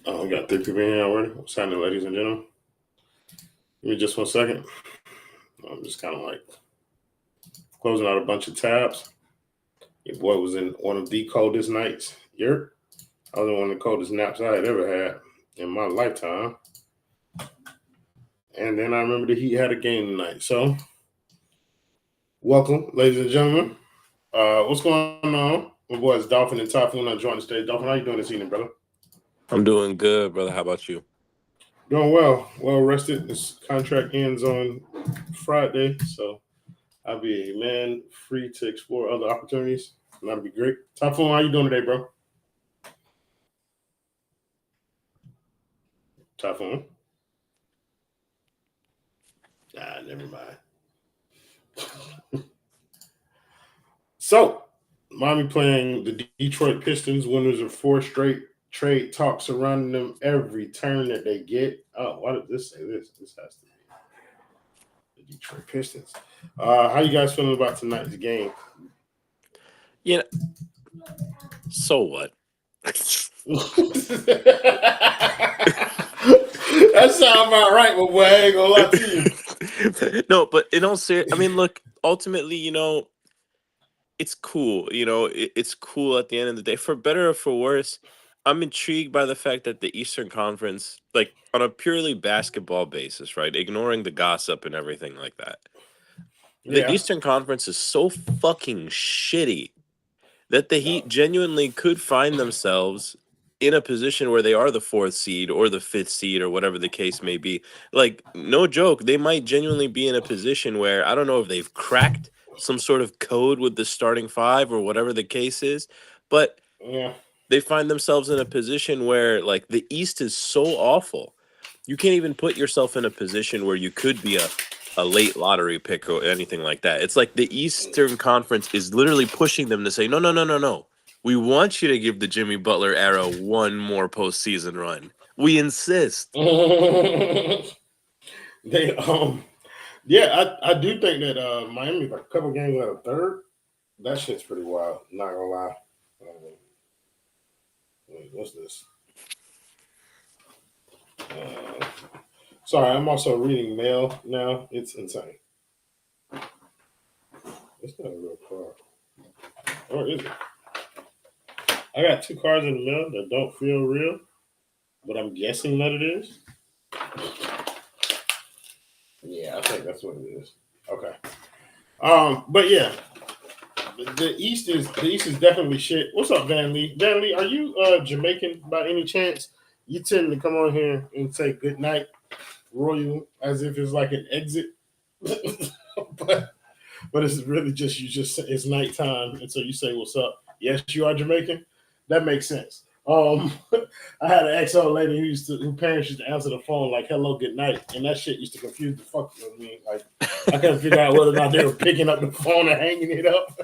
Oh, we got 3 people in here already. What's happening, ladies and gentlemen? Give me just 1 second. I'm just kind of like closing out a bunch of tabs. Your boy was in one of the coldest nights. Yerp. I was in one of the coldest naps I had ever had in my lifetime. And then I remember the Heat had a game tonight. So, welcome, ladies and gentlemen. What's going on? My boys Dolphin and Typhoon are joining the stage. Dolphin, how you doing this evening, brother? I'm doing good, brother. How about you? Doing well. Well rested. This contract ends on Friday, so I'll be a man free to explore other opportunities. And that'll be great. Typhoon, how you doing today, bro? Typhoon. Never mind. So, Miami playing the Detroit Pistons, winners of 4 straight trade talks surrounding them every turn that they get. Oh, why did this say this? This has to be the Detroit Pistons. How you guys feeling about tonight's game? Yeah. So what? That sounds about right, but boy, I ain't gonna lie to you. No, but in all seriousness, I mean, look, ultimately, it's cool. It's cool at the end of the day. For better or for worse, I'm intrigued by the fact that the Eastern Conference, like on a purely basketball basis, right, ignoring the gossip and everything like that, the Yeah. Eastern Conference is so fucking shitty that the Heat genuinely could find themselves in a position where they are the 4th seed or the 5th seed or whatever the case may be. Like, no joke, they might genuinely be in a position where I don't know if they've cracked some sort of code with the starting 5 or whatever the case is, but Yeah. they find themselves in a position where, like, the East is so awful. You can't even put yourself in a position where you could be a late lottery pick or anything like that. It's like the Eastern Conference is literally pushing them to say, no, no, no, no, no. We want you to give the Jimmy Butler era one more postseason run. We insist. They yeah, I do think that Miami's like a couple games out of third. That shit's pretty wild. Not gonna lie. Wait, what's this? Sorry, I'm also reading mail now. It's insane. It's not a real car. Or is it? I got 2 cars in the mail that don't feel real, but I'm guessing that it is. Yeah, I think that's what it is. Okay. But yeah, the East is definitely shit. What's up, Van Lee? Van Lee, are you Jamaican by any chance? You tend to come on here and say good night, Royal, as if it's like an exit, but it's really just it's nighttime, and so you say what's up. Yes, you are Jamaican. That makes sense. I had an ex-old lady who parents used to answer the phone like "Hello, good night," and that shit used to confuse the fuck with me. Like I couldn't figure out whether or not they were picking up the phone and hanging it up.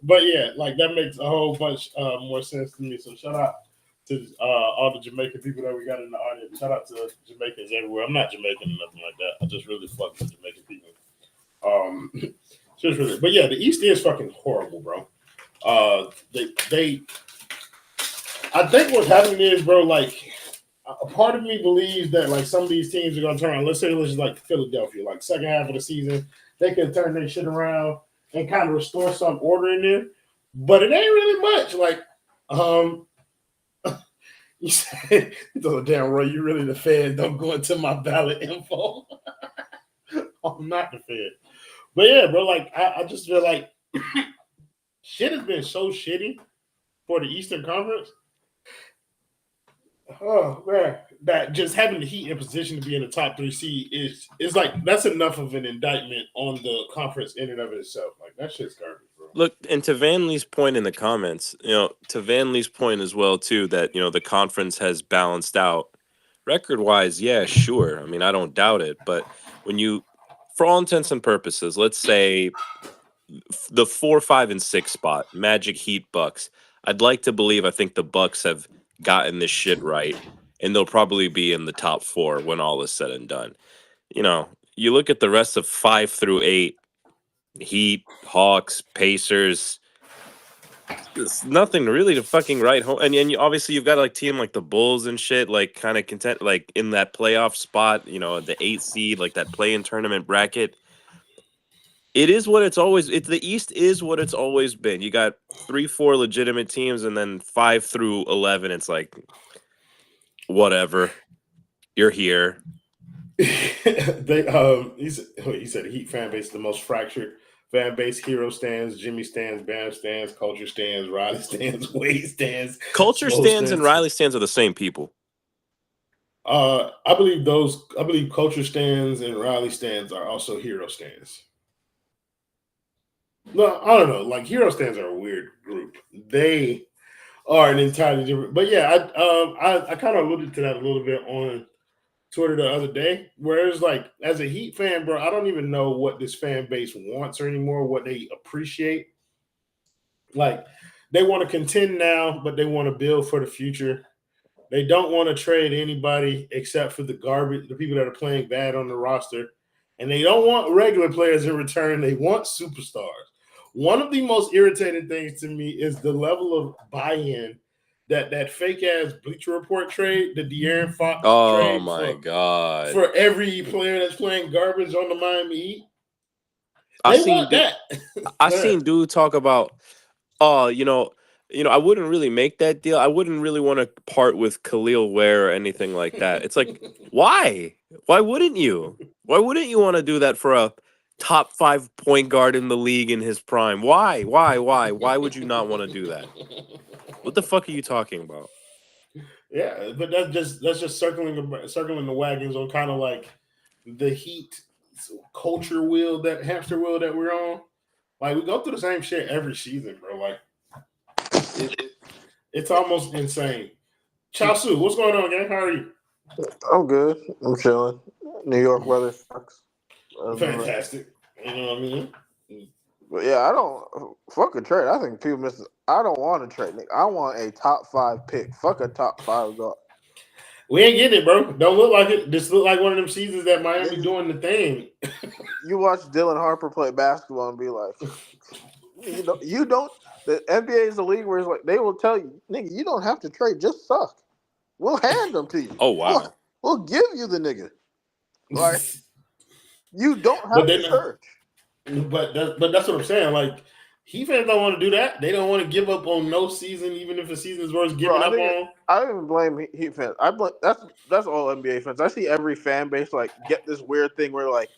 But yeah, like that makes a whole bunch more sense to me. So shout out to all the Jamaican people that we got in the audience. Shout out to Jamaicans everywhere. I'm not Jamaican or nothing like that. I just really fuck with Jamaican people. Just really, but yeah, the East is fucking horrible, bro. They I think what's happening is, bro, like a part of me believes that like some of these teams are gonna turn around. Let's say it's like Philadelphia, like second half of the season, they can turn their shit around and kind of restore some order in there. But it ain't really much. Like, you said, oh, damn, Roy, you really the Fed? Don't go into my ballot info. I'm not the Fed. But yeah, bro, like I just feel like shit has been so shitty for the Eastern Conference. Oh man, that just having the Heat in position to be in the top 3 seed is like that's enough of an indictment on the conference in and of itself. Like that shit's garbage, bro. Look, and to Van Lee's point in the comments, to Van Lee's point as well, too, that, the conference has balanced out. Record-wise, yeah, sure. I mean, I don't doubt it. But for all intents and purposes, let's say the 4, 5, and 6 spot, Magic, Heat, Bucks. I think the Bucks have gotten this shit right, and they'll probably be in the top 4 when all is said and done. You look at the rest of 5 through 8, Heat, Hawks, Pacers. It's nothing really to fucking write home. And obviously you've got like team like the Bulls and shit, like kind of content, like in that playoff spot, the 8th seed, like that play-in tournament bracket. It is what it's always. It's the East is what it's always been. You got 3, 4 legitimate teams, and then 5 through 11. It's like whatever. You're here. He said Heat fan base is the most fractured fan base. Hero stands, Jimmy stands, Bam stands, culture stands, Riley stands, Wade stands. Culture stands and Riley stands are the same people. I believe culture stands and Riley stands are also hero stands. No, I don't know. Like hero stands are a weird group. They are an entirely different. But yeah, I kind of alluded to that a little bit on Twitter the other day, where it's like, as a Heat fan, bro, I don't even know what this fan base wants or anymore, what they appreciate. Like, they want to contend now, but they want to build for the future. They don't want to trade anybody except for the garbage, the people that are playing bad on the roster. And they don't want regular players in return. They want superstars. One of the most irritating things to me is the level of buy-in that fake-ass Bleacher Report trade, the De'Aaron Fox trade. Oh, my God. For every player that's playing garbage on the Miami Heat. I seen dude talk about, I wouldn't really make that deal. I wouldn't really want to part with Khalil Ware or anything like that. It's like, why? Why wouldn't you? Why wouldn't you want to do that for a top 5 point guard in the league in his prime? Why? Why would you not want to do that? What the fuck are you talking about? Yeah, but that's just circling the wagons on kind of like the Heat culture wheel, that hamster wheel that we're on. Like, we go through the same shit every season, bro. Like, it's almost insane. Chow Su, what's going on, gang? How are you? I'm good. I'm chilling. New York weather sucks. Fantastic. You know what I mean? But yeah, I don't fuck a trade. I think people miss. I don't want a trade, Nick. I want a top 5 pick. Fuck a top 5 guard. We ain't getting it, bro. Don't look like it. This look like one of them seasons that Miami doing the thing. You watch Dylan Harper play basketball and be like, you don't. The NBA is a league where it's like they will tell you, nigga, you don't have to trade. Just suck. We'll hand them to you. Oh wow. We'll give you the nigga. Like you don't have to search. But that's what I'm saying. Like, Heat fans don't want to do that. They don't want to give up on no season, even if a season is worth giving up on. I don't even blame Heat fans. That's all NBA fans. I see every fan base like get this weird thing where like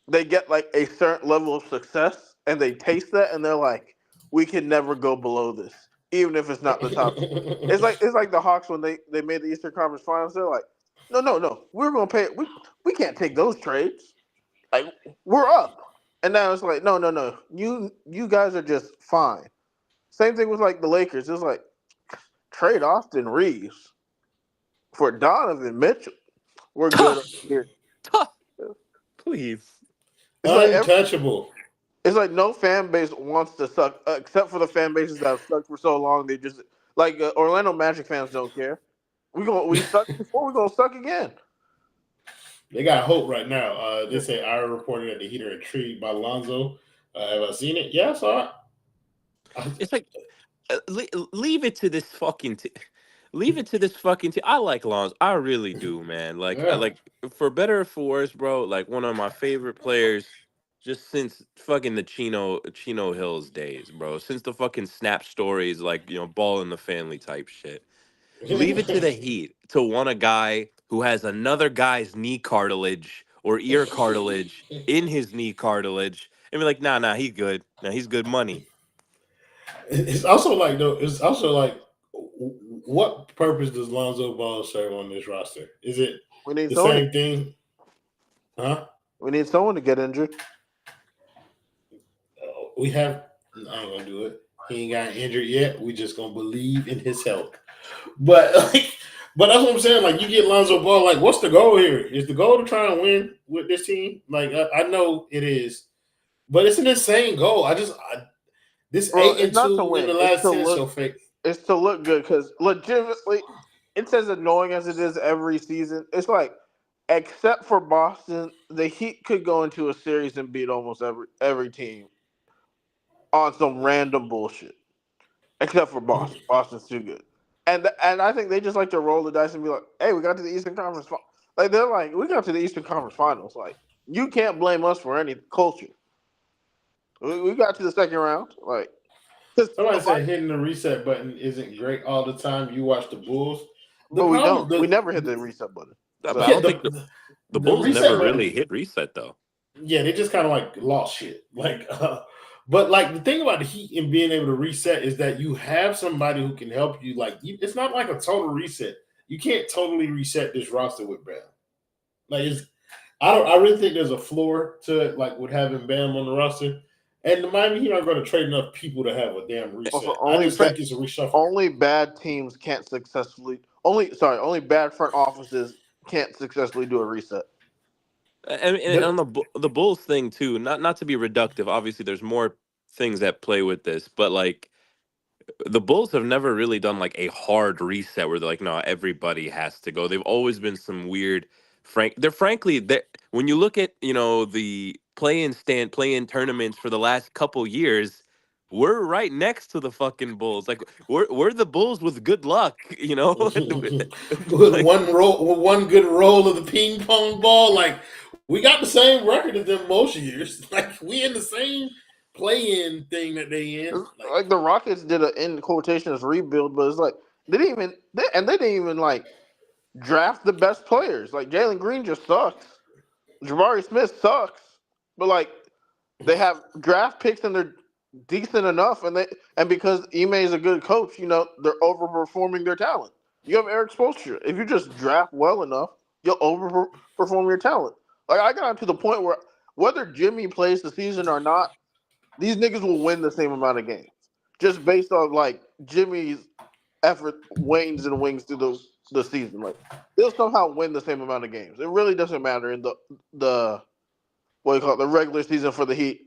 they get like a certain level of success and they taste that and they're like, we can never go below this, even if it's not the top. It's like the Hawks when they made the Eastern Conference Finals. They're like, no, we're gonna pay. We can't take those trades. Like we're up. And now it's like, no. You guys are just fine. Same thing with like the Lakers. It's like trade Austin Reeves for Donovan Mitchell. We're good here. Please. It's untouchable. It's like no fan base wants to suck, except for the fan bases that have sucked for so long. They just like Orlando Magic fans don't care. We sucked before. We're gonna suck again. They got hope right now. They say Ira reported that the Heat are intrigued by Lonzo. Have I seen it? Yeah, I saw it. It's like leave it to this fucking team. Leave it to this fucking team. I like Lonzo. I really do, man. Like, Yeah. like for better or for worse, bro. Like one of my favorite players, just since fucking the Chino Hills days, bro. Since the fucking Snap stories, like Ball in the Family type shit. Leave it to the Heat to want a guy who has another guy's knee cartilage or ear cartilage in his knee cartilage and be like, nah, he's good. Nah, he's good money. It's also like, though, what purpose does Lonzo Ball serve on this roster? Is it the same thing? Huh? We need someone to get injured. I ain't gonna do it. He ain't got injured yet. We just gonna believe in his health. But that's what I'm saying. Like, you get Lonzo Ball. Like, what's the goal here? Is the goal to try and win with this team? Like, I know it is, but it's an insane goal. This 8-2 in the last 10 is so fake. It's to look good because legitimately, it's as annoying as it is every season. It's like, except for Boston, the Heat could go into a series and beat almost every team on some random bullshit. except for Boston. Boston's too good. And I think they just like to roll the dice and be like, hey, we got to the Eastern Conference. Like, they're like, we got to the Eastern Conference Finals. Like, you can't blame us for any culture. We got to the second round. Like, Somebody said hitting the reset button isn't great all the time. You watch the Bulls. But we don't. We never hit the reset button. But I don't think the Bulls never really hit reset though. Yeah, they just kind of like lost shit. Like, but like the thing about the Heat and being able to reset is that you have somebody who can help you. Like, it's not like a total reset. You can't totally reset this roster with Bam. Like, I really think there's a floor to it. Like with having Bam on the roster. And the Miami Heat aren't going to trade enough people to have a damn reset. Also, I just think it's a reshuffle. Only bad teams can't successfully. Only bad front offices can't successfully do a reset. And on the Bulls thing too, not to be reductive. Obviously, there's more things that play with this, but like the Bulls have never really done like a hard reset where they're like, no, everybody has to go. They've always been some weird. Frankly, when you look at the play-in tournaments for the last couple years, we're right next to the fucking Bulls. Like we're the Bulls with good luck, With one good roll of the ping pong ball, like we got the same record as them most years. Like we in the same play-in thing that they in. Like the Rockets did an in quotations rebuild, but it's like they didn't even like draft the best players. Like Jalen Green just sucks. Jabari Smith sucks. But like they have draft picks and they're decent enough, and because Ime is a good coach, they're overperforming their talent. You have Eric Spoelstra. If you just draft well enough, you'll overperform your talent. Like I got to the point where whether Jimmy plays the season or not, these niggas will win the same amount of games just based on like Jimmy's effort wanes and wings through the season. Like they'll somehow win the same amount of games. It really doesn't matter in the the regular season for the Heat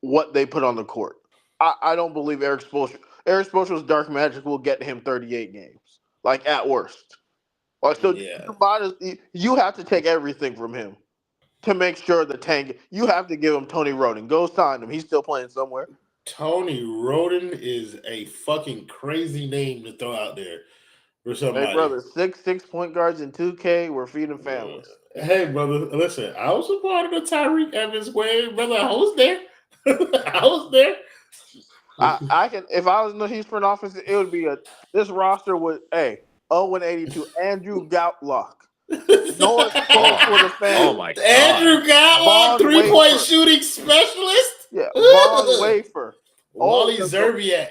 what they put on the court. I don't believe Eric Spoelstra's dark magic will get him 38 games, like at worst. Like so, you have to take everything from him to make sure the tank. You have to give him Tony Roden. Go sign him. He's still playing somewhere. Tony Roden is a fucking crazy name to throw out there for somebody. Hey, brother, six point guards in 2K. We're feeding families. Hey, brother, listen. I was a part of the Tyreek Evans wave, brother. I was there. I was there. I can if I was in the Heat front office, it would be this roster with 0-82 Andrew Goutlock. North Pole for the fans. Oh my God. Andrew Goutlock, 3-point shooting specialist. Yeah, Von Wafer. Wally Zerbiak.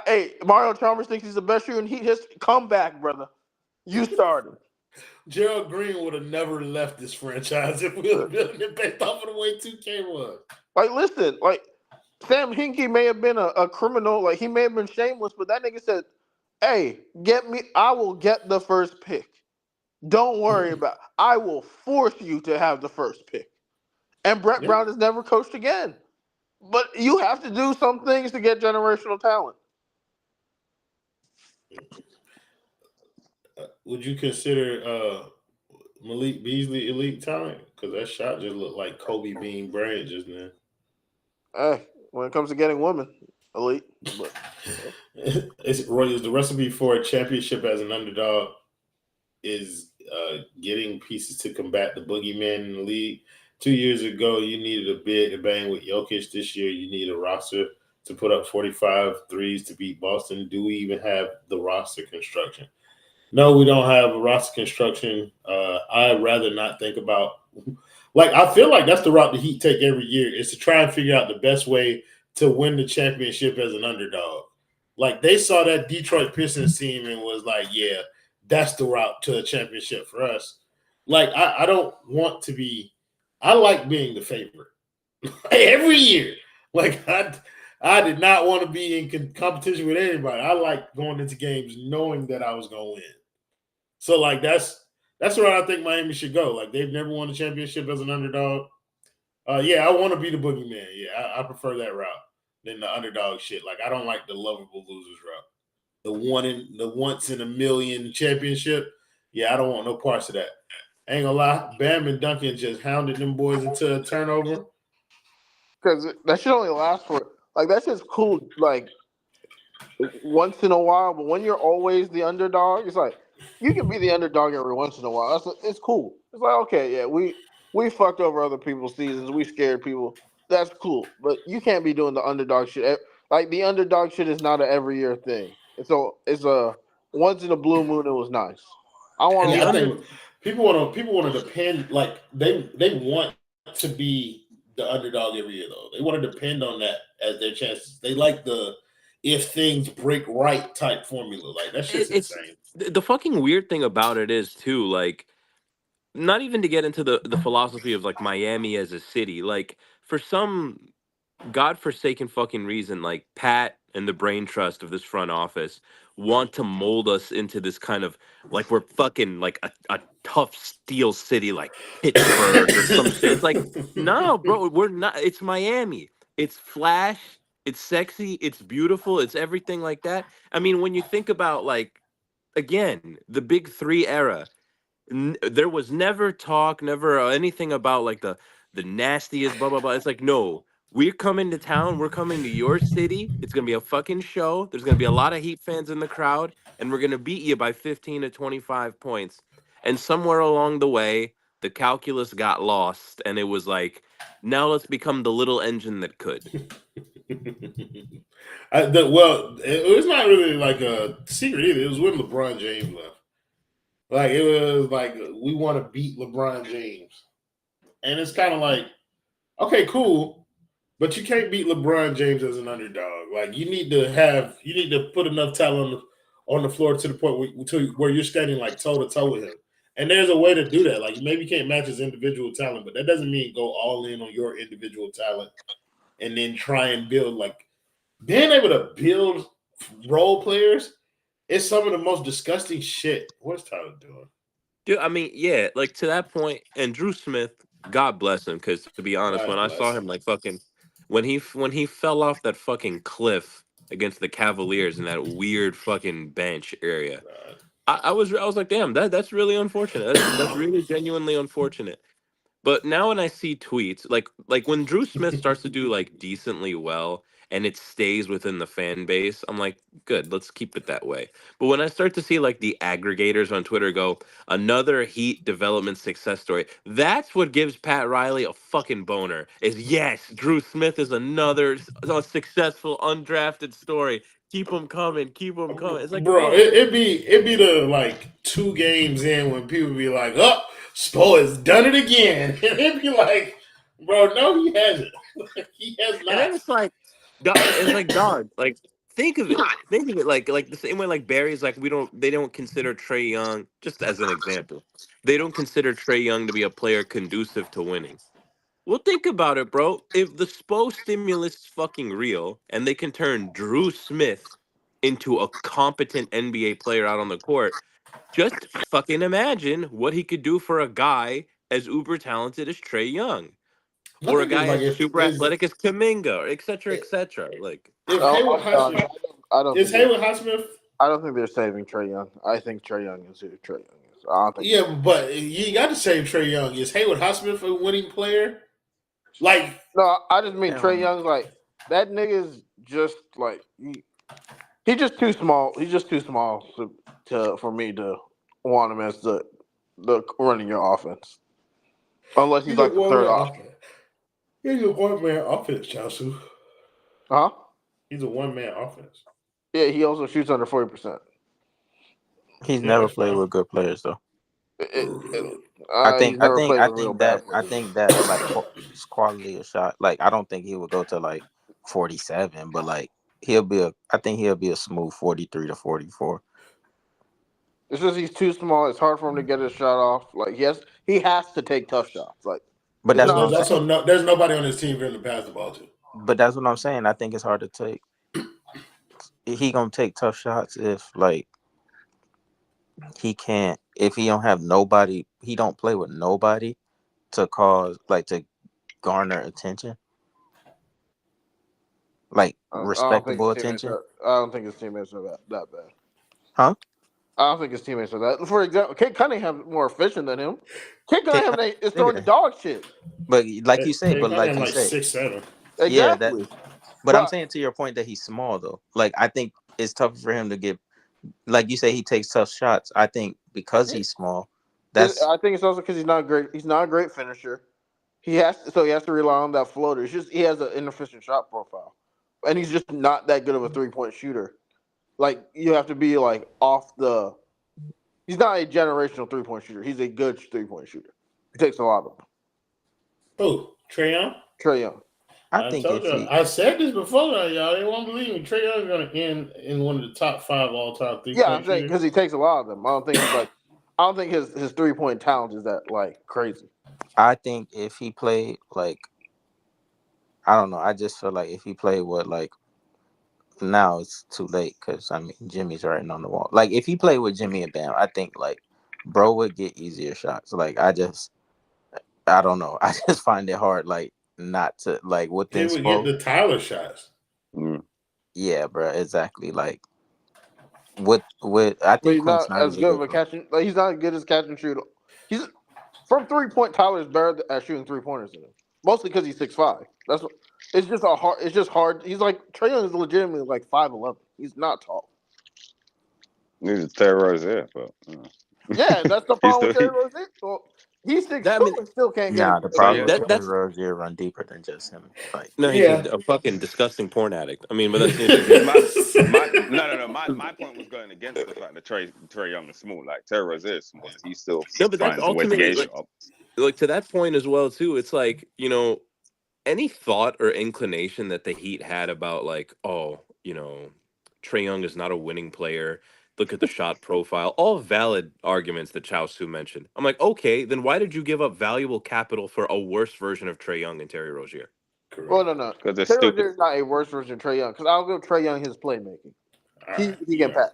Hey, Mario Chalmers thinks he's the best shooter in Heat history. Come back, brother. You started. Gerald Green would have never left this franchise if we would have built it based off of the way 2K was. Like, listen, like, Sam Hinkie may have been a criminal. Like, he may have been shameless, but that nigga said, hey, get me. I will get the first pick. Don't worry about it. I will force you to have the first pick. And Brett Brown has never coached again. But you have to do some things to get generational talent. Would you consider Malik Beasley elite talent? Because that shot just looked like Kobe Bean Bryant just now. Hey, when it comes to getting women, elite. But, Is the recipe for a championship as an underdog is getting pieces to combat the boogeyman in the league. 2 years ago, you needed a bid to bang with Jokic. This year, you need a roster to put up 45 threes to beat Boston. Do we even have the roster construction? No, we don't have a roster construction. I'd rather not think about – like, I feel like that's the route the Heat take every year is to try and figure out the best way to win the championship as an underdog. Like, they saw that Detroit Pistons team and was like, yeah, that's the route to a championship for us. Like, I don't want to be – I like being the favorite every year. Like, I did not want to be in competition with anybody. I like going into games knowing that I was going to win. So, like, that's where I think Miami should go. Like, they've never won a championship as an underdog. Yeah, I want to be the boogeyman. Yeah, I prefer that route than the underdog shit. Like, I don't like the lovable losers route. The once in a million championship. Yeah, I don't want no parts of that. Ain't gonna lie, Bam and Duncan just hounded them boys into a turnover. Because that should only last for like that's just cool. Like once in a while, but when you're always the underdog, it's like you can be the underdog every once in a while. It's cool. It's like okay, yeah, we fucked over other people's seasons. We scared people. That's cool, but you can't be doing the underdog shit. Like the underdog shit is not an every year thing. It's a once in a blue moon. It was nice. I want Yeah, The to. I under think people want to depend like they want to be the underdog every year though. They want to depend on that as their chances. They like the if things break right type formula. Like that shit's it's insane. the fucking weird thing about it is too, like, not even to get into the philosophy of like Miami as a city, like for some godforsaken fucking reason, like Pat and the brain trust of this front office want to mold us into this kind of like we're fucking like a tough steel city like Pittsburgh or some shit. It's like, no, bro, we're not. It's Miami. It's flash. It's sexy. It's beautiful. It's everything like that. I mean, when you think about like again the big three era, there was never talk, never anything about like the nastiest blah blah blah. It's like no, we're coming to town, we're coming to your city. It's gonna be a fucking show. There's gonna be a lot of Heat fans in the crowd, and we're gonna beat you by 15 to 25 points. And somewhere along the way, the calculus got lost, and it was like, now let's become the little engine that could. It was not really like a secret either. It was when LeBron James left. Like it was like we want to beat LeBron James, and it's kind of like okay, cool, but you can't beat LeBron James as an underdog. Like you need to put enough talent on the floor to the point where you're standing like toe to toe with him. And there's a way to do that. Like maybe you can't match his individual talent, but that doesn't mean go all in on your individual talent and then try and build like being able to build role players is some of the most disgusting shit. What's Tyler doing? Dude, I mean, yeah, like to that point, and Drew Smith, God bless him, because to be honest, when God I saw bless him him. like fucking, when he fell off that fucking cliff against the Cavaliers in that weird fucking bench area, I was like, damn, that's really unfortunate. That's really genuinely unfortunate. But now when I see tweets, like when Drew Smith starts to do like decently well and it stays within the fan base, I'm like, good, let's keep it that way. But when I start to see like the aggregators on Twitter go, another Heat development success story, that's what gives Pat Riley a fucking boner. Is yes, Drew Smith is another successful undrafted story. Keep them coming, keep them coming. It's like, Bro, bro, it'd be the like 2 games in when people be like, "Oh, Spo has done it again," and it'd be like, "Bro, no, he hasn't. He has and then not." it's like, it's like dog. Like think of it like the same way like Barry's like they don't consider Trey Young just as an example. They don't consider Trey Young to be a player conducive to winning. Well, think about it, bro. If the SPO stimulus is fucking real and they can turn Drew Smith into a competent NBA player out on the court, just fucking imagine what he could do for a guy as uber talented as Trey Young My or a thing is guy like as super athletic as Kaminga, or et cetera, et cetera. Like, if I'll Hayward be honest. Highsmith I don't is think they're. Hayward Highsmith. I don't think they're saving Trey Young. I think Trey Young is who Trey Young is. I don't think. Yeah, but you ain't got to say Trey Young. Is Hayward Highsmith a winning player? Like, No, I just mean Trey Damn. Young's like that nigga's just like he's just too small. He's just too small for me to want him as the running your offense. Unless he's he's a like the one third man option. offense. He's a one man offense, Chelsea. Huh? He's a one man offense. Yeah, he also shoots under 40%. He's Yeah, never that's played fine. with good players though. He's never played with real bad I players. think that like his quality of shot. Like I don't think he would go to like 47, but like I think he'll be a smooth 43 to 44. It's just he's too small. It's hard for him to get his shot off. Like he has to take tough shots. Like But it's that's But what not. I'm there's saying. also there's nobody on his team for him to pass the ball to. But that's what I'm saying. I think it's hard to take. He gonna take tough shots if like he can't. If he don't have nobody, he don't play with nobody to cause like to garner attention, like I don't think respectable attention. I don't think his teammates are that bad. Huh? I don't think his teammates are that. For example, Kate Cunningham's more efficient than him. Kate Kate Cunningham is throwing Nigga. dog shit. But like you say, Hey, but kind like of you like say, 6'7". yeah, that. Exactly. But I'm But saying to your point that he's small though. Like I think it's tougher for him to get, like you say, he takes tough shots. I think because he's small, I think it's also because he's not great. He's not a great finisher. He has to rely on that floater. It's just he has an inefficient shot profile, and he's just not that good of a 3-point shooter. Like you have to be like off the. He's not a generational 3-point shooter. He's a good 3-point shooter. He takes a lot of them. Who? Trey Young? Trey Young. I think told if you, I said this before, y'all. They won't believe me. Trey Young's going to end in one of the top 5 all-time 3-point Yeah, I'm saying shooters. because he takes a lot of them. I don't think his 3-point talent is that like crazy. I think if he played like, I don't know. I just feel like if he played like now it's too late because I mean Jimmy's writing on the wall. Like if he played with Jimmy and Bam, I think like bro would get easier shots. Like I don't know. I just find it hard like not to like with He this. would get the Tyler shots. Yeah, bro. Exactly. Like with I But think he's Quinn not as Snyder's a good of good a coach. catching. Like he's not as good as catch and shoot. He's from 3-point. Tyler's better at shooting 3-pointers than him. Mostly because he's 6'5". That's what. It's just a hard. It's just hard. He's like Trey Young is legitimately like 5'11". He's not tall. He's a terrorizer, but Yeah, that's the he's problem with Terry still Rozier. Well, he's 6'2" I mean, and still can't get Nah, it. the so problem yeah. with Terry that's Rozier run deeper than just him. Like no, he's Yeah. a fucking disgusting porn addict. I mean, but that's neither here. No. My point was going against the fact that Trey Young is small. Like terrorizer is small. He's still No, but that's finds a way to ultimately get a shot. like to that point as well too. It's like, you know, any thought or inclination that the Heat had about like, oh, you know, Trey Young is not a winning player. Look at the shot profile. All valid arguments that Chao Su mentioned. I'm like, okay, then why did you give up valuable capital for a worse version of Trey Young and Terry Rozier? Well, no. Because they're Terry stupid. Rozier is not a worse version of Trey Young because I'll give Trey Young his playmaking. He can pass.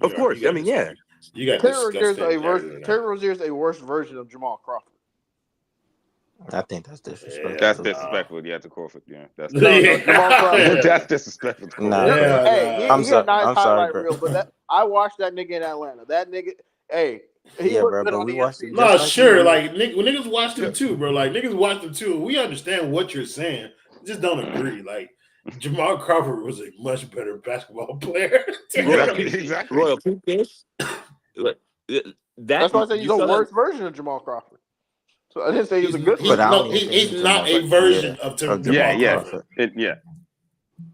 Of course. I mean, yeah. You got Terry Rozier is disgusting. a worse. Terry Rozier is a worse version of Jamal Crawford. I think that's disrespectful. That's disrespectful. Yeah, to Crawford. Yeah, that's Jamal Crawford. that's disrespectful. To Nah, Crawford. bro. Hey, he I'm had a nice I'm sorry, highlight bro. reel, but I watched that nigga in Atlanta. That nigga, hey, he Yeah, looked bro, good but on we the watched ESPN. it No, just sure. like Like when niggas watched him too, bro. Like niggas watched him too. We understand what you're saying. Just don't agree. Like Jamal Crawford was a much better basketball player. Exactly. Royal Peak Games. That's why I say he's you a saw worse version of Jamal Crawford. So I didn't say he's a good But I don't version. even think he's not a Jamal- version yeah, of of Jamal Yeah. Crawford.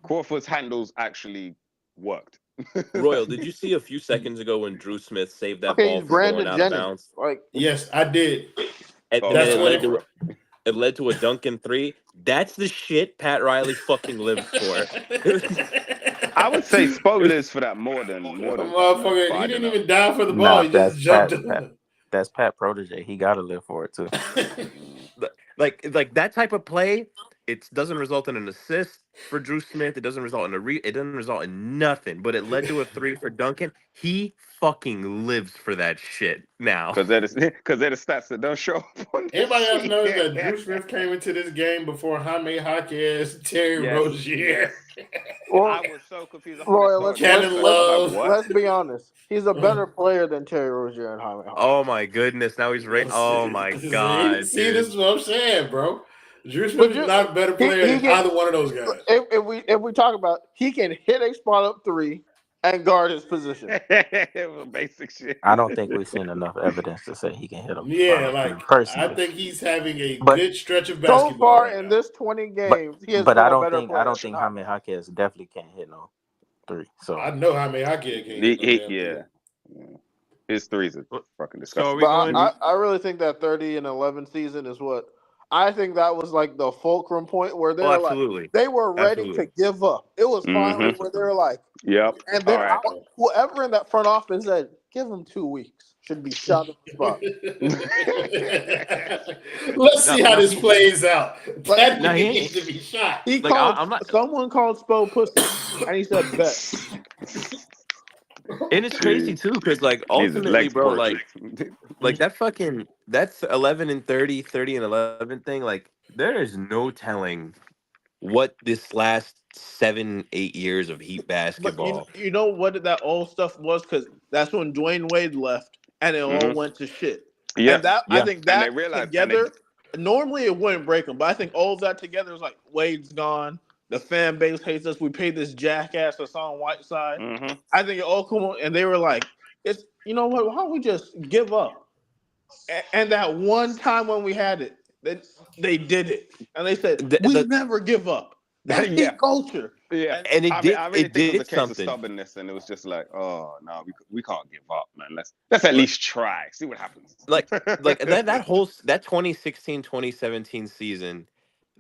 Crawford's handles actually worked. Royal, did you see a few seconds ago when Drew Smith saved that Okay, ball he's from going Brandon out of Jennings. bounds? Like, Yes, I did. And Oh, then That's what it led to a Duncan 3. That's the shit Pat Riley fucking lives for. I would say Spo lives for that more than Motherfucker, but he I didn't don't know. even die for the ball. Nah, He just jumped. that's Pat Protege. He gotta live for it too. like that type of play, it doesn't result in an assist for Drew Smith. It doesn't result in it doesn't result in nothing. But it led to a 3 for Duncan. He fucking lives for that shit now. Because they're the stats that don't show up on the Anybody else sheet. knows that Drew Smith came into this game before Jaime Jaquez, Terry Rozier? Well, I was so confused. Royal, let's be What? honest. He's a better player than Terry Rozier and Jaime. Oh my goodness! Now he's right. Oh my god! See, dude. this is what I'm saying, bro. Drew Smith is not a better player than either one of those guys. If we talk about, he can hit a spot up 3 and guard his position. Basic shit. I don't think we've seen enough evidence to say he can hit him. Yeah, like personally, I think he's having a good stretch of basketball. So far right in now. this 20 games, he has but been I a don't better think player. Jaime Jaquez definitely can't hit no 3. So I know Jaime Jaquez can't hit no damn yeah. His threes are fucking disgusting. So are we going? I really think that 30 and 11 season is what I think that was like the fulcrum point where they're absolutely. they were ready to give up. It was finally where they're like, yep. And then All right. whoever in that front office said, give him 2 weeks, should be shot at the spot. Let's see how this plays out. That no, he needs to be shot. He Like, called I'm not- someone called Spo pussy, and he said bet. And it's crazy too, because like ultimately, bro, like that's 11 and 30, 30 and 11 thing. Like there is no telling what this last 7-8 years of Heat basketball. But you know what that old stuff was, because that's when Dwayne Wade left, and it all went to shit. Yeah, and I think that they realized, together, normally it wouldn't break them, but I think all of that together was like Wade's gone, the fan base hates us. We paid this jackass Hassan Whiteside. Mm-hmm. I think Oklahoma, and they were like, "It's you know what? Why don't we just give up?" And that one time when we had it, they did it, and they said, "We never give up." That's Yeah. Heat culture. Yeah, And I really think it was a case of stubbornness, and it was just like, oh no, we can't give up, man. Let's at least try, see what happens. Like that whole 2016-2017 season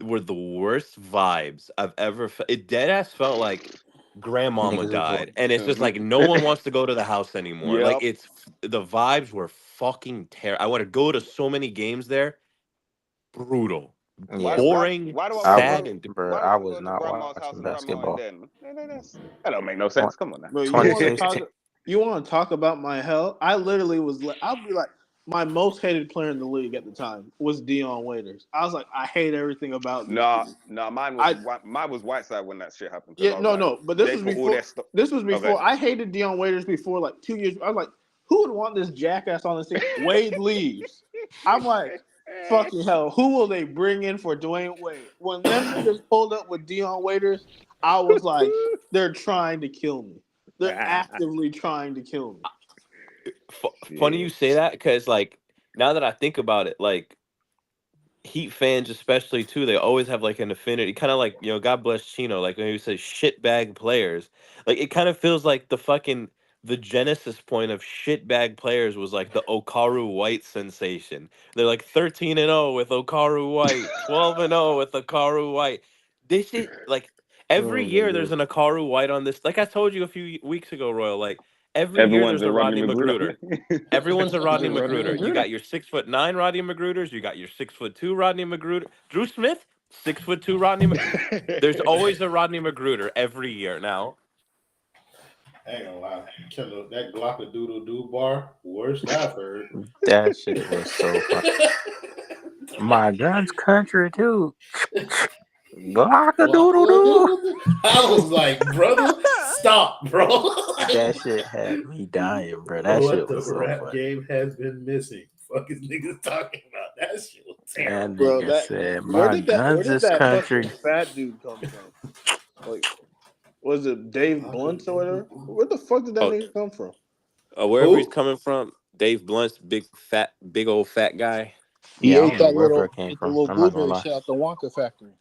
were the worst vibes I've ever felt. It dead ass felt like grandmama Niggas was died, and it's just Mhm. like no one wants to go to the house anymore. Like Yep. the vibes were fucking terrible. I want to go to so many games there. Brutal, Yeah, boring, Why do I want to sad, go? and bro. Why do I I want to was go to not grandma's house watching and grandma and basketball. then? That don't make no sense. Come on now. Bro, you want to 2016. talk? You want to talk about my hell? I literally was. I'll be like, my most hated player in the league at the time was Dion Waiters. I was like, I hate everything about this. No, mine was Whiteside when that shit happened. Yeah, no. But this they was put all before. their stuff. This was before. Okay. I hated Dion Waiters before like 2 years. I was like, who would want this jackass on this team? Wade leaves. I'm like, fucking hell. Who will they bring in for Dwayne Wade? When them niggas pulled up with Dion Waiters, I was like, they're trying to kill me. They're actively trying to kill me. funny you say that because like now that I think about it, like Heat fans especially too, they always have like an affinity, kind of like God bless Chino, like when he says shitbag players. Like it kind of feels like the genesis point of shitbag players was like the Okaru White sensation. They're like 13-0 with Okaru White, 12-0 with Okaru White. This is like every year there's an Okaru White on this. Like I told you a few weeks ago, Royal. Like every year Everyone's there's a a Rodney Rodney Magruder. Magruder. Everyone's a Rodney Rodney Magruder. You Magruder. got your 6'9" Rodney Magruders. You got your 6'2" Rodney Magruder. Drew Smith, 6'2" Rodney. There's always a Rodney Magruder every year now. I ain't gonna lie, Killer, that Glockadoodle-doo bar, worst I've heard. That shit was so funny. My gun's country too. Glock-a-doodle-doo. I was like, brother, stop, bro. That shit had me dying, bro. That What shit the was so rap funny. game has been missing. Fuck is niggas talking about? That shit was That terrible. Bro, nigga said, where my did guns is country. fucking fat dude come from? Like, was it Dave Blunt or whatever? Where the fuck did that nigga come from? Wherever he's Who? coming from, Dave Blunt's big old fat guy. He Yeah, I ate don't know that where little, bro came ate the from. little I'm not gonna blueberry lie. shit out the Wonka factory.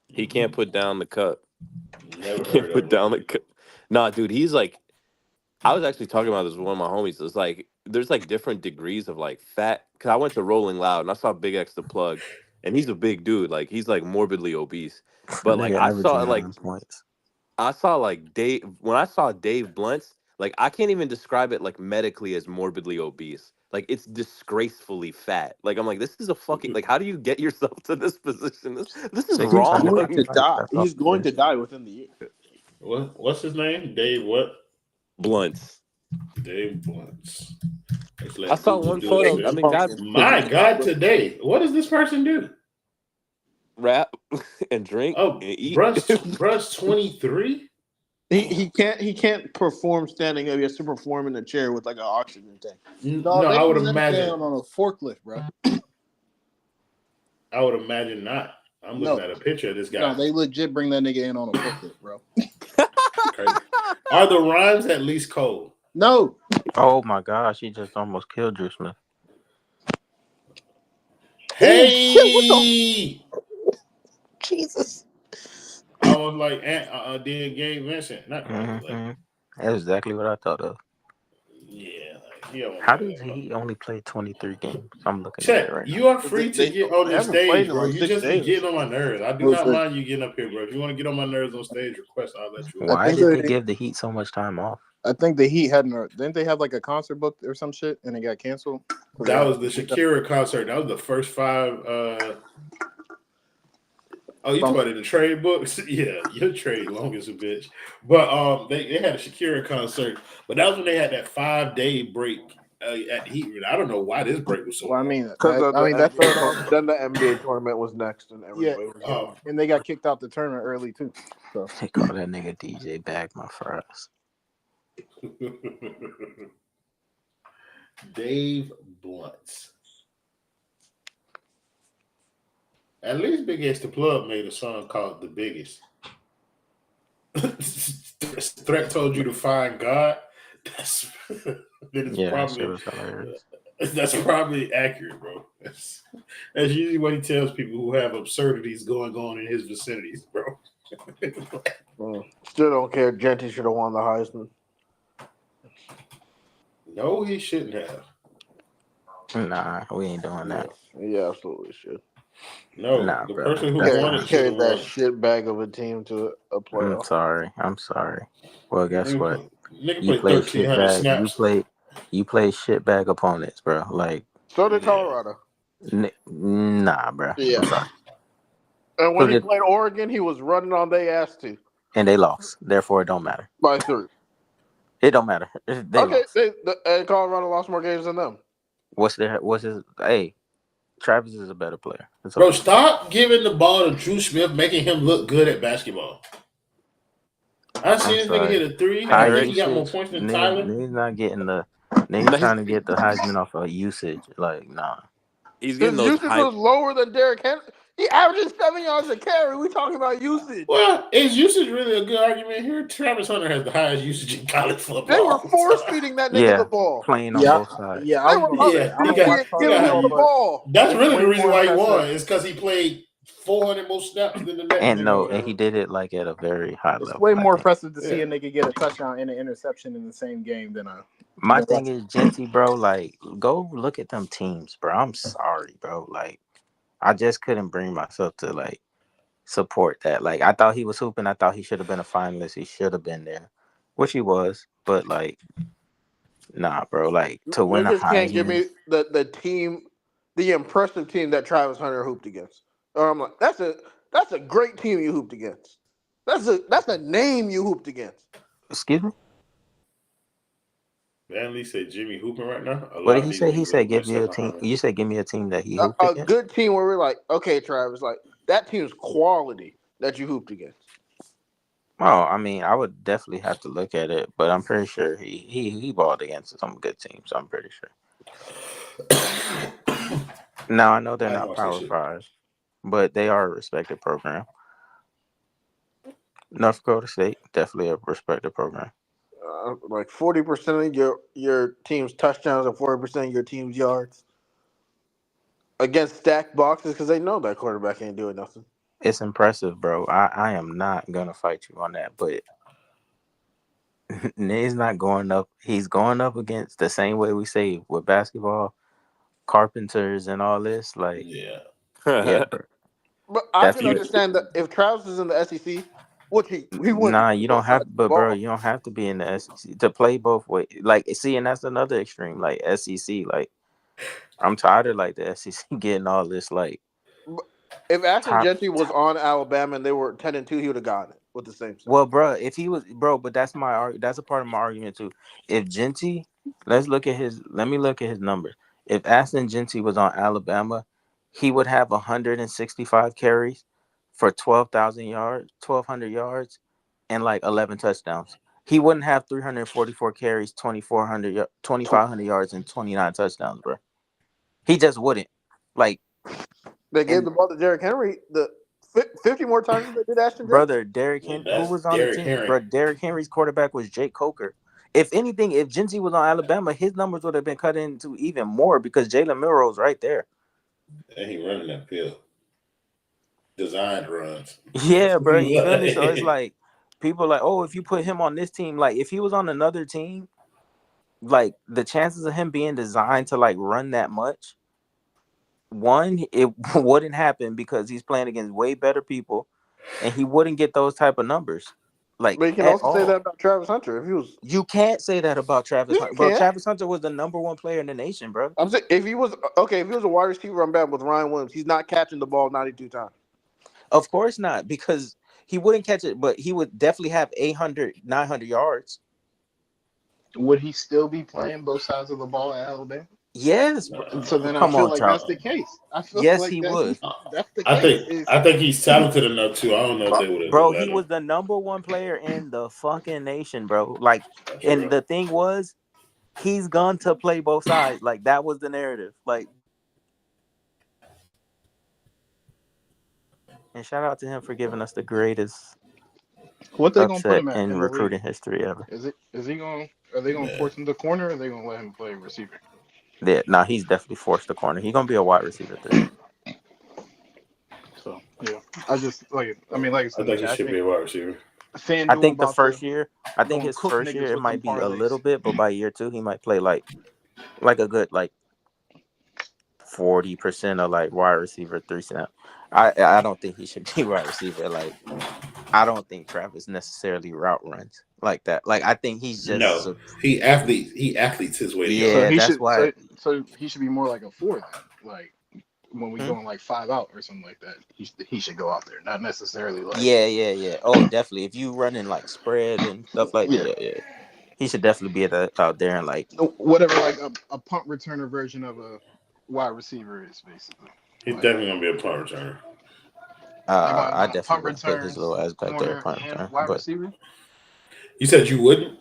He can't put down the cup. Never Can't heard put of down him. the cup. Nah, dude, he's like. I was actually talking about this with one of my homies. It's like there's like different degrees of like fat. Cause I went to Rolling Loud and I saw Big X the Plug, and he's a big dude. Like he's like morbidly obese. But like Nigga averaging 9 points. I saw like Dave when I saw Dave Blunt's, like I can't even describe it like medically as morbidly obese. Like it's disgracefully fat. Like I'm like, this is a fucking like how do you get yourself to this position? This is 6 He's times going wrong. to 5 die. That's off He's the going to list. die within the year. What's his name? Dave what? Blunts. Dave Blunts. I saw one photo. I mean, God, My God, today. What does this person do? rap and drink Oh, and eat. bruh's 23? He can't perform standing up. He has to perform in a chair with like an oxygen tank. No, they I would put that imagine. down on a forklift, bro. I would imagine not. I'm looking at a picture of this guy. No, they legit bring that nigga in on a forklift, bro. Crazy. Are the rhymes at least cold? No. Oh my gosh, he just almost killed Drew Smith. Hey! Jesus. I was like, did Gabe Vincent? Not like, That's exactly what I thought of. yeah. Like, How does he only play 23 games? I'm looking Chet, at it right you are free to get on the haven't played stage, in bro. like You 6 just be days. getting on my nerves. I do not mind you getting up here, bro. If you want to get on my nerves on stage, request, I'll let you. Why think did they they- give the Heat so much time off? I think the Heat didn't they have like a concert booked or some shit and it got canceled? That was the Shakira concert. That was the first 5. Oh, you talking about in the trade books? Yeah, your trade long as a bitch. But they had a Shakira concert, but that was when they had that 5-day break at Heat. I don't know why this break was so. Well, I long. mean, That's that's then the NBA tournament was next, and everybody was and they got kicked out the tournament early too. So They call that nigga DJ Bag My Fries. Dave Blunts. At least Big X the Plug made a song called "The Biggest." Threat told you to find God. That's Yeah, that shit was hilarious. that's probably accurate, bro. That's usually what he tells people who have absurdities going on in his vicinities, bro. Still don't care. Genty should have won the Heisman. No, he shouldn't have. Nah, we ain't doing that. Yeah, absolutely should. No, Nah, the bro. person who That's won not. it should have Carried that won. shit bag of a team to a playoff. I'm sorry. Well, guess what? Nigga You played play 1,300 shitbag. snaps. You play shitbag opponents, bro. Like, So did Colorado. nah, bro. Yeah. I'm sorry. And when Who he did? played Oregon, he was running on their ass too. And they lost. Therefore, it don't matter. By 3. It don't matter. They lost. And Colorado lost more games than them. What's his? Hey, Travis is a better player. It's Bro, okay. stop giving the ball to Drew Smith, making him look good at basketball. I seen this nigga hit a 3. I think he got more points than Tyler. Niggas not getting the. Niggas trying to get the Heisman off of usage. Like, nah. He's His getting those usage was lower than Derrick Henry. He averages 7 yards a carry. We talking about usage. Well, is usage really a good argument here? Travis Hunter has the highest usage in college football. They were force feeding that nigga the ball. Playing on both sides. Yeah, I was gonna say, I don't watch giving him the ball. That's really the way reason more why he impressive. won. Is because he played 400 more snaps than the next. And he did it like at a very high level. It's way more impressive to see a nigga get a touchdown and an interception in the same game than a. My thing is, Genty, bro, like, go look at them teams, bro. I'm sorry, bro. Like, I just couldn't bring myself to, like, support that. Like, I thought he was hooping. I thought he should have been a finalist. He should have been there, which he was. But, like, nah, bro. Like, to win a Niggas can't give Heisman. me the team, the impressive team that Travis Hunter hooped against. Or I'm like, that's a great team you hooped against. That's a name you hooped against. Excuse me? Van Lee said Jimmy hooping right now. What did he say? He said, give me a team. You said, give me a team that he hooped A against? good team where we're like, okay, Travis, like, that team's quality that you hooped against. Oh, I mean, I would definitely have to look at it, but I'm pretty sure he balled against some good teams. I'm pretty sure. Now, I know they're not Power 5, but they are a respected program. North Dakota State, definitely a respected program. Like 40% of your team's touchdowns and 40% of your team's yards against stacked boxes because they know that quarterback ain't doing nothing. It's impressive, bro. I am not going to fight you on that, but he's not going up. He's going up against the same way we say with basketball, carpenters and all this. Like, yeah, bro. But I can understand that if Travis is in the SEC, which he wouldn't. Nah, you don't have, but bro, you don't have to be in the SEC to play both ways. Like, see, and that's another extreme. Like SEC, like I'm tired of like the SEC getting all this. Like, if Ashton Genty was on Alabama and they were 10-2, he would have gotten it with the same. Well, bro, if he was, bro, but that's a part of my argument too. If Genty, let me look at his number. If Ashton Genty was on Alabama, he would have 165 carries for 1,200 yards, and like 11 touchdowns. He wouldn't have 344 carries, 2,500 yards, and 29 touchdowns, bro. He just wouldn't. Like, they gave the ball to Derrick Henry 50 more times than they did Ashton Genty. Brother, Derrick Henry, who was on the team? Bro, Derrick Henry's quarterback was Jake Coker. If anything, if Genty was on Alabama, his numbers would have been cut into even more because Jalen Milroe's right there. And he running that field. Designed runs. Yeah, bro. You feel me? So it's like people are like, oh, if you put him on this team, like if he was on another team, like the chances of him being designed to like run that much, one, it wouldn't happen because he's playing against way better people, and he wouldn't get those type of numbers. Like, but you can also say that about Travis Hunter. If he was, you can't say that about Travis Hunter, bro. Travis Hunter was the #1 player in the nation, bro. I'm saying if he was a wide receiver on bad with Ryan Williams, he's not catching the ball 92 times. Of course not, because he wouldn't catch it, but he would definitely have 800, 900 yards. Would he still be playing both sides of the ball at Alabama? Yes. So then I feel like that's the case. I feel yes, like he would. That's the case. I think he's talented enough too. I don't know if they would have. Bro, he was the #1 player in the fucking nation, bro. Like, and the thing was, he's gone to play both sides. Like, that was the narrative. Like, and shout out to him for giving us the greatest What they gonna put upset him at in in the league? recruiting history ever. Is he going? Are they gonna Man. force him to corner? Or are they gonna let him play receiver? Yeah, nah, he's definitely forced the corner. He's gonna be a wide receiver 3. So yeah, I just like. I mean, like I I said, think he I should be think a wide receiver. I FanDuel think the about to first year, I think go and his cook first year niggas it with them might be a parlays. little bit, but by year 2 he might play like a good like 40% of like wide receiver 3 snap. I don't think he should be wide receiver. Like I don't think Travis necessarily route runs like that. Like I think he's just No, he athletes his way to So yard. yeah. he That's should. why. So he should be more like a 4 then. Like when we Hmm? going like 5 out or something like that. He should go out there, not necessarily like Yeah. Oh, definitely. If you running like spread and stuff like yeah, yeah. He should definitely be out there and like whatever like a punt returner version of a wide receiver is basically. He's Like definitely gonna be a punt returner. am I I going definitely punt wouldn't put his returns, little ass back there at corner, punt and return, wide but receiver? You said you wouldn't?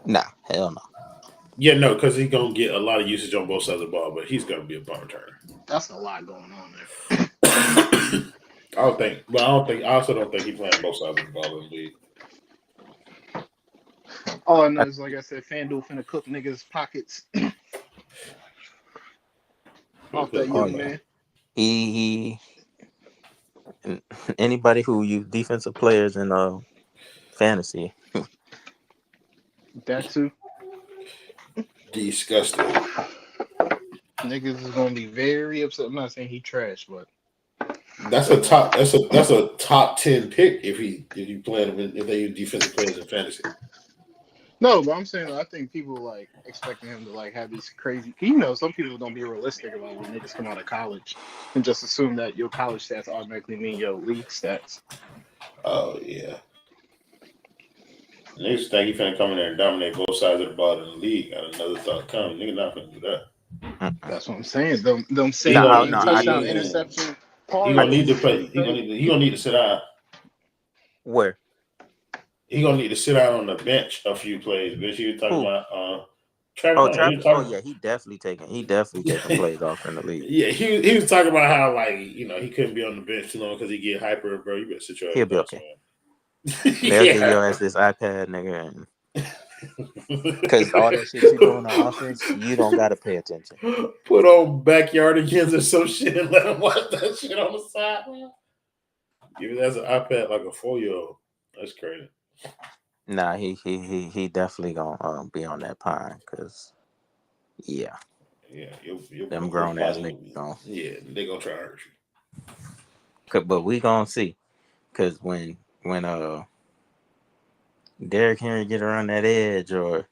nah, hell no. Yeah, no, because he's gonna get a lot of usage on both sides of the ball, but he's gonna be a punt returner. That's a lot going on there. I also don't think he's playing both sides of the ball in the league. All I know is, like I said, FanDuel finna cook niggas' pockets off that Oh young yeah, man. he anybody who use defensive players in fantasy. That too. Disgusting. Niggas is gonna be very upset. I'm not saying he trash, but That's a top 10 pick if you play him if they use defensive players in fantasy. no, but I'm saying I think people like expecting him to like have these crazy. You know, some people don't be realistic about when niggas come out of college and just assume that your college stats automatically mean your league stats. Oh yeah. Niggas think he finna come in there and dominate both sides of the ball in the league. Got another thought coming. Nigga not finna do that. That's what I'm saying. Them He 7 gonna game No, I touchdown think interception he gonna need to parlays. play. He gonna need to sit out. where He gonna need to sit out on the bench a few plays. Bitch, you were talking who? about Travis Oh, Hunter. He was Travis. Oh talking. yeah, he definitely taking plays off in the league. Yeah, he was talking about how like he couldn't be on the bench too long because he get hyper, bro. You better sit your He'll ass be down okay. somewhere. They'll give your Yeah. ass this iPad, nigga, and because all that shit you doing on offense, you don't gotta pay attention. Put on backyardigans or some shit and let him watch that shit on the side. Give it as an iPad like a 4-year-old. That's crazy. Nah, he definitely gonna be on that pine because yeah, Yeah, them grown ass niggas gonna. Yeah, they gonna try to hurt you. But we gonna see because when Derrick Henry get around that edge or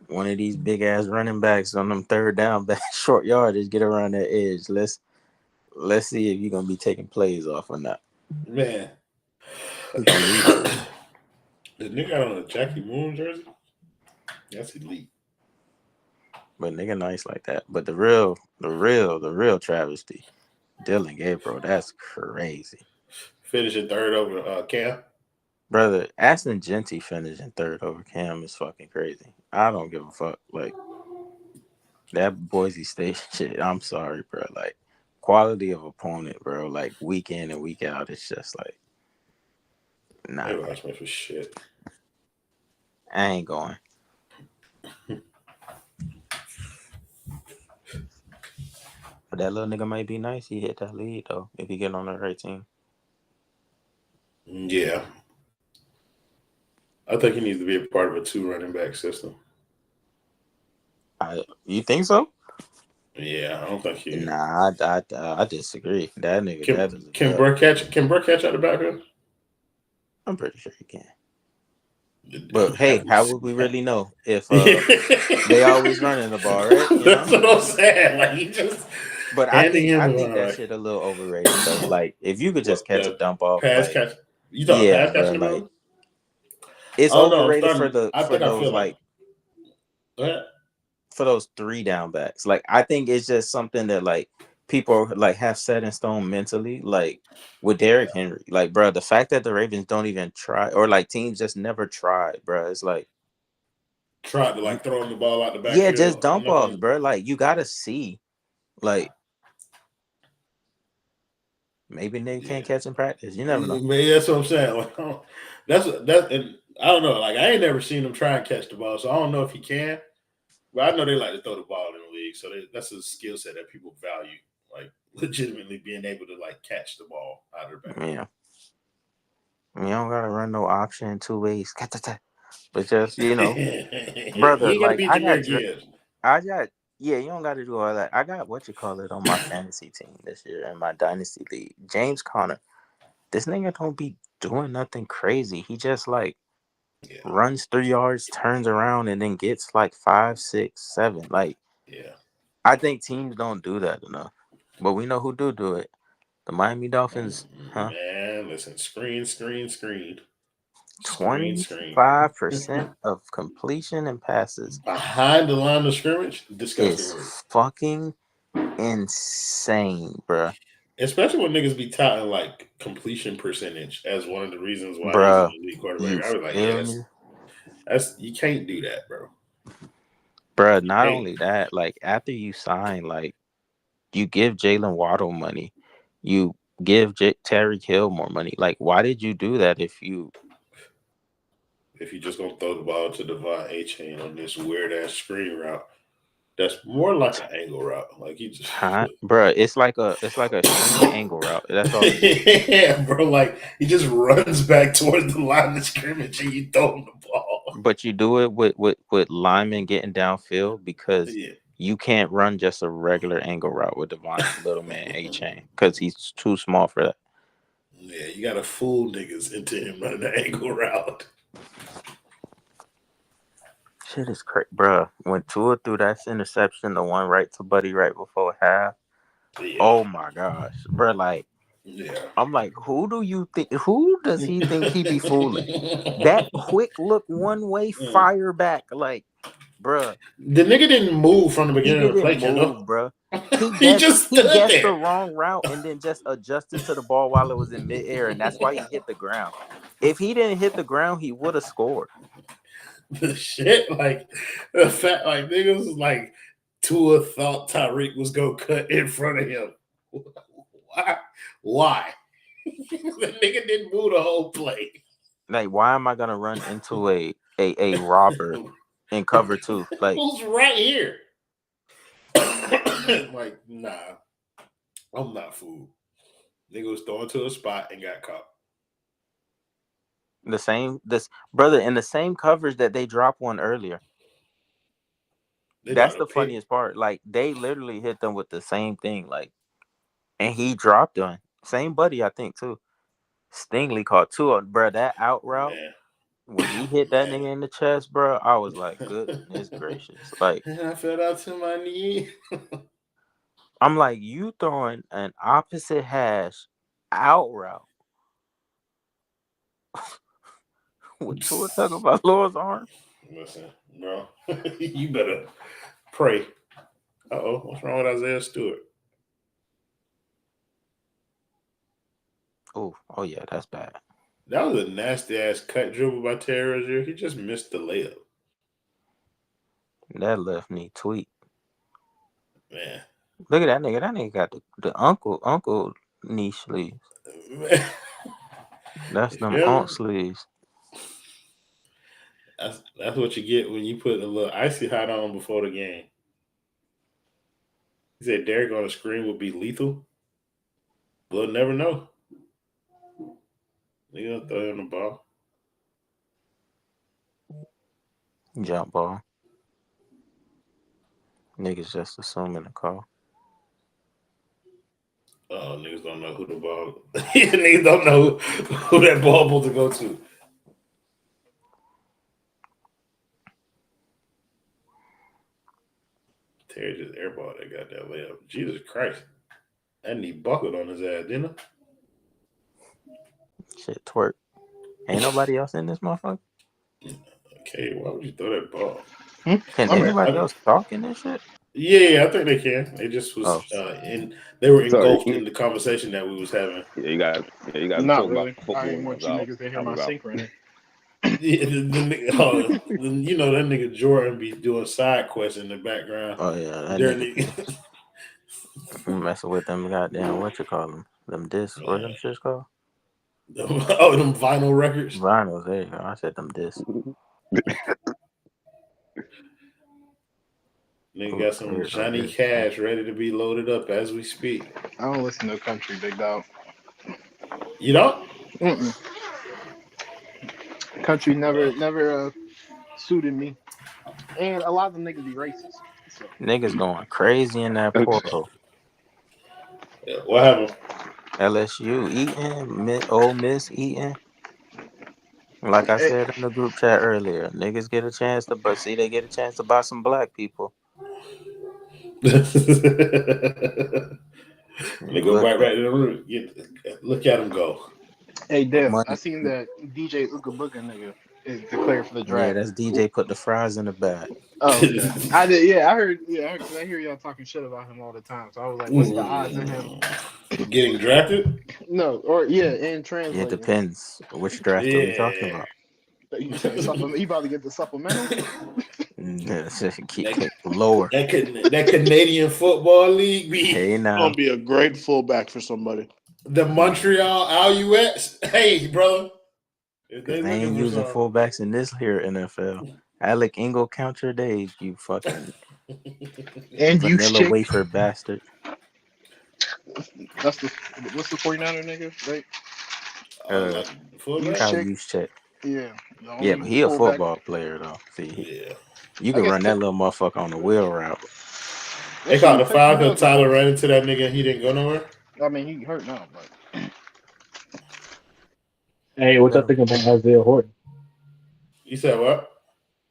one of these big ass running backs on them third down back short yardage get around that edge, let's see if you're gonna be taking plays off or not. Man. He gonna need to. The nigga got on a Jackie Moon jersey? That's elite. But nigga nice like that. But the real travesty, Dylan Gabriel, that's crazy. Finishing third over Cam. Brother, Aston Genty finishing third over Cam is fucking crazy. I don't give a fuck. Like that Boise State shit, I'm sorry, bro. Like quality of opponent, bro. Like week in and week out, it's just like nah. They watch me for shit. I ain't going. But that little nigga might be nice. He hit that lead though. If he get on the right team. Yeah. I think he needs to be a part of a 2 running back system. You think so? Yeah, I don't think he. Nah, I disagree. That nigga. Can Burke catch? Can Burke catch out the backfield? I'm pretty sure he can. But hey, how would we really know if they always running the ball, right? You That's know? what I'm saying. Like he just. But I handing him think the that like, shit a little overrated though. Like if you could just what, catch a the dump off, pass like catch. You thought yeah, pass bro, catching like ability? it's Oh no, overrated I for those like that. for those 3 down backs. Like I think it's just something that like people like have set in stone mentally. Like with Derrick Henry, like bro, the fact that the Ravens don't even try or like teams just never tried, bro. It's like Tried to like throw him the ball out the backfield. yeah, just dump offs, bro. Like you gotta see, like Maybe nigga can't catch in practice. You never know. Maybe that's what I'm saying. Like, and I don't know. Like I ain't never seen him try and catch the ball, so I don't know if he can. But I know they like to throw the ball in the league, so that's a skill set that people value. Like legitimately being able to like catch the ball out of the back. Yeah. You don't gotta run no option 2 ways. But just, you know, brother, you gotta like be Jameer Gibbs. yeah, you don't gotta do all that. I got on my fantasy team this year in my dynasty league. James Conner. This nigga don't be doing nothing crazy. He just like runs 3 yards, turns around, and then gets like 5, 6, 7. Like, I think teams don't do that enough. But we know who do it. The Miami Dolphins, huh? Man, listen, screen. 25% of completion and passes behind the line of scrimmage. Disgusting word. Fucking insane, bruh. Especially when niggas be touting like completion percentage as one of the reasons why Bruh, he's an elite quarterback. I was like, that's you can't do that, bro. Bruh, not only that, like after you sign, like you give Jalen Waddle money, you give Tyreek Hill more money. Like, why did you do that if you just gonna throw the ball to Devon A-Chain on this weird ass screen route? That's more like an angle route. Like he just, bruh, it's like a screen angle route. That's all. Yeah, bro. Like he just runs back towards the line of scrimmage and you throw him the ball. But you do it with linemen getting downfield because you can't run just a regular angle route with Devon little man A-Chain because he's too small for that. Yeah, you gotta fool niggas into him running the angle route. Shit is crazy, bruh. When Tua threw that interception, the one right to Buddy right before half. Yeah. Oh my gosh, bruh. Like, I'm like, who does he think he be fooling? That quick look one way fire back, like, bruh. The nigga didn't move from the beginning of the play, bruh. He guessed the wrong route and then just adjusted to the ball while it was in midair, and that's why he hit the ground. If he didn't hit the ground, he would have scored. The shit, like the fact, like niggas was like Tua thought Tyreek was gonna cut in front of him. Why? The nigga didn't move the whole play. Like, why am I gonna run into a robber in cover 2? Like, who's right here? Like, nah, I'm not fooled. Nigga was throwing to a spot and got caught. In the same coverage that they dropped one earlier. That's the funniest part. Like, they literally hit them with the same thing. Like, and he dropped one. Same buddy, I think, too. Stingley caught 2, bro. That out route, when he hit that nigga in the chest, bro, I was like, goodness gracious. Like, I fell out to my knee. I'm like, you throwing an opposite hash out route. What Tua talking about Lord's arm? Listen, bro, you better pray. What's wrong with Isaiah Stewart? Oh yeah, that's bad. That was a nasty ass cut dribble by Terry Rozier. He just missed the layup. That left me tweet. Man, look at that nigga. That nigga got the uncle knee sleeves. Man. That's them unk sleeves. That's what you get when you put a little icy hot on before the game. He said Derek on the screen would be lethal. We'll never know. They gonna throw him the ball. Jump ball. Niggas just assuming the call. Oh, niggas don't know who the ball. Niggas don't know who that ball supposed to go to. Terry just airballed that goddamn layup. Jesus Christ. That knee buckled on his ass, didn't it? Shit, twerk. Ain't nobody else in this motherfucker? Okay, why would you throw that ball? Can anybody else talk in this shit? Yeah, I think they can. They just was they were engulfed in the conversation that we was having. Yeah, you got not talk really. about football. I ain't want you niggas to hear my sync running. Yeah, you know that nigga Jordan be doing side quests in the background. Oh yeah, that nigga. Messing with them goddamn what you call them Them discs. What them shits called? Oh, them vinyl records. Vinyls. There you go. I said them discs. Nigga got some Johnny Cash ready to be loaded up as we speak. I don't listen to country, big dog. You don't? Mm-mm. Country never suited me, and a lot of them niggas be racist. So. Niggas going crazy in that portal. Yeah, what happened? LSU eating, Ole Miss eating. Like I said in the group chat earlier, niggas get a chance to, but see, they get a chance to buy some black people. They go right to the root. Look at them go. Hey, Dev, Money. I seen that DJ Ooga Booga nigga is declared for the Yeah, draft. that's DJ put the fries in the bag. Oh, okay. I did. Yeah, I heard. Yeah, because I hear y'all talking shit about him all the time. So I was like, what's the odds of him getting drafted? No, or and translating. It depends which draft are we talking about. You about to get the supplemental? Keep lower. That Canadian Football League be Hey now. Gonna be a great fullback for somebody. The Montreal Alouettes. Hey, brother. They ain't using fullbacks in this here NFL. Alec Ingle, count your days, you fucking and vanilla wafer bastard. What's the 49er nigga, right? Fullback? Kyle Juszczyk. Yeah. Yeah, but he a football player though. See, you can run that little motherfucker on the wheel route. They caught the foul because Tyler ran into that nigga. He didn't go nowhere. I mean, he hurt now, but. Hey, what y'all think about Isaiah Horton? You said what?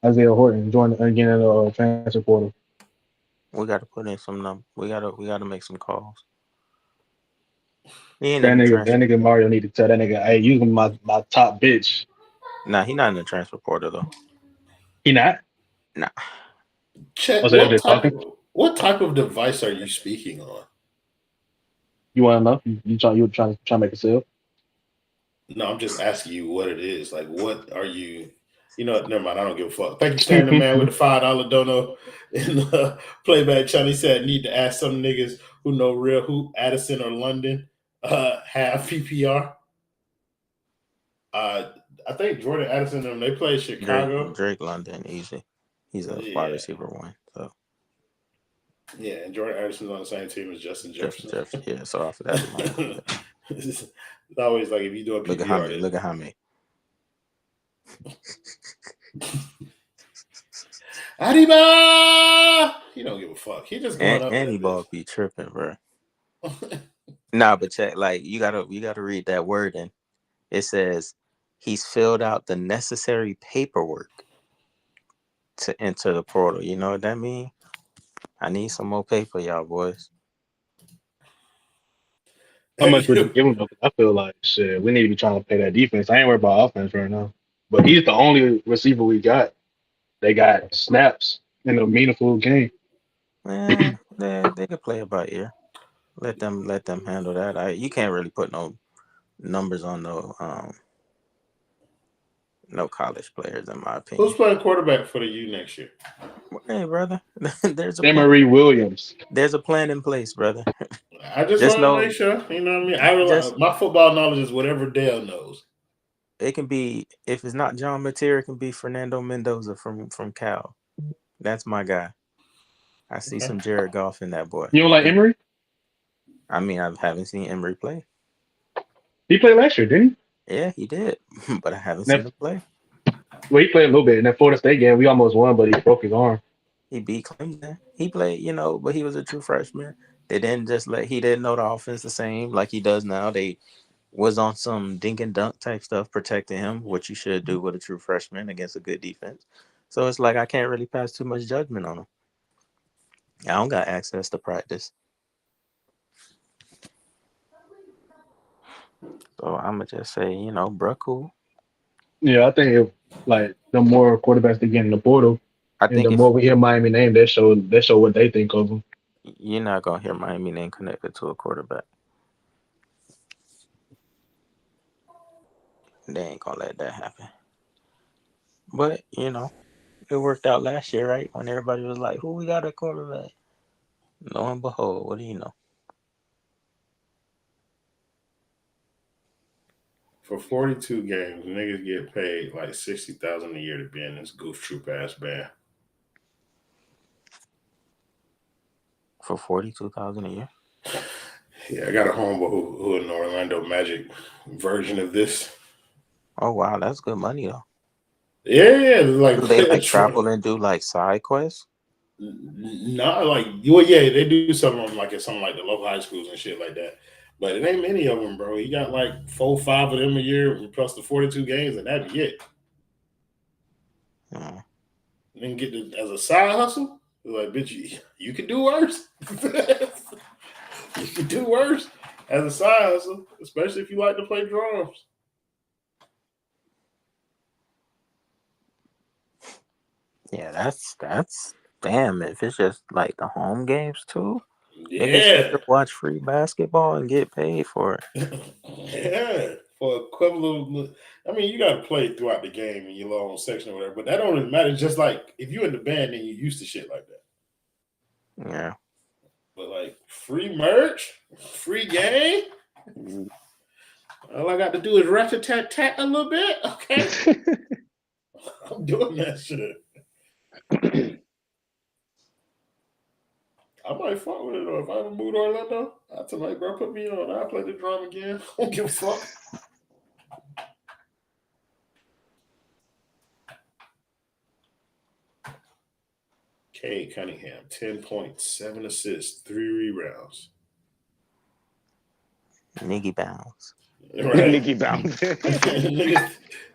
Isaiah Horton joined again in the transfer portal. We got to put in some numbers. We got to make some calls. That nigga Mario need to tell that nigga, hey, you my top bitch. Nah, he not in the transfer portal though. He not? Nah. Check. What type of device are you speaking on? You want to know? You trying to make a sale? No, I'm just asking you what it is. Like, what are you? You know what? Never mind. I don't give a fuck. Thank you, Standing Man, with the $5 dono in the playback channel. He said, need to ask some niggas who know real hoop, Addison or London, have PPR. I think Jordan Addison and they play Chicago. Drake London, easy. He's a wide receiver one. So. Yeah, and Jordan Addison's on the same team as Justin Jefferson. Yeah, so off of that. It's always like if you do a PPR. Look at how many. Arriba! He don't give a fuck. He just going up. Any ball be tripping, bro. Nah, but check. Like you gotta read that word in. It says he's filled out the necessary paperwork to enter the portal. You know what that means? I need some more paper, y'all boys. How much would you give him? I feel like shit. We need to be trying to pay that defense. I ain't worried about offense right now. But he's the only receiver we got. They got snaps in a meaningful game. Man, they can play it by ear. Let them handle that. You can't really put no numbers on no college players in my opinion. Who's playing quarterback for the U next year? Hey, brother, there's a Emory Williams. There's a plan in place, brother. I just want to make sure. You know what I mean? My football knowledge is whatever Dale knows. It can be, if it's not John Mateer, it can be Fernando Mendoza from Cal. That's my guy. I see some Jared Goff in that boy. You don't like Emory? I mean, I haven't seen Emory play. He played last year, didn't he? Yeah, he did. But I haven't seen him play. Well, he played a little bit. In that Florida State game, we almost won, but he broke his arm. He beat Clemson. He played, but he was a true freshman. They didn't he didn't know the offense the same like he does now. They was on some dink and dunk type stuff, protecting him, what you should do with a true freshman against a good defense. So it's like I can't really pass too much judgment on him. I don't got access to practice. So I'm going to just say, bro, cool. Yeah, I think if, the more quarterbacks they get in the portal, the more we hear Miami name, they show what they think of them. You're not going to hear Miami name connected to a quarterback. They ain't going to let that happen. But, it worked out last year, right? When everybody was like, who we got at quarterback? Lo and behold, what do you know? For 42 games, niggas get paid like $60,000 a year to be in this goof troop ass band. For $42,000 a year. Yeah, I got a homeboy who an Orlando Magic version of this. Oh wow, that's good money though. Yeah, like Do they like travel and do like side quests? Not like they do some of them like at some like the local high schools and shit like that. But it ain't many of them, bro. You got like 4, 5 of them a year plus the 42 games, and that'd be it. Hmm. Then get it as a side hustle. Like, bitch, you could do worse. You could do worse as a side hustle, especially if you like to play drums. Yeah, that's damn. If it's just like the home games too, niggas Yeah. get to watch free basketball and get paid for it. Yeah. For equivalent, I mean, you got to play throughout the game in your own section or whatever, but that don't really matter. Just like if you're in the band, then you're used to shit like that. Yeah. But like free merch, free game. All I got to do is rat-a-tat-tat a little bit. Okay. I'm doing that shit. I might fuck with it though. If I ever move to Orlando, I'll tell my bro, put me on. I'll play the drum again. I don't give a fuck. Cade Cunningham, 10 points, 7 assists, 3 rebounds. Niggy bounce. Right. Nicky bounce.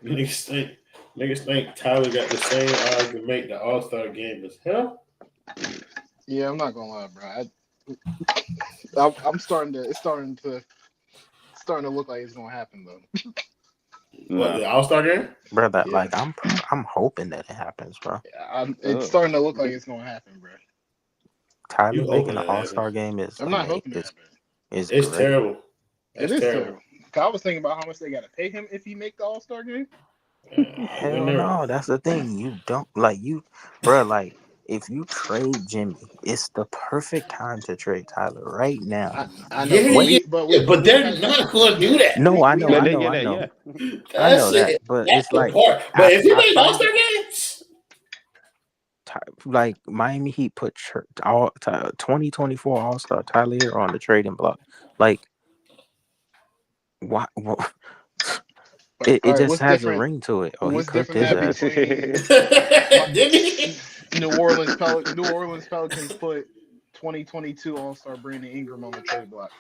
Niggas think Tyler got the same odds to make the All-Star game as him. Yeah, I'm not gonna lie, bro. I'm starting to. It's starting to look like it's gonna happen though. What, the All-Star game? Brother, Yeah. like I'm hoping that it happens, bro. It's starting to look like it's gonna happen, bro. Tyler You making hoping an that All-Star happens. game is I'm not hoping it happens. is It's great. terrible. It is terrible. I was thinking about how much they gotta pay him if he make the All-Star game. Hell no, that's the thing. You don't like you, bro. Like if you trade Jimmy, it's the perfect time to trade Tyler right now. I know, but they're not going to do that. No, I know. Yeah. I know that, but That's it's the like, part. But if he I made find All-Star games, like Miami Heat put 2024 All-Star Tyler Hero on the trading block. Like, why? It just has a ring to it. Oh, he What's cooked different his that ass. between didn't he? New Orleans Pelicans put 2022 All-Star Brandon Ingram on the trade block.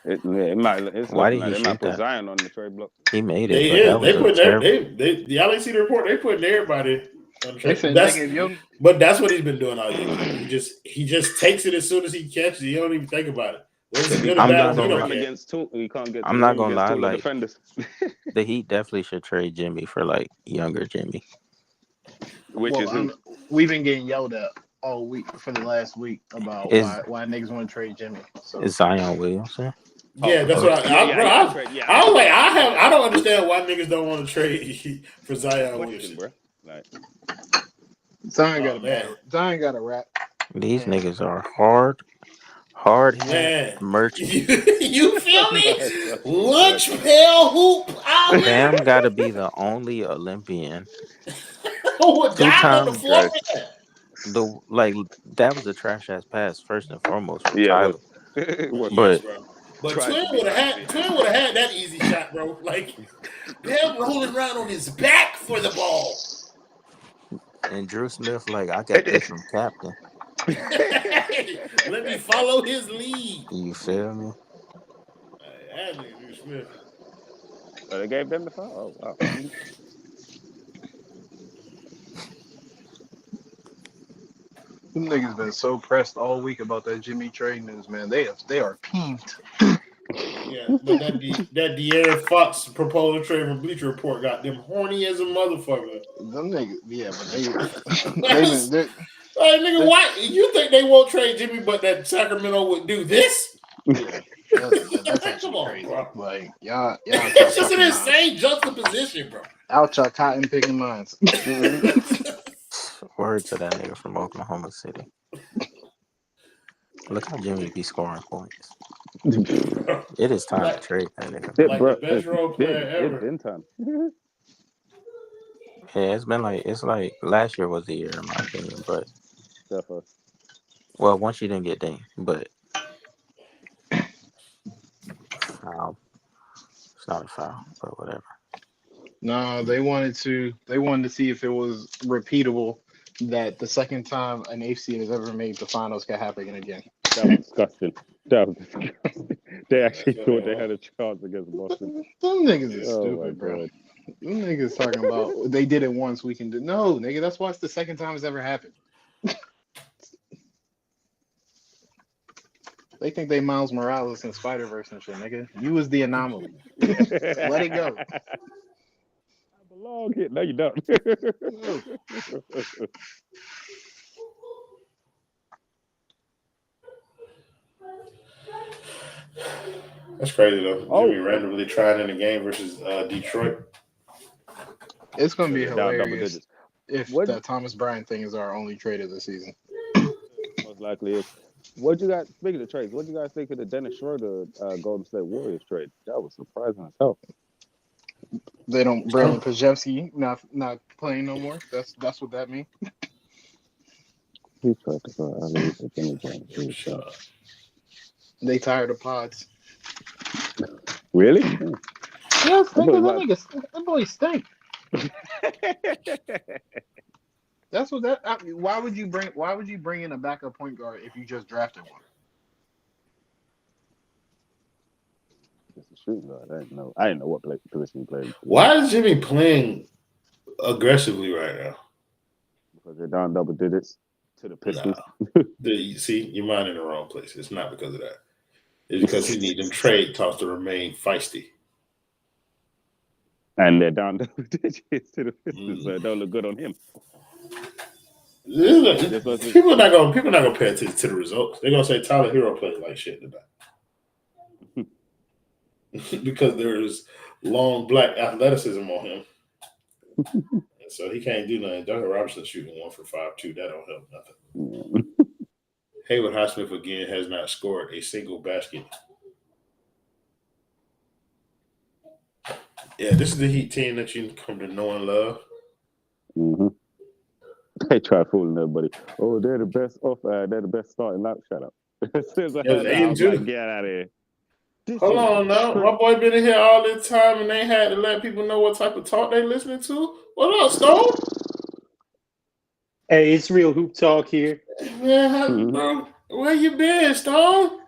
It's Why looking did like he they shoot might put that? Zion on the trade block. He made it. They But is. that They was put a that. terrible. Y'all ain't see the report. They putting everybody on the They trade. said, nigga, if you But that's what he's been doing all year. He just takes it as soon as he catches it. He don't even think about it. Whether it's good or I'm bad, not he gonna don't run care. against two. You can't get. I'm not rim gonna against lie, taller like defenders. the Heat definitely should trade Jimmy for like younger Jimmy. Which is who? we've been getting yelled at all week for the last week about why niggas want to trade Jimmy. So It's Zion Williamson. Yeah, that's what I don't understand why niggas don't want to trade for Zion Williamson. bro. Like, Zion got a rap. These Man. niggas are hard Man. merchants. You feel me? Lunch pail hoop out Bam here. gotta be the only Olympian. Two-time That was a trash ass pass first and foremost from Tyler. But Twin would have had that easy shot, bro. Like Bam rolling around on his back for the ball. And Drew Smith, like, I got this from Captain. Let me follow his lead. You feel me? That nigga Drew Smith. Oh, they gave them the foul. Oh, wow. Them niggas been so pressed all week about that Jimmy trade news, man. They are peeved. Yeah, but that De'Aaron Fox proposal trade from Bleacher Report got them horny as a motherfucker. Them niggas, yeah, but Like, nigga, why you think they won't trade Jimmy, but that Sacramento would do this? Yeah, that's actually Come on, crazy. bro. Like y'all It's just an insane juxtaposition, bro. out y'all cotton picking minds. Word to that nigga from Oklahoma City. Look how Jimmy be scoring points. It is time to like, trade that nigga. like the best role player It's ever. been time. Yeah, it's like last year was the year in my opinion, but Definitely. well, once you didn't get Dame, but it's not a foul, but whatever. No, they wanted to see if it was repeatable that the second time an AFC has ever made the finals can happen again. That was disgusting. That was disgusting. They actually thought they had a chance against Boston. Them niggas is Oh my stupid, bro. god. Them niggas talking about they did it once, we can do. No, nigga, that's why it's the second time it's ever happened. They think they Miles Morales and Spider-Verse and shit, nigga. You was the anomaly. Let it go. I belong here. No, you don't. That's crazy though. Oh. Jimmy randomly trying in the game versus Detroit. It's gonna be Down double hilarious digits. if What- that Thomas Bryant thing is our only trade of the season. Most likely is. What you guys, speaking of trades, what do you guys think of the Dennis Schroeder Golden State Warriors trade? That was surprising as hell. They don't Brandon Pajewski not playing no more. That's what that means. He tried to Shut up. They tired of pods. Really? Yes, nigga, that boy stink. That's what that. Why would you bring in a backup point guard if you just drafted one? Just a shooting guard. I didn't know what position he played. Why is Jimmy playing aggressively right now? Because they're down double digits to the Pistons. You see, your mind in the wrong place. It's not because of that. It's because he need them trade talks to remain feisty. And they're down double digits to the Pistons, so it don't look good on him. People not gonna pay attention to the results. They're gonna say Tyler Hero played like shit tonight. Because there's long black athleticism on him. And so he can't do nothing. Duncan Robinson shooting 1 for 5 too. That don't help nothing. Haywood Highsmith again has not scored a single basket. Yeah, this is the Heat team that you come to know and love. Mm-hmm. They try fooling everybody. Oh, they're the best they're the best starting out. Shut up. As soon as I heard that, I was like, get out of here. Hold on now. My boy been in here all this time and they had to let people know what type of talk they listening to. What up, Stone? Hey, it's real hoop talk here. Man, bro, where you been, Stone?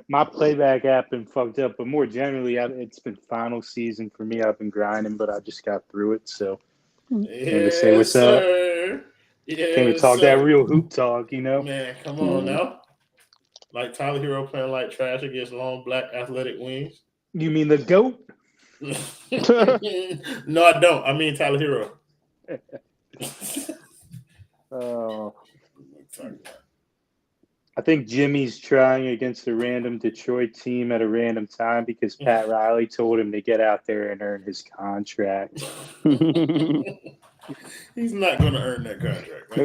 My playback app been fucked up, but more generally, it's been final season for me. I've been grinding, but I just got through it, so came to say what's up. Came to talk that real hoop talk, you know? Man, come on now. Like Tyler Hero playing like trash against long black athletic wings. You mean the GOAT? No, I don't. I mean Tyler Hero. I think Jimmy's trying against a random Detroit team at a random time because Pat Riley told him to get out there and earn his contract. He's not going to earn that contract.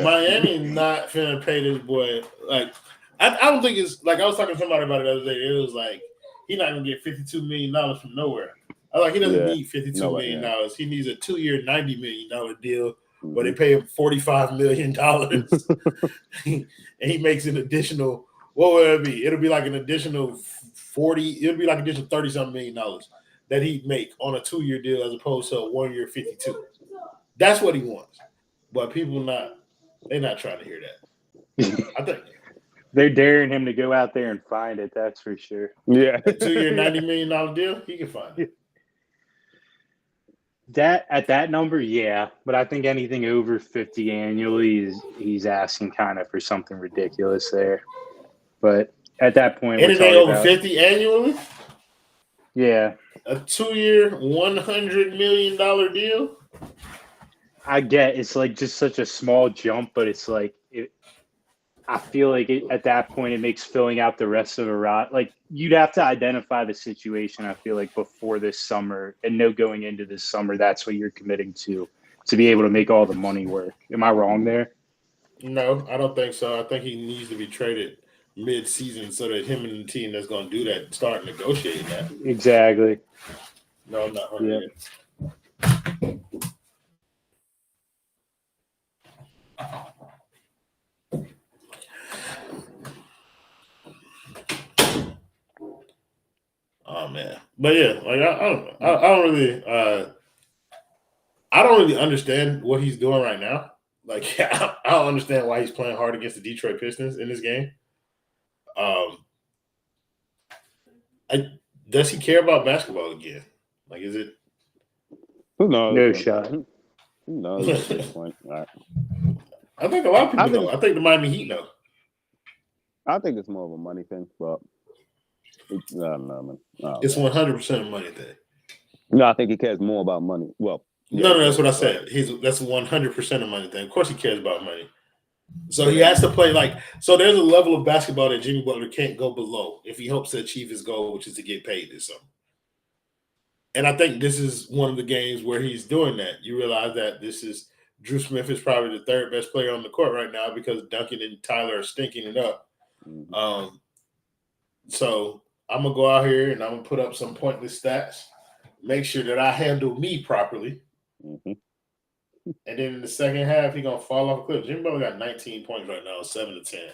Miami not finna pay this boy. Like, I don't think it's like I was talking to somebody about it the other day. It was like he's not going to get $52 million from nowhere. I was like, he doesn't need $52 million. He needs a 2-year, $90 million deal where they pay him $45 million. And he makes an additional, what would it be? It'll be like an additional 40, it'll be like an additional $30-something million that he'd make on a 2-year deal as opposed to a 1-year 52. That's what he wants. But people they're not trying to hear that. I think they're daring him to go out there and find it, that's for sure. Yeah. A 2-year, $90 million deal, he can find it. That at that number, yeah. But I think anything over 50 annually he's asking kind of for something ridiculous there. But at that point, anything over 50 annually? Yeah. A 2-year, $100 million deal? I get it's like just such a small jump, but it's like I feel like at that point it makes filling out the rest of the like you'd have to identify the situation. I feel like before this summer and know going into this summer that's what you're committing to be able to make all the money work. Am I wrong there? No, I don't think so. I think he needs to be traded mid-season so that him and the team that's going to do that start negotiating that. Exactly. No, I'm not Yeah. hungry. Oh man, but yeah, like I don't really understand what he's doing right now. Like I don't understand why he's playing hard against the Detroit Pistons in this game. Does he care about basketball again? Like, is it? Who knows? No shot. Who knows at this point? I think a lot of people know. I think the Miami Heat know. I think it's more of a money thing, but I don't know, man. It's 100% a money thing. No, I think he cares more about money. Well, no, that's what I said. That's 100% a money thing. Of course, he cares about money. So he has to play like. So there's a level of basketball that Jimmy Butler can't go below if he hopes to achieve his goal, which is to get paid this summer. And I think this is one of the games where he's doing that. You realize that Drew Smith is probably the third best player on the court right now because Duncan and Tyler are stinking it up. Mm-hmm. So I'm gonna go out here and I'm gonna put up some pointless stats, make sure that I handle me properly. Mm-hmm. And then in the second half, he's gonna fall off a cliff. Jimmy Butler got 19 points right now, 7-10.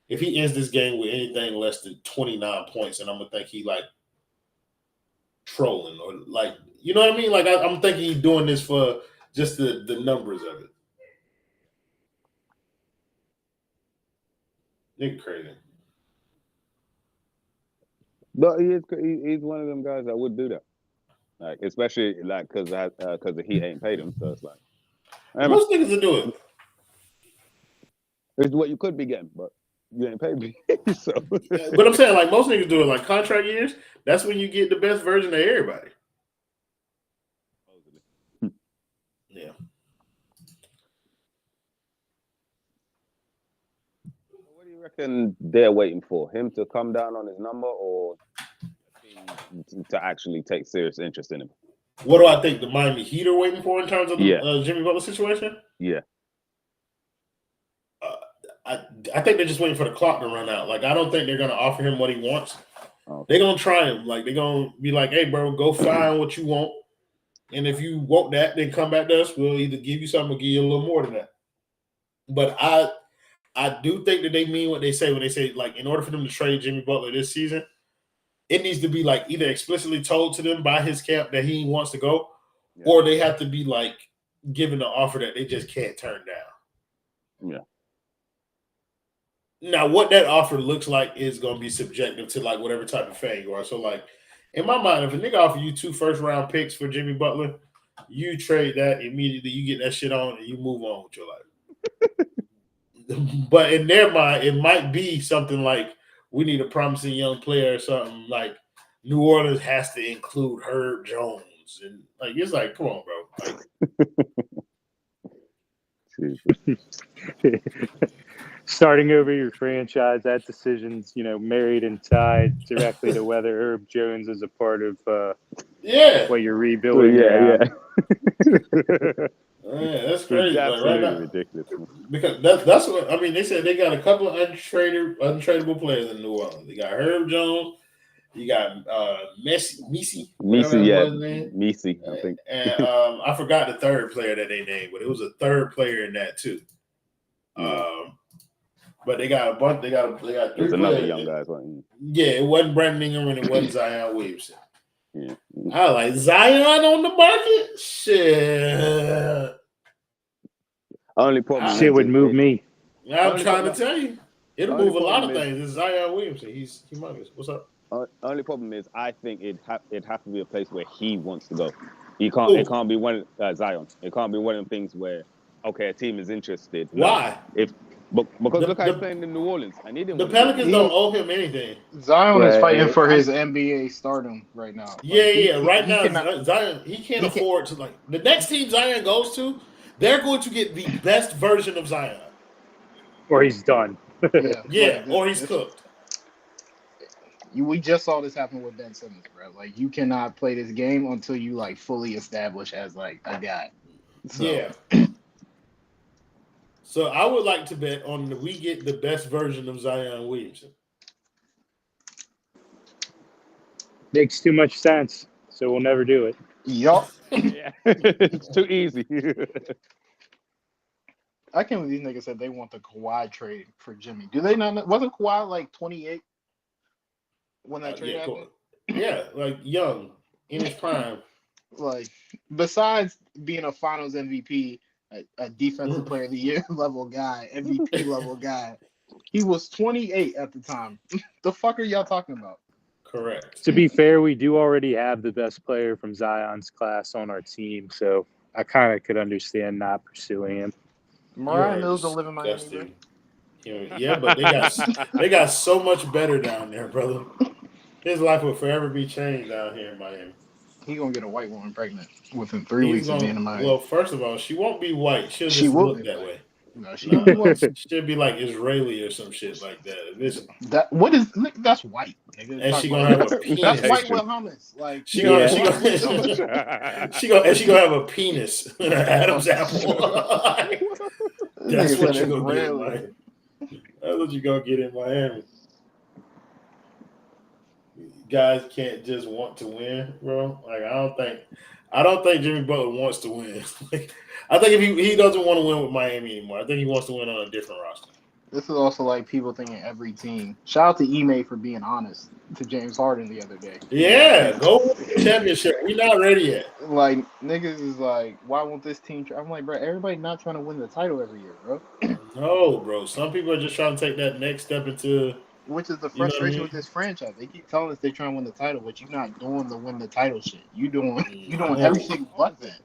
If he ends this game with anything less than 29 points, and I'm gonna think he like trolling or like, you know what I mean? Like I'm thinking he's doing this for just the numbers of it. Nigga crazy. But he's one of them guys that would do that, like especially like because the Heat ain't paid him, so it's like most niggas will do it. It's what you could be getting, but you ain't paid me. So. But I'm saying like most niggas do it like contract years. That's when you get the best version of everybody. Yeah. What do you reckon they're waiting for? Him to come down on his number or to actually take serious interest in him? What do I think the Miami Heat are waiting for in terms of the Jimmy Butler situation? Yeah. I think they're just waiting for the clock to run out. Like, I don't think they're going to offer him what he wants. Okay. They're going to try him. Like, they're going to be like, hey, bro, go find what you want. And if you want that, then come back to us. We'll either give you something or give you a little more than that. But I do think that they mean what they say when they say, like, in order for them to trade Jimmy Butler this season, it needs to be, like, either explicitly told to them by his camp that he wants to go, or they have to be, like, given an offer that they just can't turn down. Yeah. Now, what that offer looks like is going to be subjective to, like, whatever type of fan you are. So, like, in my mind, if a nigga offer you 2 first-round picks for Jimmy Butler, you trade that immediately, you get that shit on, and you move on with your life. But in their mind, it might be something like, we need a promising young player or something. Like, New Orleans has to include Herb Jones. And, like, it's like, come on, bro. Like, starting over your franchise, that decision's, married and tied directly to whether Herb Jones is a part of what you're rebuilding. Yeah. Yeah, that's crazy. Like, right now, ridiculous. Because that's what I mean. They said they got a couple of untradeable players in New Orleans. They got Herb Jones. You got Messi, I think. And I forgot the third player that they named, but it was a third player in that too. But they got a bunch. They got 3 There's another players. young guy. Yeah, it wasn't Brandon Ingram and it wasn't Zion Williamson. Yeah. I like Zion on the market. Shit. Only problem. Shit would move me. I'm trying to tell you, it'll move a lot of things. It's Zion Williamson. He's humongous. What's up? Only problem is, I think it'd have to be a place where he wants to go. He can't. It can't be one Zion. It can't be one of the things where a team is interested. Why? Because look how he's playing in New Orleans. The Pelicans don't owe him anything. Zion is fighting for his NBA stardom right now. Right now, Zion he can't afford to like the next team Zion goes to. They're going to get the best version of Zion, or he's done. Or he's cooked. We just saw this happen with Ben Simmons, bro. Like, you cannot play this game until you like fully establish as like a guy. So. Yeah. So I would like to bet on we get the best version of Zion Williamson. Makes too much sense, so we'll never do it. Yup. Yeah, it's too easy. I can't believe these niggas said they want the Kawhi trade for Jimmy. Do they not know? Wasn't Kawhi like 28 when that trade happened? Yeah, like young in his prime. Like, besides being a Finals MVP, a Defensive Player of the Year level guy, MVP level guy, he was 28 at the time. The fuck are y'all talking about? Correct. To be fair, we do already have the best player from Zion's class on our team, so I kind of could understand not pursuing him. Mariah Mills don't live in Miami, bro. Yeah, but they got so much better down there, brother. His life will forever be changed down here in Miami. He gonna get a white woman pregnant within 3 weeks of being in Miami. Well, first of all, she won't be white. She'll just look that way. No, she don't be white. She'll be like Israeli or some shit like that. Listen, that's white, nigga. And she gonna have a penis. That's white with hummus. Like she gonna have a penis, an Adam's apple. That's what you're gonna get in Miami. That's what you're gonna get in Miami. Guys can't just want to win, bro. Like I don't think Jimmy Butler wants to win. I think if he doesn't want to win with Miami anymore, I think he wants to win on a different roster. This is also like people thinking every team. Shout out to Ime for being honest to James Harden the other day. Yeah, go win the championship. We're not ready yet. Like niggas is like, why won't this team? I'm like, bro, everybody not trying to win the title every year, bro. No, bro. Some people are just trying to take that next step into. Which is the frustration with this franchise. They keep telling us they're trying to win the title, but you're not doing the win the title shit. You doing everything but that.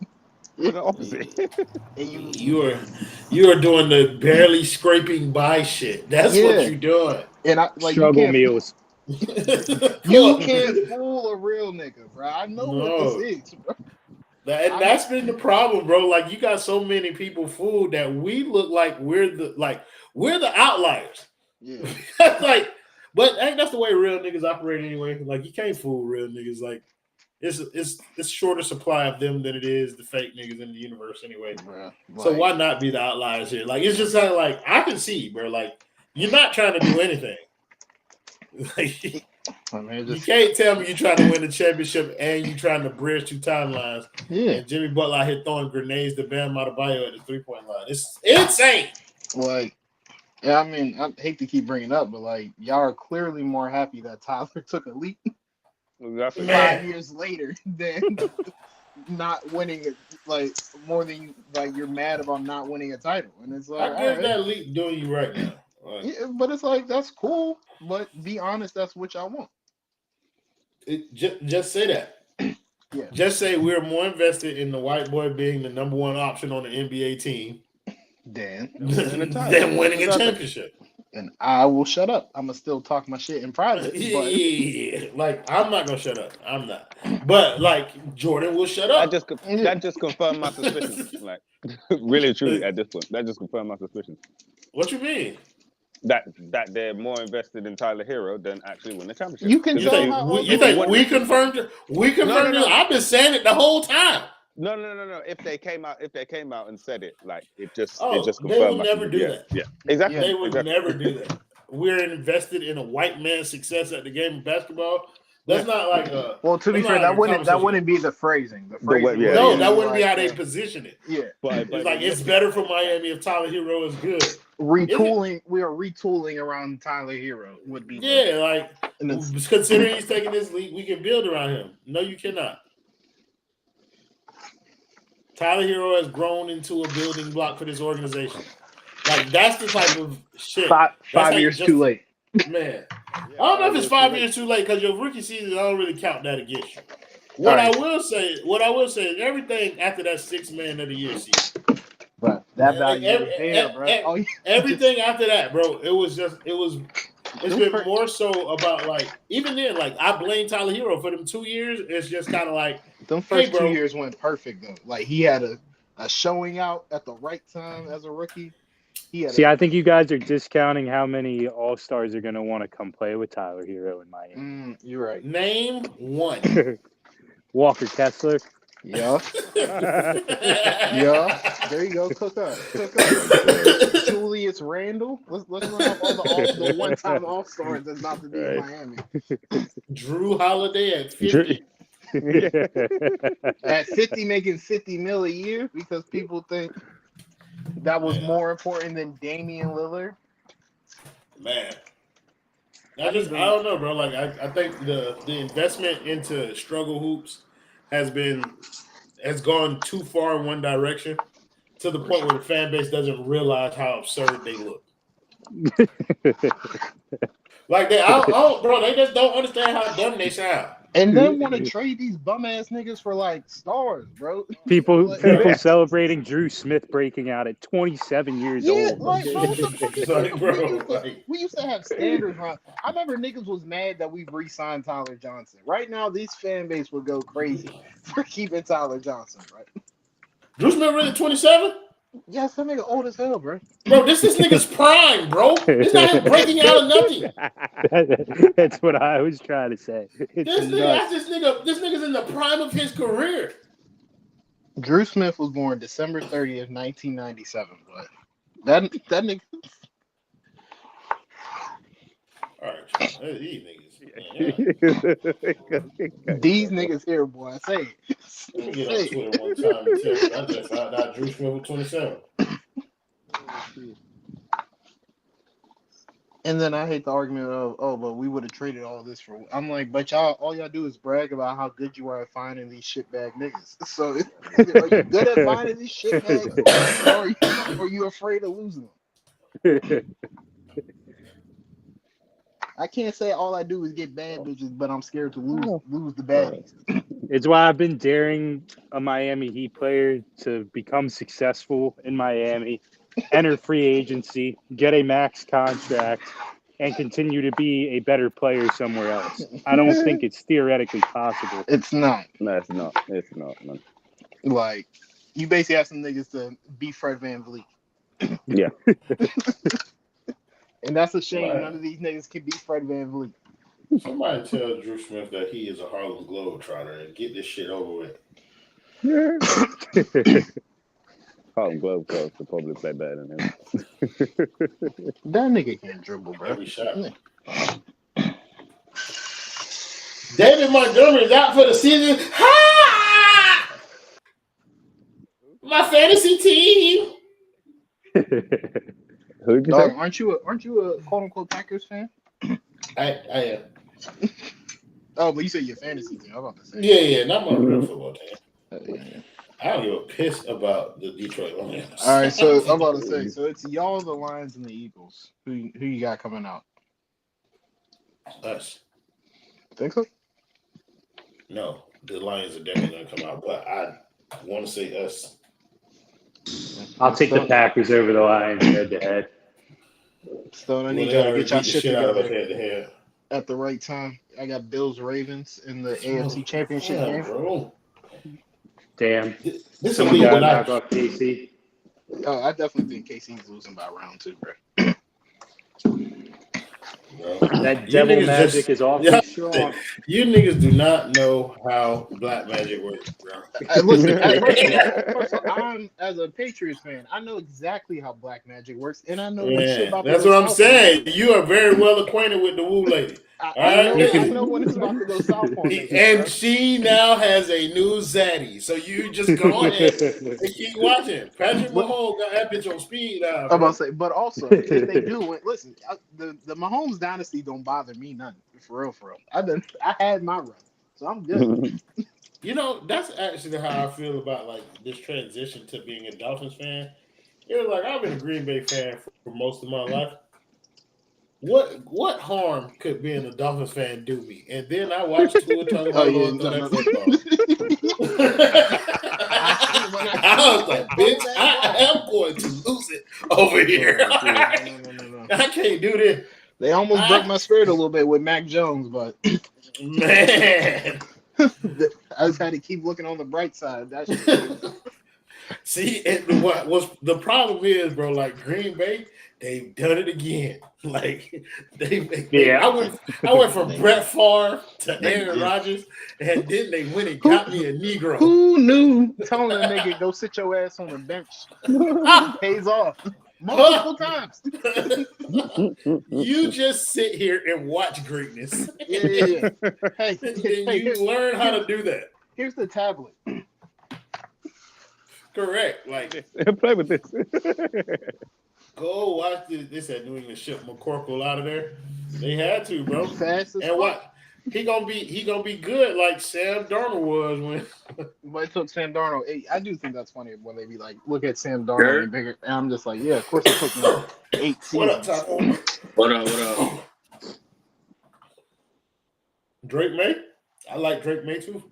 You're the opposite. And you are doing the barely scraping by shit. That's what you're doing. And I like struggle meals. You can't fool a real nigga, bro. I know what this is, bro. And that's been the problem, bro. Like you got so many people fooled that we look like we're the outliers. Yeah. But ain't that's the way real niggas operate anyway. Like you can't fool real niggas. Like it's shorter supply of them than it is the fake niggas in the universe anyway. Bro, so why not be the outliers here? Like it's just kind of like I can see, bro. Like you're not trying to do anything. Like, you can't tell me you're trying to win the championship and you're trying to bridge two timelines. Yeah. And Jimmy Butler out here throwing grenades to Bam Adebayo at the 3-point line. It's insane. Like, yeah, I mean, I hate to keep bringing it up, but like, y'all are clearly more happy that Tyler took a leap 5 years later than not winning it. Like more than like you're mad about not winning a title, and it's like I guess that leap doing you right now. Like, yeah, but it's like that's cool. But be honest, that's what y'all want. Just say that. Yeah. Just say we're more invested in the white boy being the number one option on the NBA team than winning a championship. And I will shut up. I'm gonna still talk my shit in private. But... Yeah, like I'm not gonna shut up. I'm not. But like Jordan will shut up. That just confirmed my suspicions. Like really, truly, at this point, that just confirmed my suspicions. What you mean? That they're more invested in Tyler Hero than actually win the championship. You can tell you think we confirmed it? We confirmed it. I've been saying it the whole time. No. If they came out and said it, like it just confirmed. They would never do that. Yeah, exactly. They would never do that. We're invested in a white man's success at the game of basketball. That's not like a. Well, to be fair, that wouldn't be the phrasing. That wouldn't be how they position it. Yeah, but it's like it's better for Miami if Tyler Hero is good. Retooling, we are retooling around Tyler Hero would be. Yeah, like considering he's taking this lead, we can build around him. No, you cannot. Tyler Hero has grown into a building block for this organization. Like that's the type of shit. Five years too late. Man, I don't know if it's 5 years too late because your rookie season, I don't really count that against you. What I will say is everything after that 6 man of the year season. But that value bro. Everything after that, bro, it's been more so about like even then, like I blame Tyler Hero for them 2 years. It's just kind of like them first 2 years went perfect though. Like he had a showing out at the right time as a rookie. I think you guys are discounting how many All-Stars are going to want to come play with Tyler Hero in Miami. You're right. Name one. Walker Kessler. Yeah. Yeah. There you go. Cook up. Julius Randle. Let's run up all the one-time All-Stars that's about to be in Miami. Drew Holiday at 50. At 50, making $50 million a year because people think that was more important than Damian Lillard. Man. I don't know, bro. Like I think the investment into struggle hoops has gone too far in one direction to the point where the fan base doesn't realize how absurd they look. Like they just don't understand how dumb they sound. And then want to trade these bum ass niggas for like stars, bro. People Like, celebrating Drew Smith breaking out at 27 years old. Like, bro, what the fuck is Like, we used to have standards. I remember niggas was mad that we re-signed Tyler Johnson. Right now, these fan base would go crazy for keeping Tyler Johnson, right? Drew Smith really 27? Yes, that nigga old as hell, bro. Bro, this nigga's prime, bro. It's not him breaking out of nothing. That's what I was trying to say. This nigga's in the prime of his career. Drew Smith was born December 30th, 1997, but that nigga. All right, these niggas. These niggas here, boy. I say it. Let me get on Twitter one time and tell you I just found out Drew Smith was 27. And then I hate the argument of, but we would have traded all this for. I'm like, but all y'all do is brag about how good you are at finding these shitbag niggas. So, are you good at finding these shitbags, or are you afraid of losing them? I can't say all I do is get bad bitches, but I'm scared to lose the baddies. It's why I've been daring a Miami Heat player to become successful in Miami, enter free agency, get a max contract, and continue to be a better player somewhere else. I don't think it's theoretically possible. It's not. No, it's not. It's not, man. Like, you basically have some niggas to be Fred VanVleet. Yeah. And that's a shame. Right. None of these niggas can beat Fred VanVleet. Somebody tell Drew Smith that he is a Harlem Globetrotter and get this shit over with. Harlem Globetrotters could probably play better than him. That nigga can't dribble, bro. Every shot. David Montgomery is out for the season. Ha! My fantasy team. Who'd you Dog, say? aren't you a quote unquote Packers fan? I am. Oh, but you said your fantasy team. I was about to say. Yeah, not my real football team. Yeah. I don't give a piss about the Detroit Lions. All right, so I'm about to say, so it's y'all, the Lions, and the Eagles. Who you got coming out? Us. Think so? No, the Lions are definitely going to come out, but I want to say us. I'll take the Packers over the Lions head to head. So I need y'all to get y'all shit together head to head at the right time. I got Bills Ravens in the AFC Championship game. Bro. Damn. This Someone got to knock off KC. Oh, I definitely think KC's losing by round 2, bro. That devil magic is awfully strong. You niggas do not know how black magic works, bro. Listen, I'm, as a Patriots fan, I know exactly how black magic works, and I know shit about that's what I'm saying. You are very well acquainted with the Woo lady. I know when it's about to go south on niggas, and bro. she now has a new zaddy, so you just go ahead and keep watching. Patrick Mahomes got that bitch on speed now. I'm about to say, but also if they do, listen, the Mahomes dynasty don't bother me none. For real. I had my run, so I'm good. You know, that's actually how I feel about like this transition to being a Dolphins fan. It was like I've been a Green Bay fan for most of my life. What harm could being a Dolphins fan do me? And then I watched Tua Tagovailoa throw that football. I was like, bitch, I am going to lose it over here. No. I can't do this. They almost broke my spirit a little bit with Mac Jones, but man, I just had to keep looking on the bright side. That shit. See, and what was the problem is, bro? Like Green Bay, they've done it again. Like Yeah. I went from Brett Favre to They Aaron did. Rodgers, and then they went and got me a Negro. Who knew telling a nigga go sit your ass on the bench pays off multiple times? You just sit here and watch greatness. Yeah. Hey, And hey, you learn how to do that. here's the tablet. Correct. Like, Play with this. go watch this. They said New England shipped McCorkle out of there. They had to, bro. Fast as And fuck. what? He gonna be good like Sam Darnold was when. But it took Sam Darnold 8. I do think that's funny when they be like, look at Sam Darnold Sure. and bigger. And I'm just like, yeah, of course it took me 8 What up, seasons. Taco? What up? Drake May? I like Drake May too.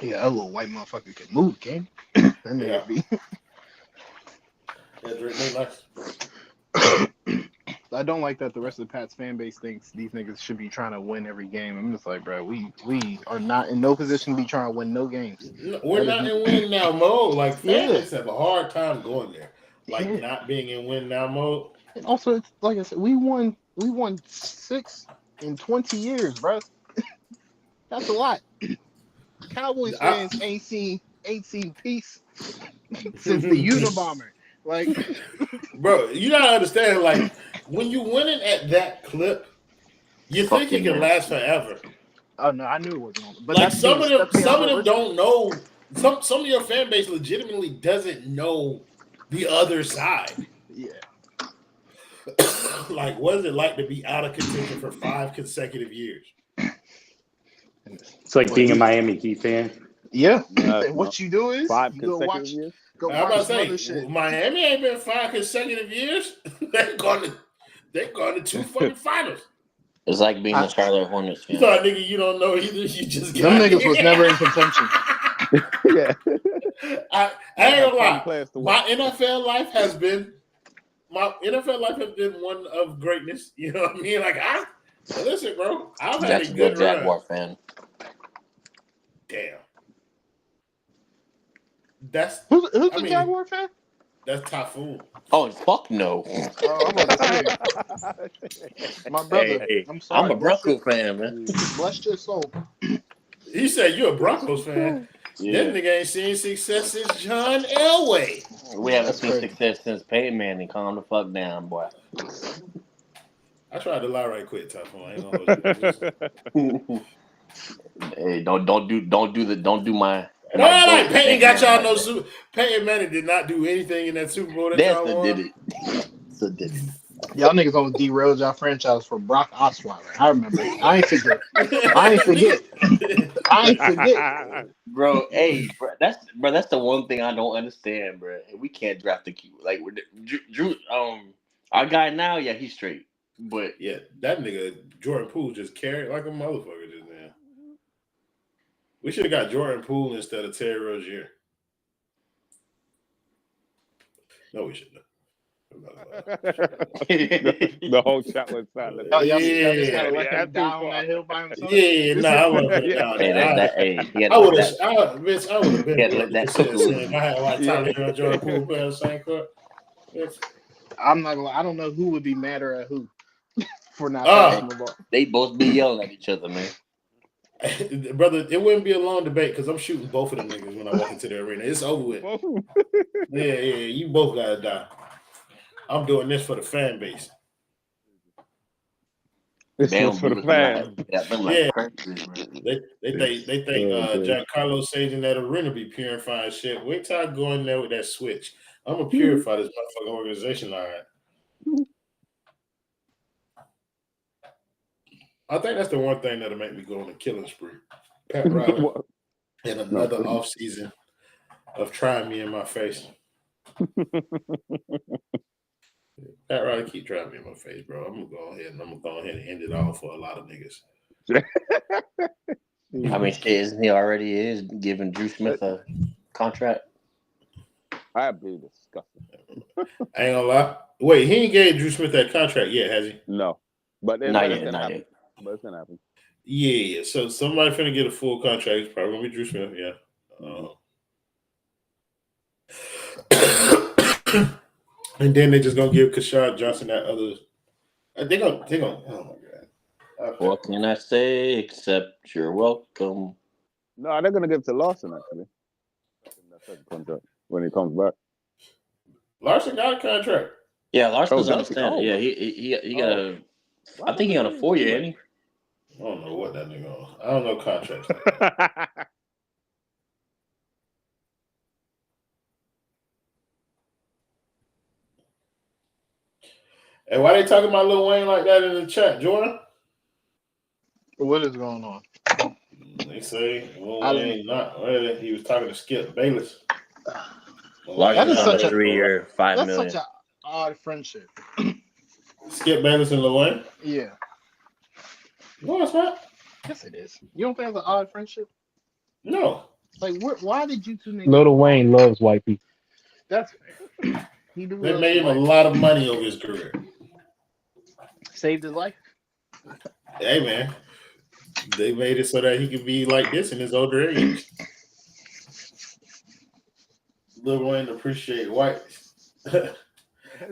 Yeah, that little white motherfucker can move, King. That nigga Yeah. be. Yeah, Drake May nice. I don't like that the rest of the Pats fan base thinks these niggas should be trying to win every game. I'm just like, bro, we are not in no position to be trying to win no games. No, we're not in win now mode. Like Yeah. fans have a hard time going there. Like Yeah. not being in win now mode. And also, it's like I said, we won 6 in 20 years, bro. That's a lot. Cowboys fans ain't seen peace since the Unabomber. Like, Bro, you gotta understand, like, when you winning at that clip, you think it can last forever. oh no, I knew it wasn't on. But Like that's some of them original. don't know. Some of your fan base legitimately doesn't know the other side. Yeah. Like, what is it like to be out of contention for 5 consecutive years? It's like being a Miami Heat fan. Yeah. No, And what you do is 5 you go consecutive watch. years. Go I'm about watch to some other say, shit. Miami ain't been 5 consecutive years. They've gone to 2 fucking finals. It's like being a Charlotte Hornets You fan. thought, nigga, you don't know either. You just Them got niggas here. was never in contention. Yeah. I ain't Have gonna fun lie. players to My watch. NFL life has been one of greatness. You know what I mean? Like listen, bro, I've had a Jacksonville good run. Jaguar fan. Damn. Who's Who's I the mean- Jaguar fan? That's Typhoon. Oh fuck no! Oh, I'm about to say, my brother. Hey, I'm sorry. I'm a Bronco fan, man. Bless your soul. He said you a Broncos fan. Yeah, That nigga ain't seen success since John Elway. we haven't That's seen crazy. success since Peyton Manning. Calm the fuck down, boy. I tried to lie right quick, Typhoon. I ain't gonna hold you. Hey, don't do my. No, like Peyton got y'all like no that. Super. Peyton Manning did not do anything in that Super Bowl that That's y'all the won. did it. So did it. Y'all niggas on derailed y'all franchise for Brock Osweiler. I remember. I ain't forget. I ain't forget. Bro, hey, bro, that's the one thing I don't understand, bro. We can't draft the keeper. Like Drew, our guy now, yeah, he's straight, but Yeah, that nigga Jordan Poole just carried like a motherfucker just now. We should have got Jordan Poole instead of Terry Rozier. No, we shouldn't have. The whole chat was silent. Oh, y'all just Yeah. gotta let Yeah, him die too on far. that hill by himself. Yeah, no, I would have. Yeah. hey, he had I to would let have. that. Bitch, I would have been. Yeah, let that considered cuckoo- saying if I had like Tyler Hero and Jordan Poole play on the same court. Bitch. I'm not gonna lie. I don't know who would be madder at who for not Oh. passing the ball. They both be yelling at each other, man. Brother, it wouldn't be a long debate because I'm shooting both of them niggas when I walk into the arena. It's over with. Yeah, you both gotta die. I'm doing this for the fan base. This They was don't for be the looking fans. at them like Yeah. crazy, bro. They think Okay. Giancarlo Sage in that arena be purifying shit. Wait till I go in there with that switch. I'm gonna purify this motherfucking organization. All right. I think that's the one thing that'll make me go on a killing spree. Pat Riley What? and another offseason of trying me in my face. Pat Riley keep trying me in my face, bro. I'm gonna go ahead and end it all for a lot of niggas. I mean, shit, isn't he already is giving Drew Smith a contract? I'd be disgusting. I ain't gonna lie. Wait, he ain't gave Drew Smith that contract yet, has he? No, but Not it's yet, gonna not happen. yet. But it's gonna happen. Yeah. So somebody finna get a full contract. It's probably gonna be Drew Smith. Yeah. And then they're just gonna give Kashad Johnson that other. They're gonna. Oh my god. Okay. What can I say except you're welcome? No, they're gonna give it to Larson actually. That second contract when he comes back. Larson got a contract. Yeah, Larson's Oh, outstanding. oh. Yeah, he got a. Why I think he on a 4-year, ain't he? I don't know what that nigga on. I don't know contracts. And why they talking about Lil Wayne like that in the chat, Jordan? What is going on? They say Lil Wayne not ready. He was talking to Skip Bayless. Larson is on such a a- 3-year, $5 That's million. such an odd friendship. Skip Bayless and Lil Wayne? Yeah. No, it's not. Yes, it is. You don't think that's an odd friendship? No. Like, why did you two niggas? Lil Wayne loves white people. That's fair. He do They love made him a white. lot of money over his career. Saved his life. Hey, man. They made it so that he could be like this in his older age. Lil Wayne appreciate whites.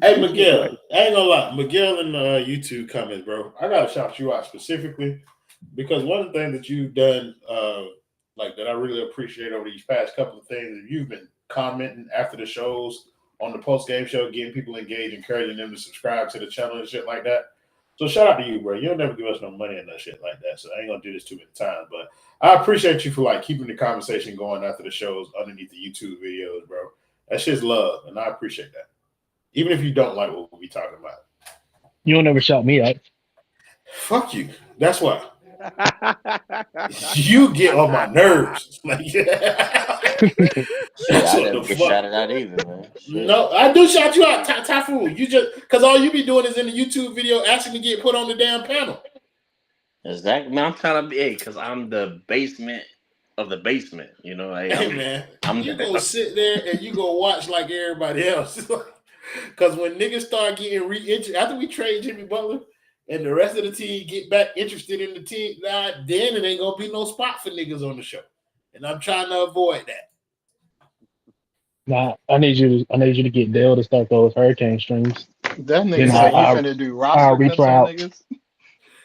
Hey, Miguel, I ain't gonna lie. Miguel in the YouTube comments, bro. I gotta shout you out specifically because one of the things that you've done, like that I really appreciate over these past couple of things, is you've been commenting after the shows on the post game show, getting people engaged, encouraging them to subscribe to the channel and shit like that. So shout out to you, bro. You'll never give us no money and no shit like that. So I ain't gonna do this too many times, but I appreciate you for like keeping the conversation going after the shows underneath the YouTube videos, bro. That shit's love, and I appreciate that. Even if you don't like what we talking about. You don't ever shout me out. Fuck you. That's why. You get on my nerves. Like, Shit, I never get shouted out either, man. Shit. No, I do shout you out, Tafu. You just because all you be doing is in the YouTube video asking to get put on the damn panel. Exactly. Man, I'm trying to be, because I'm the basement of the basement. You know, Hey man, you go sit there and you go watch like everybody else. Because when niggas start getting re-interested, after we trade Jimmy Butler and the rest of the team get back interested in the team, then it ain't gonna be no spot for niggas on the show. And I'm trying to avoid that. Nah, I need you to get Dale to start those hurricane streams. That nigga Then said I'll- you finna do I'll roster reach cuts on out. niggas.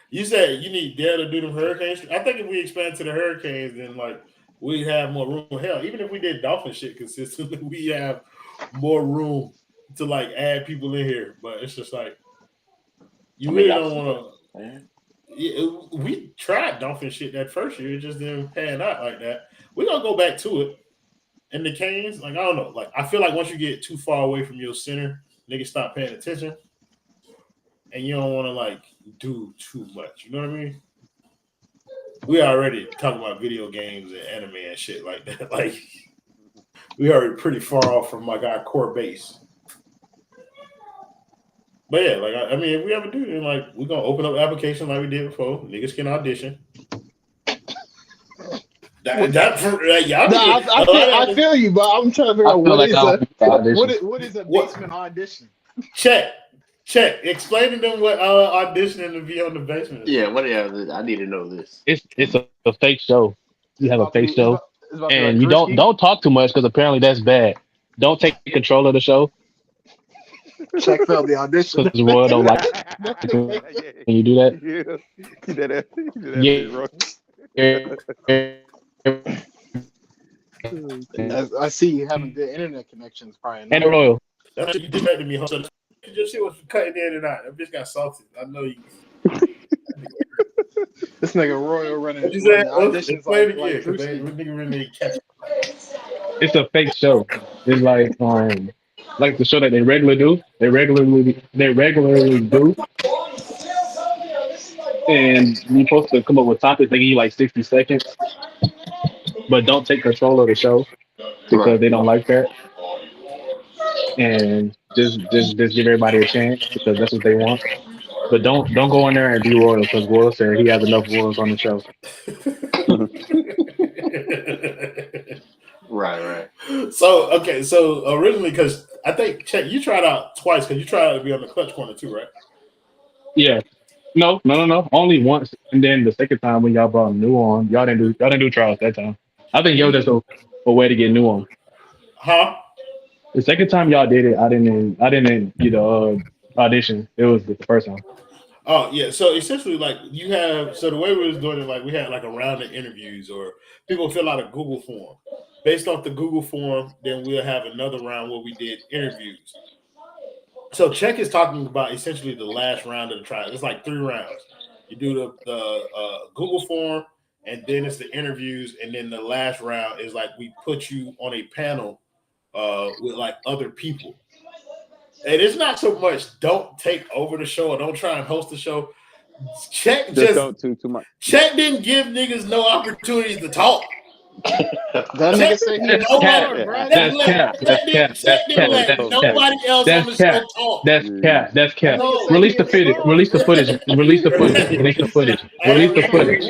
You said you need Dale to do them hurricanes. I think if we expand to the Hurricanes, then like we have more room. Hell, even if we did Dolphin shit consistently, we have more room to like add people in here. But it's just like you really don't want to. Yeah, we tried Dolphin shit that first year, it just didn't pan out like that. We're gonna go back to it. And the Canes, like I don't know, like I feel like once you get too far away from your center, niggas stop paying attention, and you don't want to like do too much. You know what I mean? We already talking about video games and anime and shit like that. Like we already pretty far off from like our core base. But yeah, like I mean, if we ever do, then like we're gonna open up application like we did before. Niggas can audition. I feel you, but I'm trying to figure out what is a basement audition. Check. Explain to them what auditioning to be on the basement is. Yeah, what? I need to know this. It's a fake show. You have a fake show, It's about to be and like you Drewski. don't talk too much because apparently that's bad. Don't take control of the show Check failed the audition. because the world don't like it when you do that. I see you having good internet connections, Brian. And the Royal. That's what you did to me, huh? Your shit was cutting in and out. That bitch got salty. I know you. This nigga Royal running What you said? auditions Explain like it again, because Drewski. nigga really catch it. It's a fake show. It's like the show that they regularly do. They regularly do. And you're supposed to come up with topics. They give you like 60 seconds, but don't take control of the show because they don't like that. And just give everybody a chance because that's what they want. But don't go in there and be Royal because Royal said he has enough Royals on the show. Right. So originally, because I think Chet, you tried out twice because you tried out to be on the clutch corner too, right? Yeah. No. Only once, and then the second time when y'all brought new on, y'all didn't do trials that time. I think yo just a way to get new on. Huh? The second time y'all did it, I didn't audition. It was the first time. Oh yeah, so essentially, like you have, so the way we was doing it, like we had like a round of interviews, or people fill out a Google form. Based off the Google form, then we'll have another round where we did interviews. So Check is talking about essentially the last round of the trial. It's like 3 rounds. You do the Google form, and then it's the interviews, and then the last round is like we put you on a panel with like other people. And it's not so much don't take over the show or don't try and host the show. Check Just don't do too much. Check didn't give niggas no opportunities to talk. That nigga said he was hard, bro. Check didn't let nobody else on the show talk. That's cap. That's cap. No. Release the footage. Release the footage. Release the footage. Release the footage. Release the footage.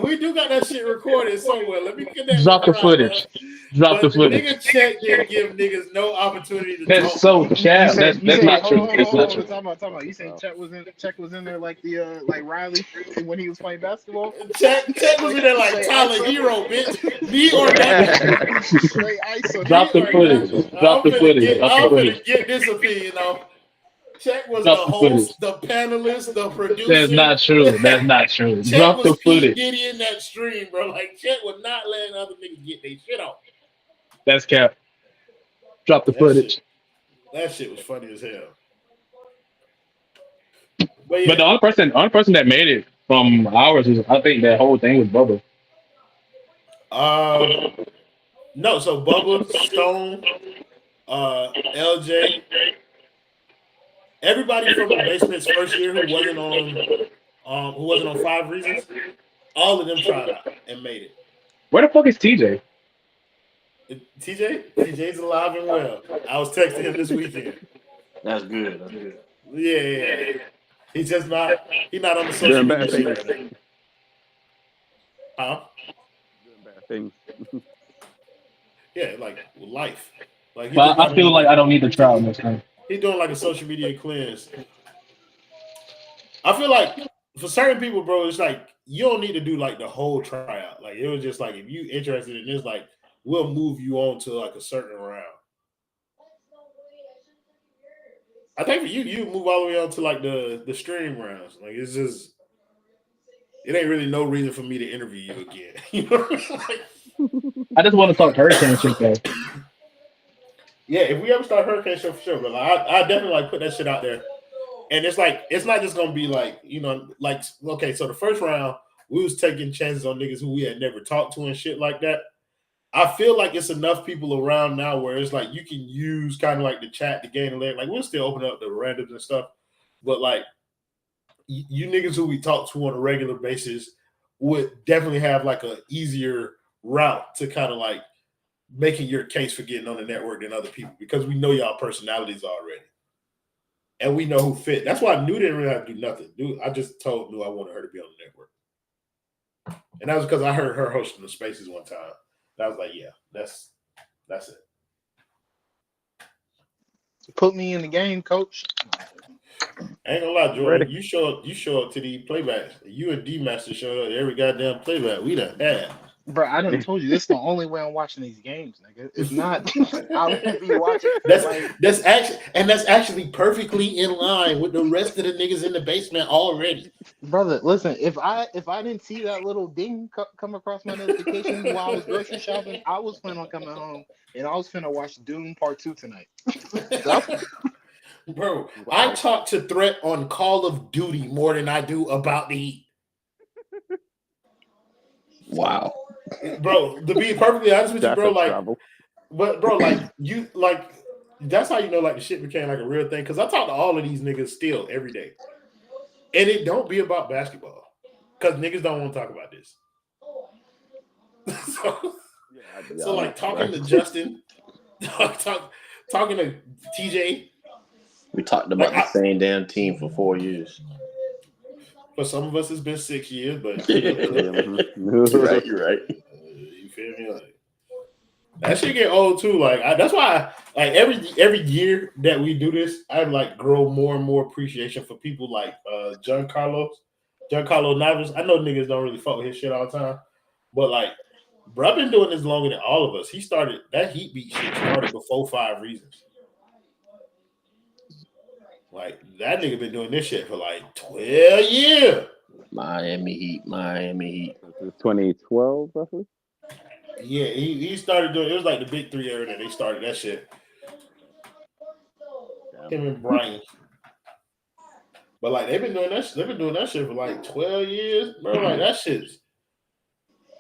We do got that shit recorded somewhere. Let me connect. Drop the footage. Drop the footage. Nigga Check didn't give niggas no opportunity to That's talk. so cap. That's not true. Hold It's on. not true. Talking about. You saying Check was in there like the like Riley when he was playing basketball? Check was in there like Tyler Hero, bitch. Me or that. Straight ISO. Drop the footage. Drop the footage. I'm gonna get this opinion off. Check was Drop the the host, the panelist, the producer. That's not true. That's not true. Check Drop the was P. footage. Diddy in that stream, bro. Like Check was not letting other niggas get their shit off. That's cap. Drop the footage. That shit was funny as hell. But, yeah. But the only person that made it from ours is, I think, that whole thing was Bubba. No, so Bubba, Stone, LJ, everybody from the basement's first year who wasn't on 5 Reasons, all of them tried out and made it. Where the fuck is TJ? TJ's alive and well. I was texting him this weekend. That's good. That's good. Yeah. He's just not. He's not on the social Doing bad media. things. Huh? Doing bad things. Yeah, like life. Like But I feel like I don't need to try out next time. he's doing like a social media cleanse. I feel like for certain people, bro, it's like you don't need to do like the whole tryout. Like it was just like if you interested in this, like we'll move you on to like a certain round. I think for you move all the way on to like the stream rounds. Like it's just it ain't really no reason for me to interview you again. You know what I mean? Like, I just want to talk Hurricane shit though. yeah, if we ever start Hurricane Show for sure, but like, I definitely like put that shit out there. And it's like it's not just gonna be like, you know, like okay, so the first round we was taking chances on niggas who we had never talked to and shit like that. I feel like it's enough people around now where it's like you can use kind of like the chat to gain a leg. Like we'll still open up the randoms and stuff, but like you niggas who we talk to on a regular basis would definitely have like a easier route to kind of like making your case for getting on the network than other people because we know y'all personalities already. And we know who fit. That's why New didn't really have to do nothing. I just told New I wanted her to be on the network. And that was because I heard her hosting the spaces one time. And I was like, yeah, that's it. Put me in the game, coach. I ain't gonna lie, Jordan. You show up to the playbacks. You and D-Master show up every goddamn playback. We done had. Bro, I done told you this is the only way I'm watching these games, nigga. If not, I won't be watching. That's actually perfectly in line with the rest of the niggas in the basement already. Brother, listen, if I didn't see that little ding come across my notification while I was grocery shopping, I was planning on coming home and I was finna watch Doom Part 2 tonight. Bro, I talk to Threat on Call of Duty more than I do about the Heat. Wow. Bro, to be perfectly honest with you, bro, like, trouble. but bro, like you, like, that's how you know, like, the shit became like a real thing. Because I talk to all of these niggas still every day, and it don't be about basketball, because niggas don't want to talk about this. so like talking to Justin, talking to TJ. We talked about the same damn team for 4 years. For some of us, it's been 6 years, but You're right. You feel me? Like, that shit get old too. Like that's why, like every year that we do this, I like grow more and more appreciation for people like Giancarlo Navas. I know niggas don't really fuck with his shit all the time, but like Bro, I've been doing this longer than all of us. He started that Heat beat shit started before 5 Reasons. Like that nigga been doing this shit for like 12 years. Miami Heat. 2012, roughly. Yeah, he started doing it was like the big 3 era that they started that shit. Him and Brian. But like they've been doing that shit for like 12 years, bro. Like that shit's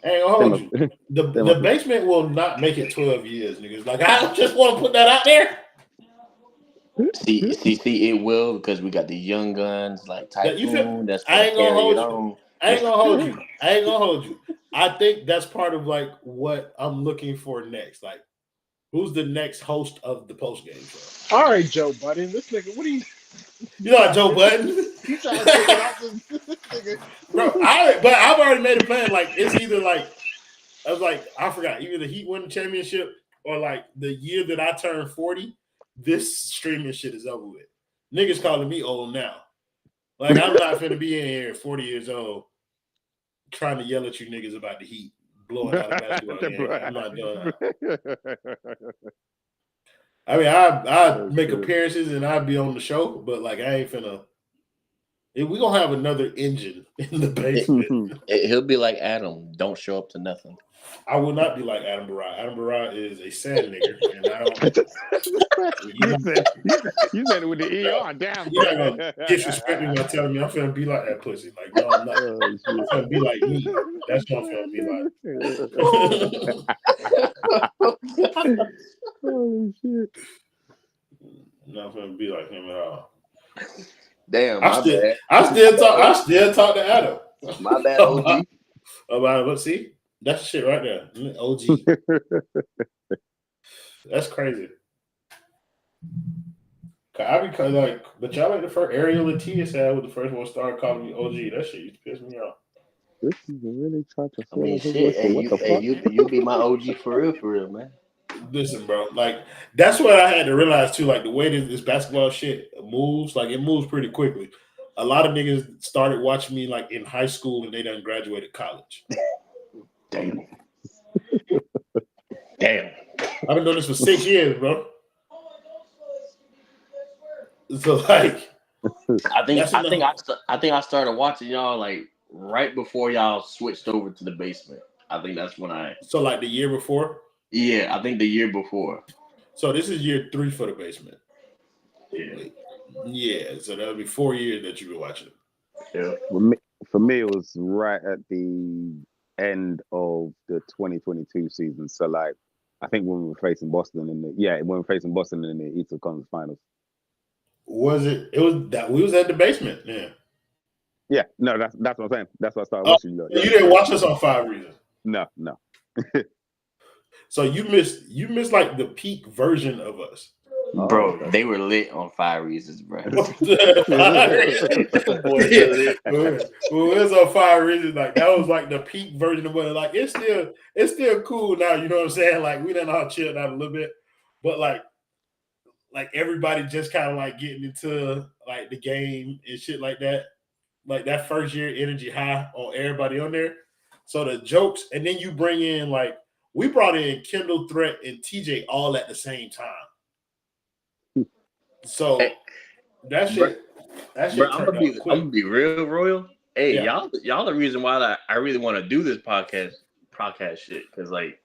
I ain't gonna hold you. The basement will not make it 12 years, niggas. Like I just want to put that out there. See, it will because we got the young guns like Typhoon. That's I ain't gonna hold you. on. I ain't gonna hold you. I think that's part of like what I'm looking for next. Like, who's the next host of the post game show? All right, Joe Budden. This nigga, what are you? You know like Joe Budden? You trying to take it out this nigga? Bro, but I've already made a plan. Like, it's either like I forgot, either the Heat win the championship or like the year that I turn 40. This streaming shit is over with. Niggas calling me old now. Like, I'm not finna be in here at 40 years old trying to yell at you niggas about the Heat blowing out a basketball game. I'm not doing that. I mean, I make appearances and I'd be on the show, but like I ain't finna. If we gonna have another engine in the basement. He'll be like Adam. Don't show up to nothing. I will not be like Adam Barra. Adam Barra is a sad nigger, and I don't. You said it with the ER. Damn. You're not gonna disrespect me by telling me I'm finna be like that pussy. Like, no, I'm not. I'm finna be like me. That's what I'm finna be like. Holy shit. Not finna be like him at all. Damn, I still talk to Adam. My bad, OG. About it. See, that's the shit right there. OG. That's crazy. But y'all like the first Ariel Latias had was the first one started calling me OG. That shit used to piss me off. This is really trying to. I mean, shit. You be my OG for real, man. Listen, bro. Like that's what I had to realize too. Like the way that this basketball shit moves, like it moves pretty quickly. A lot of niggas started watching me like in high school and they done graduated college. Damn. I've been doing this for 6 years, bro. So like, I think I started watching y'all like right before y'all switched over to the basement. I think that's when I. So like the year before. Yeah, I think the year before. So this is year 3 for the basement. Yeah. Yeah, so that would be 4 years that you've been watching. Yeah. For me, it was right at the end of the 2022 season. So like, I think when we were facing Boston in the Eastern Conference Finals. Was it? It was that we was at the basement. Yeah. Yeah. No, that's what I'm saying. That's why I started watching you. You didn't watch us on 5 Reasons. No. So you missed like the peak version of us. Bro, they were lit on 5 Reasons, bro. Well, it was on 5 Reasons. Like that was like the peak version of it. Like it's still cool now. You know what I'm saying? Like we done all chilled out a little bit, but like everybody just kind of like getting into like the game and shit like that. Like that first year energy high on everybody on there. So the jokes, and then you bring in like we brought in Kendall, Threat, and TJ all at the same time. So that shit. I'm gonna be real royal. Hey, yeah. y'all the reason why I really want to do this podcast shit because like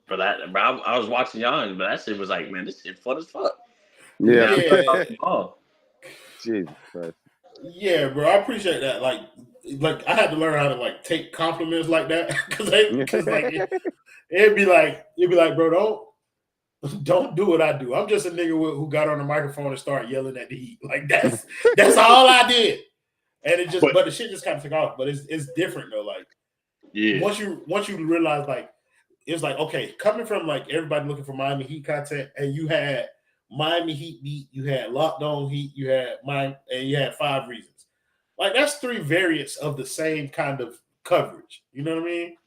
for that, bro, I was watching y'all and that shit was like, man, this shit fun as fuck. Yeah. Jesus Christ. Yeah, bro, I appreciate that. Like I had to learn how to like take compliments like that because like it'd be like, bro, don't do what I do. I'm just a nigga who got on the microphone and started yelling at the Heat. Like that's all I did. And it just, but the shit just kind of took off. But it's different though. Like, yeah. Once you realize like it's like okay, coming from like everybody looking for Miami Heat content, and you had Miami Heat beat, you had Locked On Heat, you had and you had 5 Reasons. Like that's 3 variants of the same kind of coverage. You know what I mean?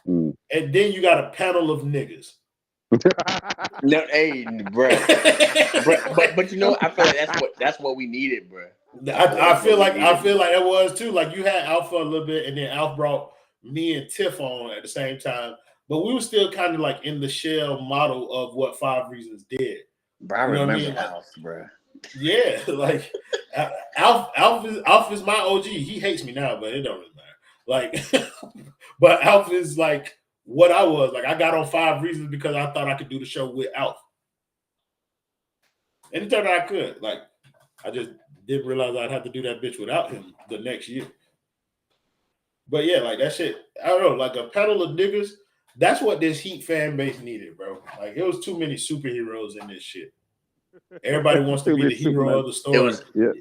Mm. And then you got a panel of niggas. No, hey, bro. But you know, I feel like that's what we needed, bro. I feel like it was too. Like you had Alpha a little bit, and then Alpha brought me and Tiff on at the same time. but we were still kind of like in the shell model of what 5 Reasons did. Bro, I You know what I remember mean? Alf, bro. Yeah, like Alf is my OG. He hates me now, but it don't really matter. Like, but Alf is like what I was. Like, I got on 5 Reasons because I thought I could do the show with Alf, and it turned out I could. Like, I just didn't realize I'd have to do that bitch without him the next year. But yeah, like that shit. I don't know, like a panel of niggas. That's what this Heat fan base needed, bro. Like, it was too many superheroes in this shit. Everybody wants to Too be many the hero Superman. of the story.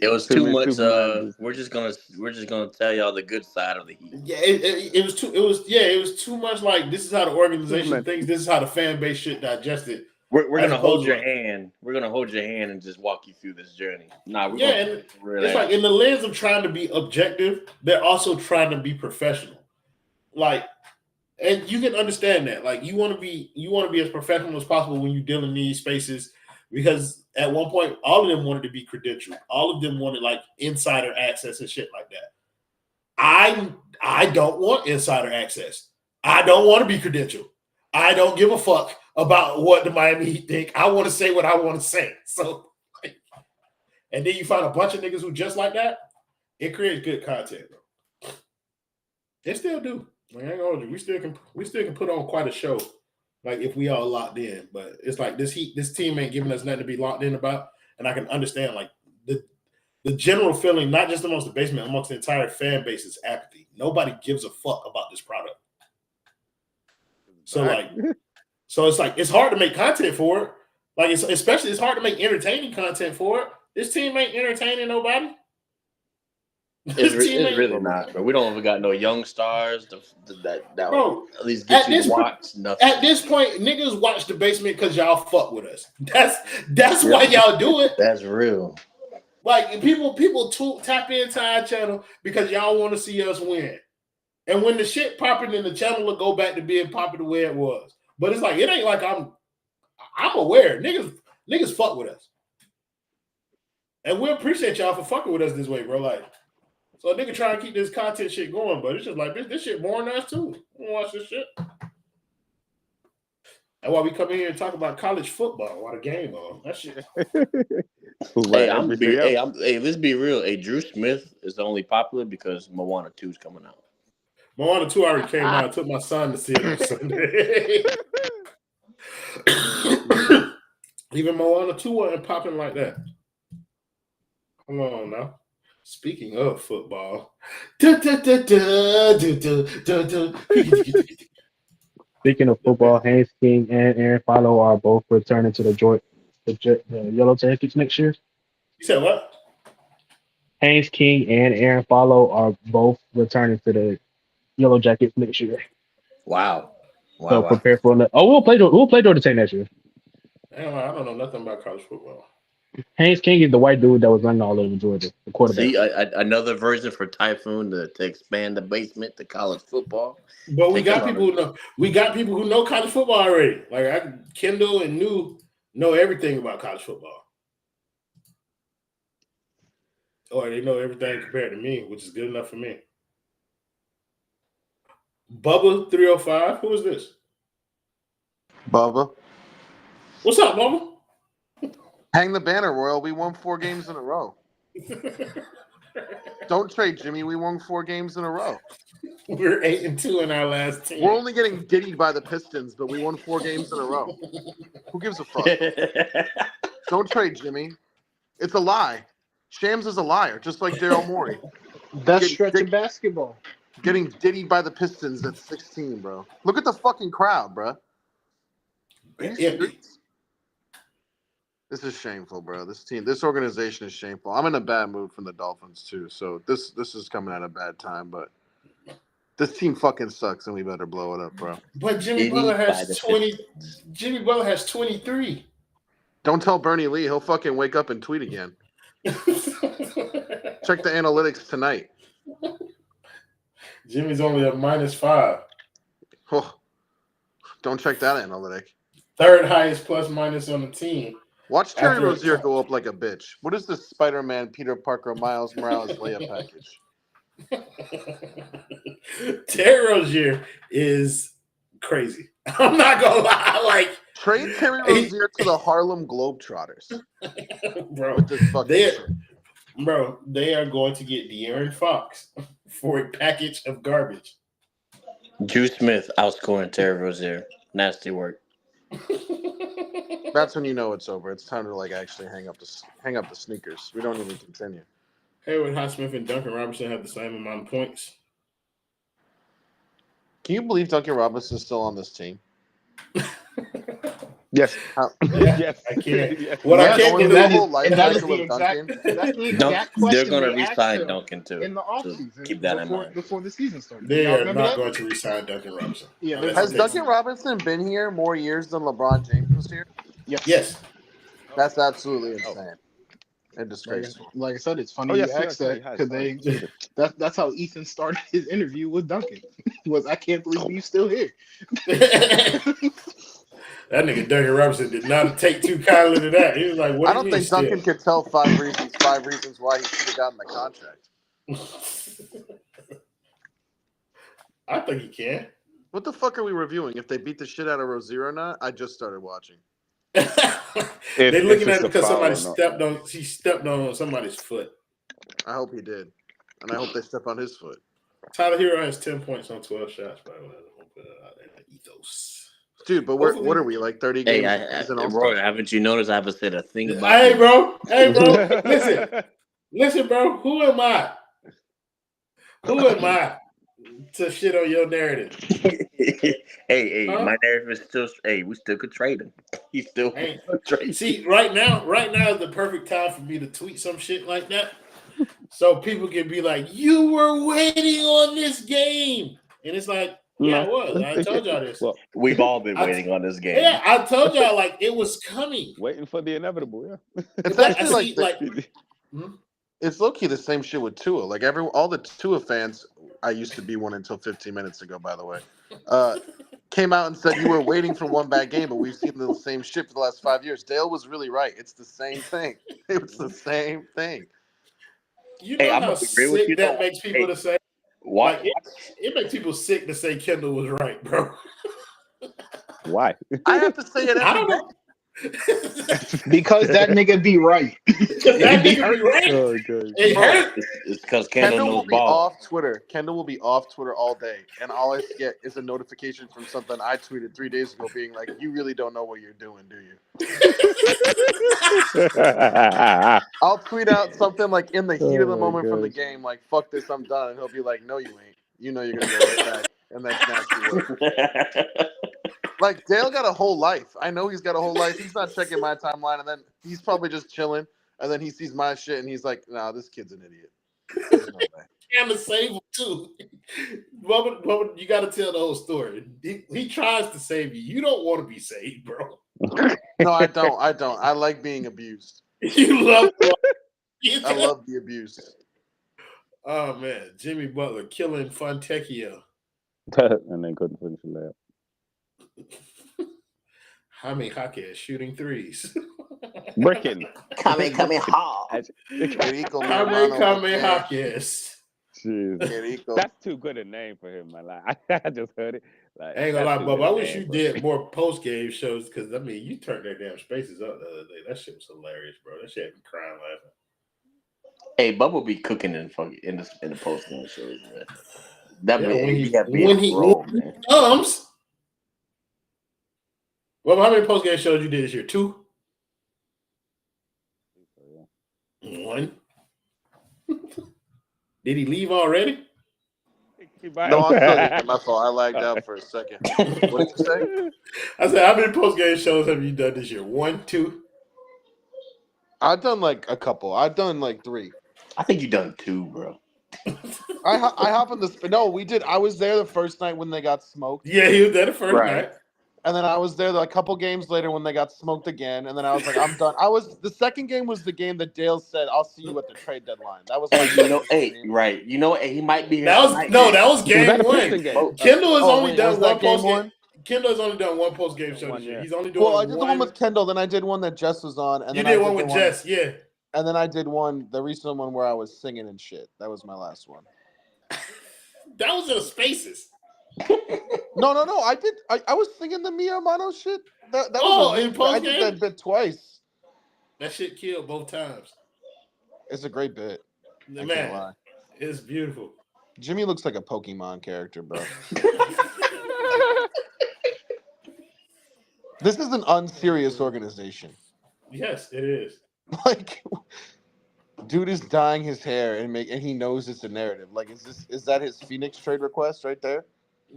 It was Too too many much. Supermans. We're just gonna tell y'all the good side of the Heat. Yeah, it was too much. Like, this is how the organization Superman. thinks. This is how the fan base should digest it. We're As gonna hold opposed your to- hand. We're gonna hold your hand and just walk you through this journey. Nah, we're Yeah, gonna and it's like in the lens of trying to be objective, they're also trying to be professional. Like, and you can understand that. Like, you want to be as professional as possible when you deal in these spaces, because at one point all of them wanted to be credentialed. All of them wanted like insider access and shit like that. I don't want insider access. I don't want to be credentialed. I don't give a fuck about what the Miami Heat think. I want to say what I want to say. So, like, and then you find a bunch of niggas who just like that. It creates good content, bro. They still do. Like, I ain't gonna hold you. We still can put on quite a show. Like, if we all locked in, but it's like this team ain't giving us nothing to be locked in about, and I can understand like the general feeling, not just amongst the basement, amongst the entire fan base, is apathy. Nobody gives a fuck about this product. So it's like it's hard to make content for it. Like, it's hard to make entertaining content for it. This team ain't entertaining nobody. It's really not, but we don't even got no young stars that Bro, at least get you to watch nothing. At this point, niggas watch the basement because y'all fuck with us. That's why y'all do it. That's real. Like, people tap into our channel because y'all want to see us win. And when the shit popping, then the channel will go back to being popping the way it was. But it's like, it ain't like I'm aware. Niggas fuck with us. And we appreciate y'all for fucking with us this way, bro. Like, so a nigga trying to keep this content shit going, but it's just like, this shit boring us too. We watch this shit. That's why we come in here and talk about college football while the game on. That shit. Let's be real. Hey, Drew Smith is only popular because Moana 2 is coming out. Moana 2 already came out. I took my son to see it on Sunday. Even Moana 2 wasn't popping like that. Come on now. Speaking of football. Speaking of football, Haynes King and Aaron Follow are both returning to the Yellow Jackets next year. You said what? Haynes King and Aaron Follow are both returning to the Yellow Jackets next year. Wow. So prepare for that. Oh, we'll play Georgia Tech next year. Damn, I don't know nothing about college football. Haynes King is the white dude that was running all over Georgia, the quarterback. See, another version for Typhoon to expand the basement to college football. But we got people who know. We got people who know college football already. Like Kendall and New know everything about college football, or they know everything compared to me, which is good enough for me. Bubba 305. Who is this? Bubba. What's up, Bubba? Hang the banner, Royal. We won 4 games in a row. Don't trade Jimmy. We won 4 games in a row. We're 8-2 in our last 10. We're only getting diddied by the Pistons, but we won 4 games in a row. Who gives a fuck? Don't trade Jimmy. It's a lie. Shams is a liar, just like Daryl Morey. That's stretching basketball. Getting diddied by the Pistons at 16, bro. Look at the fucking crowd, bro. This is shameful, bro. This organization is shameful. I'm in a bad mood from the Dolphins too, so this is coming at a bad time. But this team fucking sucks, and we better blow it up, bro. But Jimmy Butler has 20. Jimmy Butler has 23. Don't tell Bernie Lee. He'll fucking wake up and tweet again. Check the analytics tonight. Jimmy's only a -5. Oh, don't check that analytic. Third highest plus minus on the team. Watch Terry Rozier go up like a bitch. What is this Spider-Man, Peter Parker, Miles Morales layup package? Terry Rozier is crazy. I'm not gonna lie, like Trade Terry Rozier to the Harlem Globetrotters. bro, With this fucking shit. Bro, they are going to get De'Aaron Fox for a package of garbage. Juice Smith outscoring Terry Rozier. Nasty work. That's when you know it's over. It's time to like actually hang up the sneakers. We don't even continue. Haywood Highsmith and Duncan Robinson have the same amount of points. Can you believe Duncan Robinson is still on this team? Yes. Yes. I can't. Yes. What I can't believe that is the exact question they're going to they asked re-sign him Duncan too. in the So offseason. keep that in mind. Before the season started. They Y'all are remember not that? going to re-sign Duncan Robinson. Yeah, Has Duncan Robinson been here more years than LeBron James was here? Yes. That's absolutely insane and disgraceful. Like I said, it's funny Oh, yes, you asked yes, that he has. because that's how Ethan started his interview with Duncan. Was I can't believe he's still here. That nigga Duncan Robinson did not take too kindly to that. He was like, "What?" I don't think Duncan could tell five reasons why he should have gotten the contract. I think he can. What the fuck are we reviewing? If they beat the shit out of Rozier or not? I just started watching. They're looking at it because somebody he stepped on somebody's foot. I hope he did. And I hope they step on his foot. Tyler Hero has 10 points on 12 shots, by the way. I'll put it out there in the ethos. Dude, but what are we, like 30 games? Hey, Roy, haven't you noticed I haven't said a thing about Hey, bro. Listen, bro. Who am I to shit on your narrative? Hey, my narrative is still. Hey, we still could trade him. He's still trade. See, right now is the perfect time for me to tweet some shit like that, so people can be like, "You were waiting on this game," and it's like, yeah, I was. I told y'all this. Well, we've all been waiting on this game. Yeah, I told y'all like it was coming. Waiting for the inevitable. Yeah, it's actually it's low key the same shit with Tua. Like all the Tua fans. I used to be one until 15 minutes ago, by the way. Came out and said you were waiting for one bad game, but we've seen the same shit for the last 5 years. Dale was really right. It's the same thing. It was the same thing. You know how sick that makes people to say? Why? Like, it makes people sick to say Kendall was right, bro. Why? I have to say it every day. Because that nigga be right. That nigga be right. Oh, good. It's because Kendall will knows be ball. off Twitter. Kendall will be off Twitter all day, and all I get is a notification from something I tweeted 3 days ago, being like, "You really don't know what you're doing, do you?" I'll tweet out something like in the heat of the moment from the game, like "Fuck this, I'm done," and he'll be like, "No, you ain't. You know you're gonna go right back," and that's nasty work. Like, Dale got a whole life. I know he's got a whole life. He's not checking my timeline, and then he's probably just chilling, and then he sees my shit, and he's like, nah, this kid's an idiot. There's no way. And to save him, too. Bubba, you got to tell the whole story. He tries to save you. You don't want to be saved, bro. No, I don't. I like being abused. You love I love the abuse. Oh, man. Jimmy Butler killing Fontecchio. And then couldn't finish the layup. Jaime Jaquez shooting threes. Bricking. Coming hard. Jaime Jaquez. That's too good a name for him, man. Like, I just heard it. Like, I ain't gonna lie, Bubba. I wish you did more post game shows because I mean you turned their damn spaces up the other day. That shit was hilarious, bro. That shit had me crying laughing. Hey, Bubba be cooking in the post game shows, man. That yeah, when he comes. Well, how many post game shows you did this year? 2? 1. Did he leave already? No, I'm still here. My fault. I lagged out for a second. What did you say? I said, how many post game shows have you done this year? 1, 2? I've done like a couple. I've done like 3. I think you done 2, bro. I hop on the. No, we did. I was there the first night when they got smoked. Yeah, he was there the first night. And then I was there a couple games later when they got smoked again. And then I was like, I'm done. The second game was the game that Dale said, "I'll see you at the trade deadline." That was right. You know, he might be. That was game 1. Kendall has only done one post game. Kendall has only done one post game show this year. He's only doing. Well, I did the one with Kendall, then I did one that Jess was on, and you then did one with Jess, yeah. And then I did the recent one where I was singing and shit. That was my last one. That was in the spaces. No. I did. I was singing the Mia Amano shit. That Oh, was in post I did that bit twice. That shit killed both times. It's a great bit. I Man, can't lie. It's beautiful. Jimmy looks like a Pokemon character, bro. This is an unserious organization. Yes, it is. Like, dude is dyeing his hair and he knows it's a narrative. Like, is that his Phoenix trade request right there?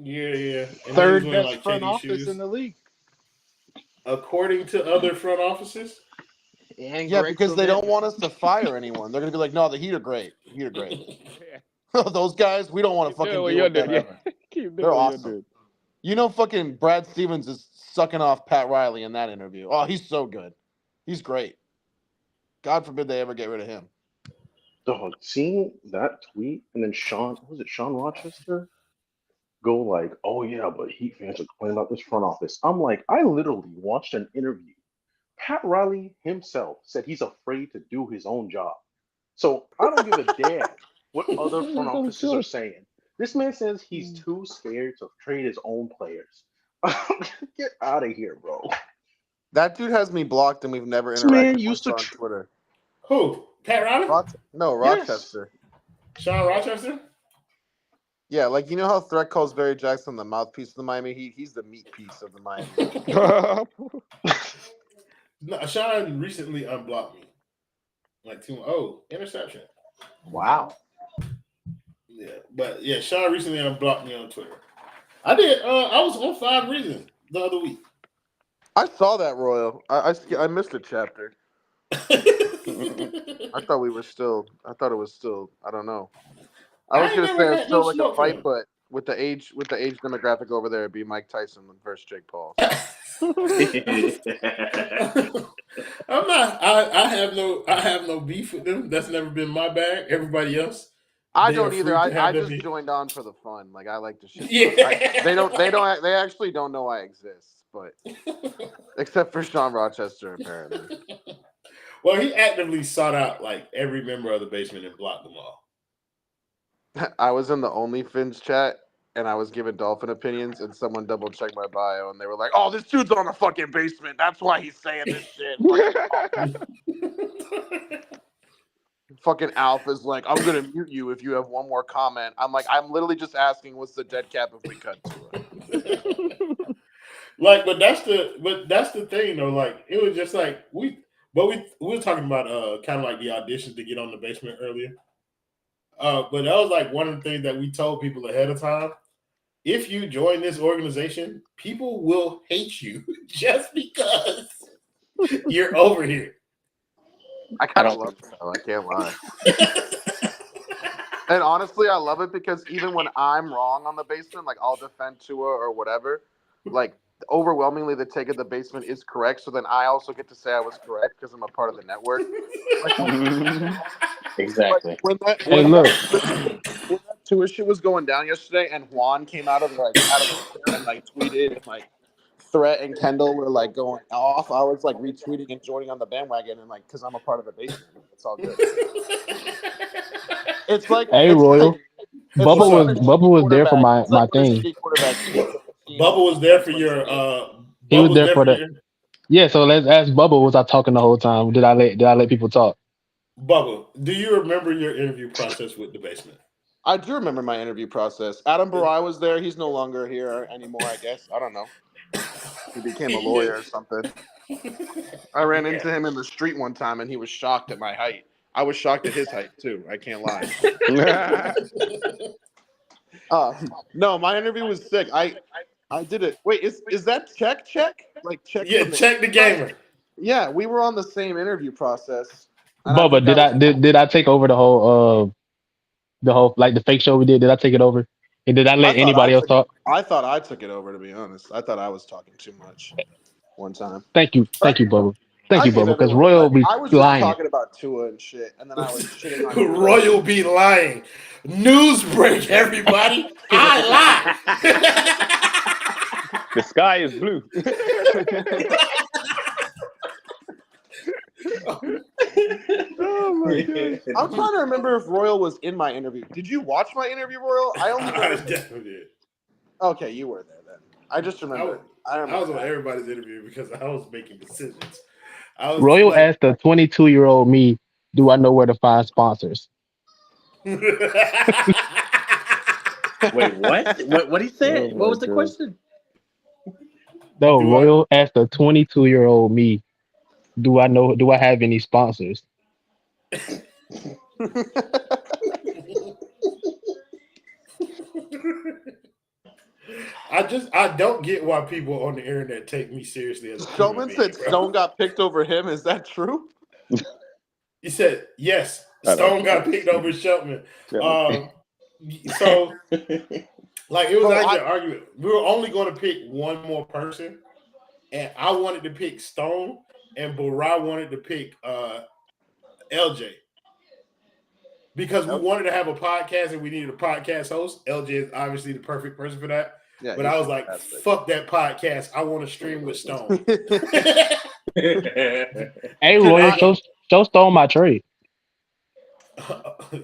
Yeah. And Third he's wearing, best like, front KD office shoes. in the league. According to other front offices. And Yeah, Greg because they don't Sylvain. want us to fire anyone. They're gonna be like, no, the Heat are great. Those guys, we don't want to fucking deal with them ever. They're awesome. You know, fucking Brad Stevens is sucking off Pat Riley in that interview. Oh, he's so good. He's great. God forbid they ever get rid of him. Dog, seeing that tweet and then Sean Rochester go like, oh yeah, but Heat fans are complaining about this front office. I'm like, I literally watched an interview. Pat Riley himself said he's afraid to do his own job. So I don't give a damn what other front offices are saying. This man says he's too scared to trade his own players. Get out of here, bro. That dude has me blocked and we've never This man interacted used once to on Twitter. Who? Pat Riley? Rochester. Sean Rochester? Yeah, like, you know how Threat calls Barry Jackson the mouthpiece of the Miami Heat? He's the meat piece of the Miami Heat. No, Sean recently unblocked me. Like, interception. Wow. Yeah, but yeah, Sean recently unblocked me on Twitter. I did. I was on 5 Reasons the other week. I saw that, Royal. I missed a chapter. I thought it was still. I don't know. I was gonna say it's still like a fight, but with the age demographic over there, it'd be Mike Tyson versus Jake Paul. I'm not. I have no beef with them. That's never been my bag. Everybody else. I don't either. I just joined on for the fun. Like, I like to shit. Yeah. They actually don't know I exist, but except for Sean Rochester apparently. Well, he actively sought out like every member of the basement and blocked them all. I was in the OnlyFins chat and I was giving Dolphin opinions, and someone double checked my bio and they were like, "Oh, this dude's on the fucking basement. That's why he's saying this shit." Fucking Alpha's like, "I'm gonna mute you if you have one more comment." I'm like, I'm literally just asking, what's the dead cap if we cut to it? Like, but that's the thing though. Like, it was just like we were talking about kind of like the auditions to get on the basement earlier. But that was like one of the things that we told people ahead of time. If you join this organization, people will hate you just because you're over here. I kind of love it, though. I can't lie. And honestly, I love it because even when I'm wrong on the basement, like, I'll defend Tua or whatever, like, overwhelmingly the take of the basement is correct. So then I also get to say I was correct because I'm a part of the network. Exactly. Like, when that Tua shit was going down yesterday, and Juan came out of the chair and like tweeted, and like Threat and Kendall were like going off. I was like retweeting and joining on the bandwagon, and like, because I'm a part of the basement, it's all good. It's like, hey, it's Royal. like, Bubba was there for my thing. Bubba was there for your. He was there for the. Yeah, so let's ask Bubba. Was I talking the whole time? Did I let people talk? Bubba, do you remember your interview process with the basement? I do remember my interview process. Adam Barai was there. He's no longer here anymore, I guess. I don't know. He became a lawyer or something. I ran into him in the street one time, and he was shocked at my height. I was shocked at his height, too. I can't lie. No, my interview was sick. I did it. Wait, is that check? Like, check? Yeah, check the gamer. Yeah, we were on the same interview process. Bubba, did I take over the whole like the fake show we did? Did I take it over? And did I let anybody else talk? I thought I took it over, to be honest. I thought I was talking too much one time. Thank you, Bubba. Thank you, Bubba. Because Royal be I was lying. just talking about Tua and shit, and then I was shitting on Royal be lying. News break, everybody. I The sky is blue. Oh my God. I'm trying to remember if Royal was in my interview. Did you watch my interview, Royal? I only definitely did. Okay, you were there then. I just remember. I was on everybody's interview because I was making decisions. I was Royal like, asked the 22-year-old me, "Do I know where to find sponsors?" Wait, what? What he said? Oh What my was the God. question? No, Do I- Royal asked the 22-year-old me, "Do I have any sponsors?" I don't get why people on the internet take me seriously as a human Showman being, said bro. Stone got picked over him. Is that true? He said yes. I know. Stone got picked over Shelton. So like it was actually an argument. We were only going to pick one more person, and I wanted to pick Stone, and Barai wanted to pick LJ. Because we wanted to have a podcast and we needed a podcast host. LJ is obviously the perfect person for that. Yeah, but I was like, fuck that podcast. I want to stream with Stone. Hey, Royal, show Stone my trade.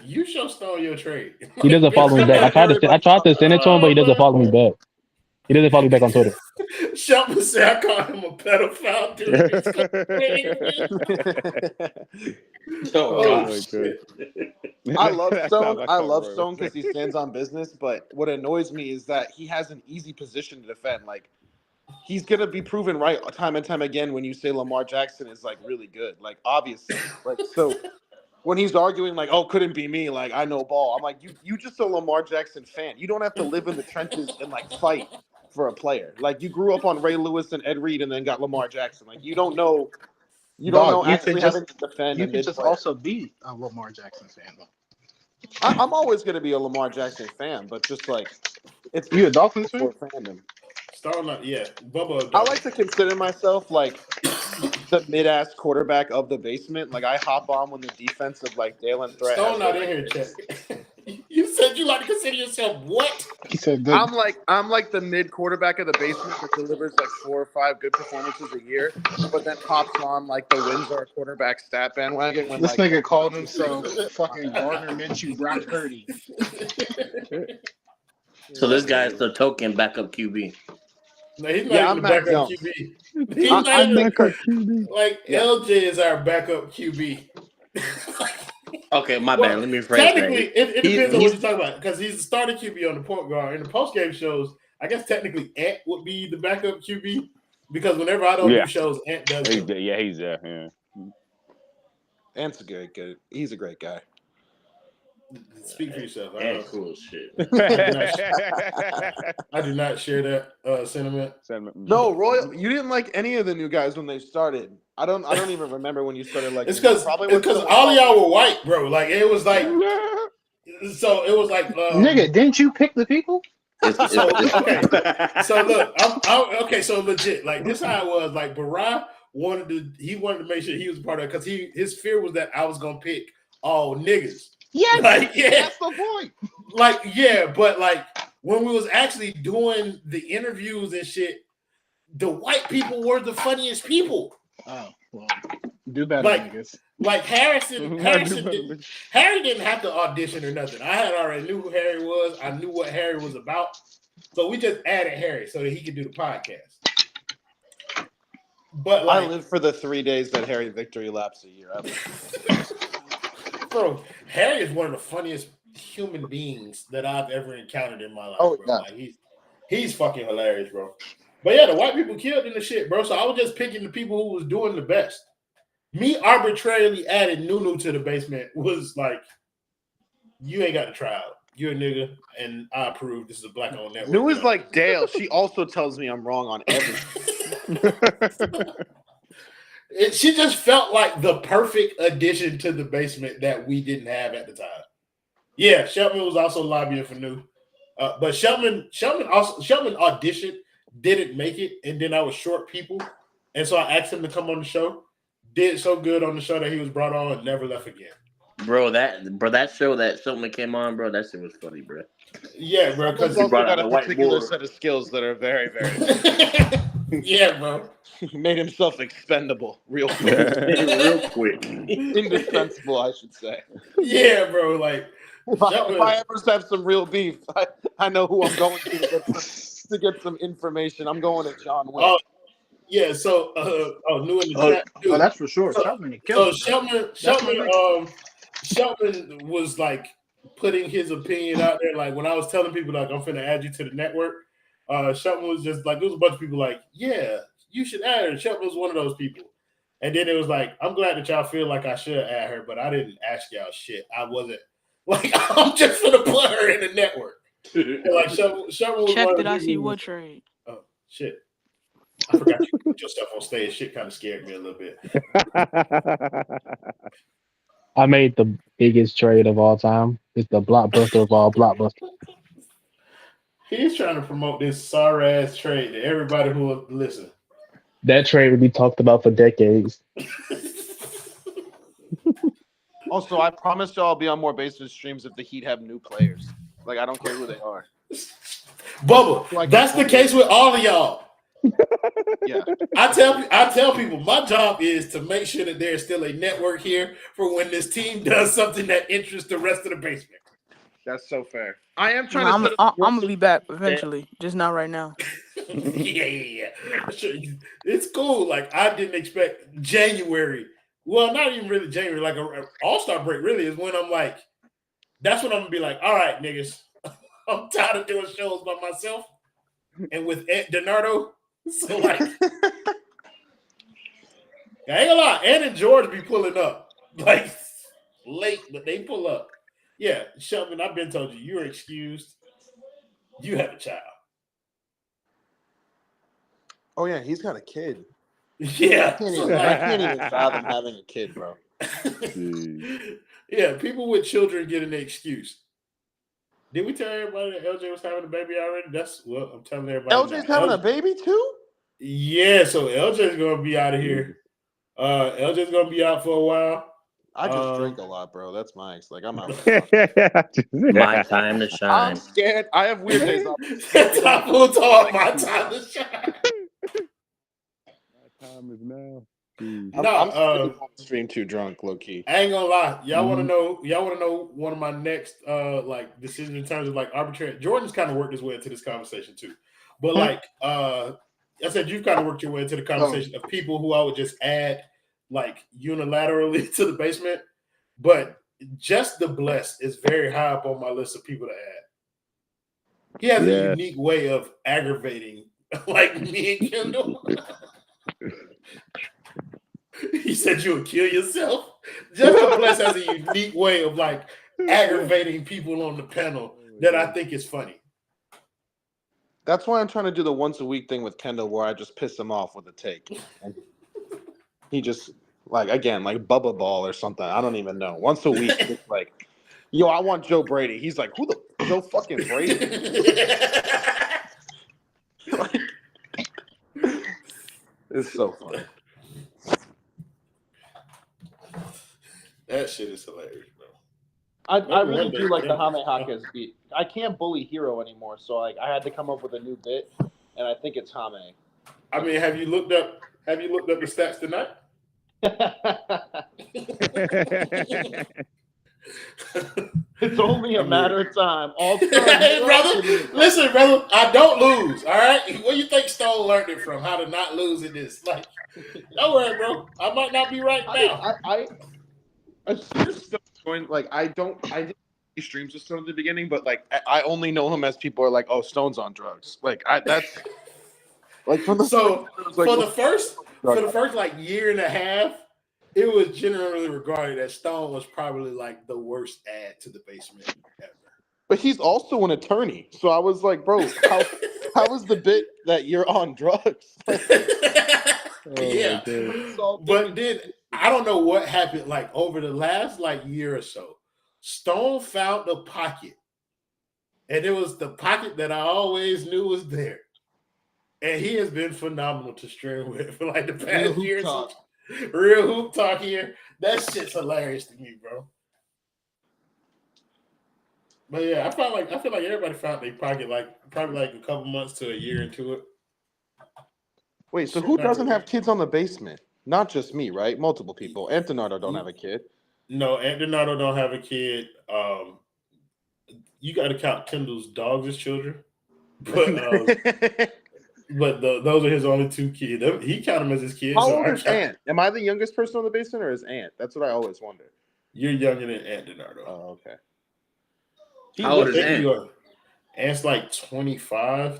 You show Stone your trade. He doesn't follow me back. I tried to send it to him, but he doesn't follow me back. He doesn't follow me back on Twitter. Shelton said I called him a pedophile dude. Oh, shit. I love Stone. I love Stone because he stands on business. But what annoys me is that he has an easy position to defend. Like he's gonna be proven right time and time again when you say Lamar Jackson is like really good. Like obviously, like so. When he's arguing like, "Oh, couldn't be me," like I know ball. I'm like, you just a Lamar Jackson fan. You don't have to live in the trenches and like fight for a player. Like you grew up on Ray Lewis and Ed Reed, and then got Lamar Jackson. Like you don't know. You don't know actually having to defend. You can just also be a Lamar Jackson fan though. I'm always going to be a Lamar Jackson fan, but just like it's you a Dolphins fan? Fandom. Bubba. I like to consider myself like the mid-ass quarterback of the basement. Like I hop on when the defensive like Dalen threat. Stone not in here, Chet. You said you like to consider yourself what? He said good. I'm like the mid quarterback of the basement that delivers like 4 or 5 good performances a year, but then hops on like the wins our quarterback stat bandwagon. When, this like, nigga called himself fucking Gardner Minshew, Brock Purdy. So this guy's the token backup QB. No, he's not even the backup QB. He's not even backup QB. Like LJ is our backup QB. Okay, my bad. Let me rephrase that. Technically, it depends on what you're talking about because he's the starting QB on the point guard. In the post game shows, I guess technically Ant would be the backup QB because whenever I don't do shows, Ant does. He's there. Yeah. Ant's a good. He's a great guy. Speak for yourself. Ant's cool as shit. I do not share that sentiment. No, Royal, you didn't like any of the new guys when they started. I don't even remember when you started like. It's because all of y'all were white, bro. Like it was like, so it was like, nigga, didn't you pick the people? So look, okay. So legit, like this how it was. Like Barai wanted to make sure he was a part of it because his fear was that I was gonna pick all niggas. Yes, like, that's the point. Like, yeah, but like when we was actually doing the interviews and shit, the white people were the funniest people. Oh, well, do better, niggas. Like Harry didn't have to audition or nothing. I had already knew who Harry was. I knew what Harry was about. So we just added Harry so that he could do the podcast. But like, I live for the 3 days that Harry victory laps a year. Bro, Harry is one of the funniest human beings that I've ever encountered in my life. Oh, bro. yeah. Like, he's fucking hilarious, bro. But yeah, the white people killed in the shit, bro. So I was just picking the people who was doing the best. Me arbitrarily adding Nunu to the basement was like, you ain't got to try out. You're a nigga, and I approve. This is a black-owned network. New is like Dale. She also tells me I'm wrong on everything. She just felt like the perfect addition to the basement that we didn't have at the time. Yeah, Shelton was also lobbying for New. But Shelton auditioned, didn't make it, and then I was short people. And so I asked him to come on the show. Did so good on the show that he was brought on and never left again. Bro, that show that Shelton came on, bro, that shit was funny, bro. Yeah, bro, because he brought out a particular set of skills that are very, very yeah, bro. He made himself expendable real quick. Real quick. Indispensable, I should say. Yeah, bro. Like If I ever have some real beef, I know who I'm going to get some information. I'm going to John Wick. Oh, yeah. So, new in the chat. Oh, that's for sure. So Shelton was like putting his opinion out there. Like when I was telling people like I'm finna add you to the network, Shelton was just like there was a bunch of people like, yeah, you should add her. Shelton was one of those people. And then it was like, I'm glad that y'all feel like I should add her, but I didn't ask y'all shit. I wasn't like I'm just gonna put her in the network. And like Shelton was Check one of that the I see people what trade. Oh shit. I forgot you put yourself on stage. Shit kind of scared me a little bit. I made the biggest trade of all time. It's the blockbuster of all blockbusters. He's trying to promote this sorry ass trade to everybody who will listen. That trade would be talked about for decades. Also, I promise y'all I'll be on more basement streams if the Heat have new players. Like, I don't care who they are. Bubba, Like, that's the case with all of y'all. Yeah. I tell people my job is to make sure that there's still a network here for when this team does something that interests the rest of the basement. That's so fair. I am trying I'm to. gonna be back eventually, just not right now. yeah. Sure. It's cool. Like I didn't expect January. Well, not even really January. Like an All-Star break really is when I'm like, that's when I'm gonna be like, all right, niggas, I'm tired of doing shows by myself and with Ed DiNardo. So like, I ain't gonna lie, Ed and George be pulling up like late, but they pull up. Yeah, Shelton, I've been told you're excused. You have a child. Oh yeah, he's got a kid. Yeah, I can't even fathom having a kid, bro. Yeah, people with children get an excuse. Did we tell everybody that LJ was having a baby already? That's what I'm telling everybody. LJ's having a baby too? Yeah, so LJ's gonna be out of here. LJ's gonna be out for a while. I just drink a lot, bro. That's my like I'm out. My time to shine. I'm scared. I have weird days. We'll talk my time to shine. My time is now. I'm stream too drunk, low key. I ain't gonna lie. Y'all want to know? Y'all want to know one of my next like decisions in terms of like arbitrary? Jordan's kind of worked his way into this conversation too, but like I said, you've kind of worked your way into the conversation of people who I would just add like unilaterally to the basement. But just the blessed is very high up on my list of people to add. He has a unique way of aggravating like me and Kendall. He said you would kill yourself. Just the blessed has a unique way of like aggravating people on the panel that I think is funny. That's why I'm trying to do the once a week thing with Kendall where I just piss him off with a take. He just like Bubba Ball or something. I don't even know. Once a week, it's like, yo, I want Joe Brady. He's like, who the Joe fucking Brady? Like, it's so funny. That shit is hilarious, bro. I really do like the Hame Haka's beat. I can't bully Hero anymore, so like I had to come up with a new bit, and I think it's Hame. I mean, have you looked up the stats tonight? It's only a matter of time. Hey, brother, listen, brother, I don't lose. All right, where you think Stone learned it from? How to not lose in this? Like, don't worry, bro. I might not be right now. I didn't see streams with Stone at the beginning, but like I only know him as people are like, oh, Stone's on drugs. Like that's like from the for the first like year and a half, it was generally regarded that Stone was probably like the worst add to the basement ever. But he's also an attorney, so I was like, bro, how is the bit that you're on drugs? Yeah, but then I don't know what happened. Like over the last like year or so, Stone found a pocket, and it was the pocket that I always knew was there. And he has been phenomenal to stream with for like the past year. Real hoop talk here. That shit's hilarious to me, bro. But yeah, I feel like everybody found their pocket like probably like a couple months to a year into it. Wait, so who doesn't have kids on the basement? Not just me, right? Multiple people. Ant DiNardo don't have a kid. No, Ant DiNardo don't have a kid. you got to count Kendall's dogs as children, but those are his only 2 kids. He count them as his kids. How So old is Ant? Am I the youngest person in the basement, or is Ant? That's what I always wonder. You're younger than Ant Donardo. Oh, okay. How old is Ant? Ant's like 25.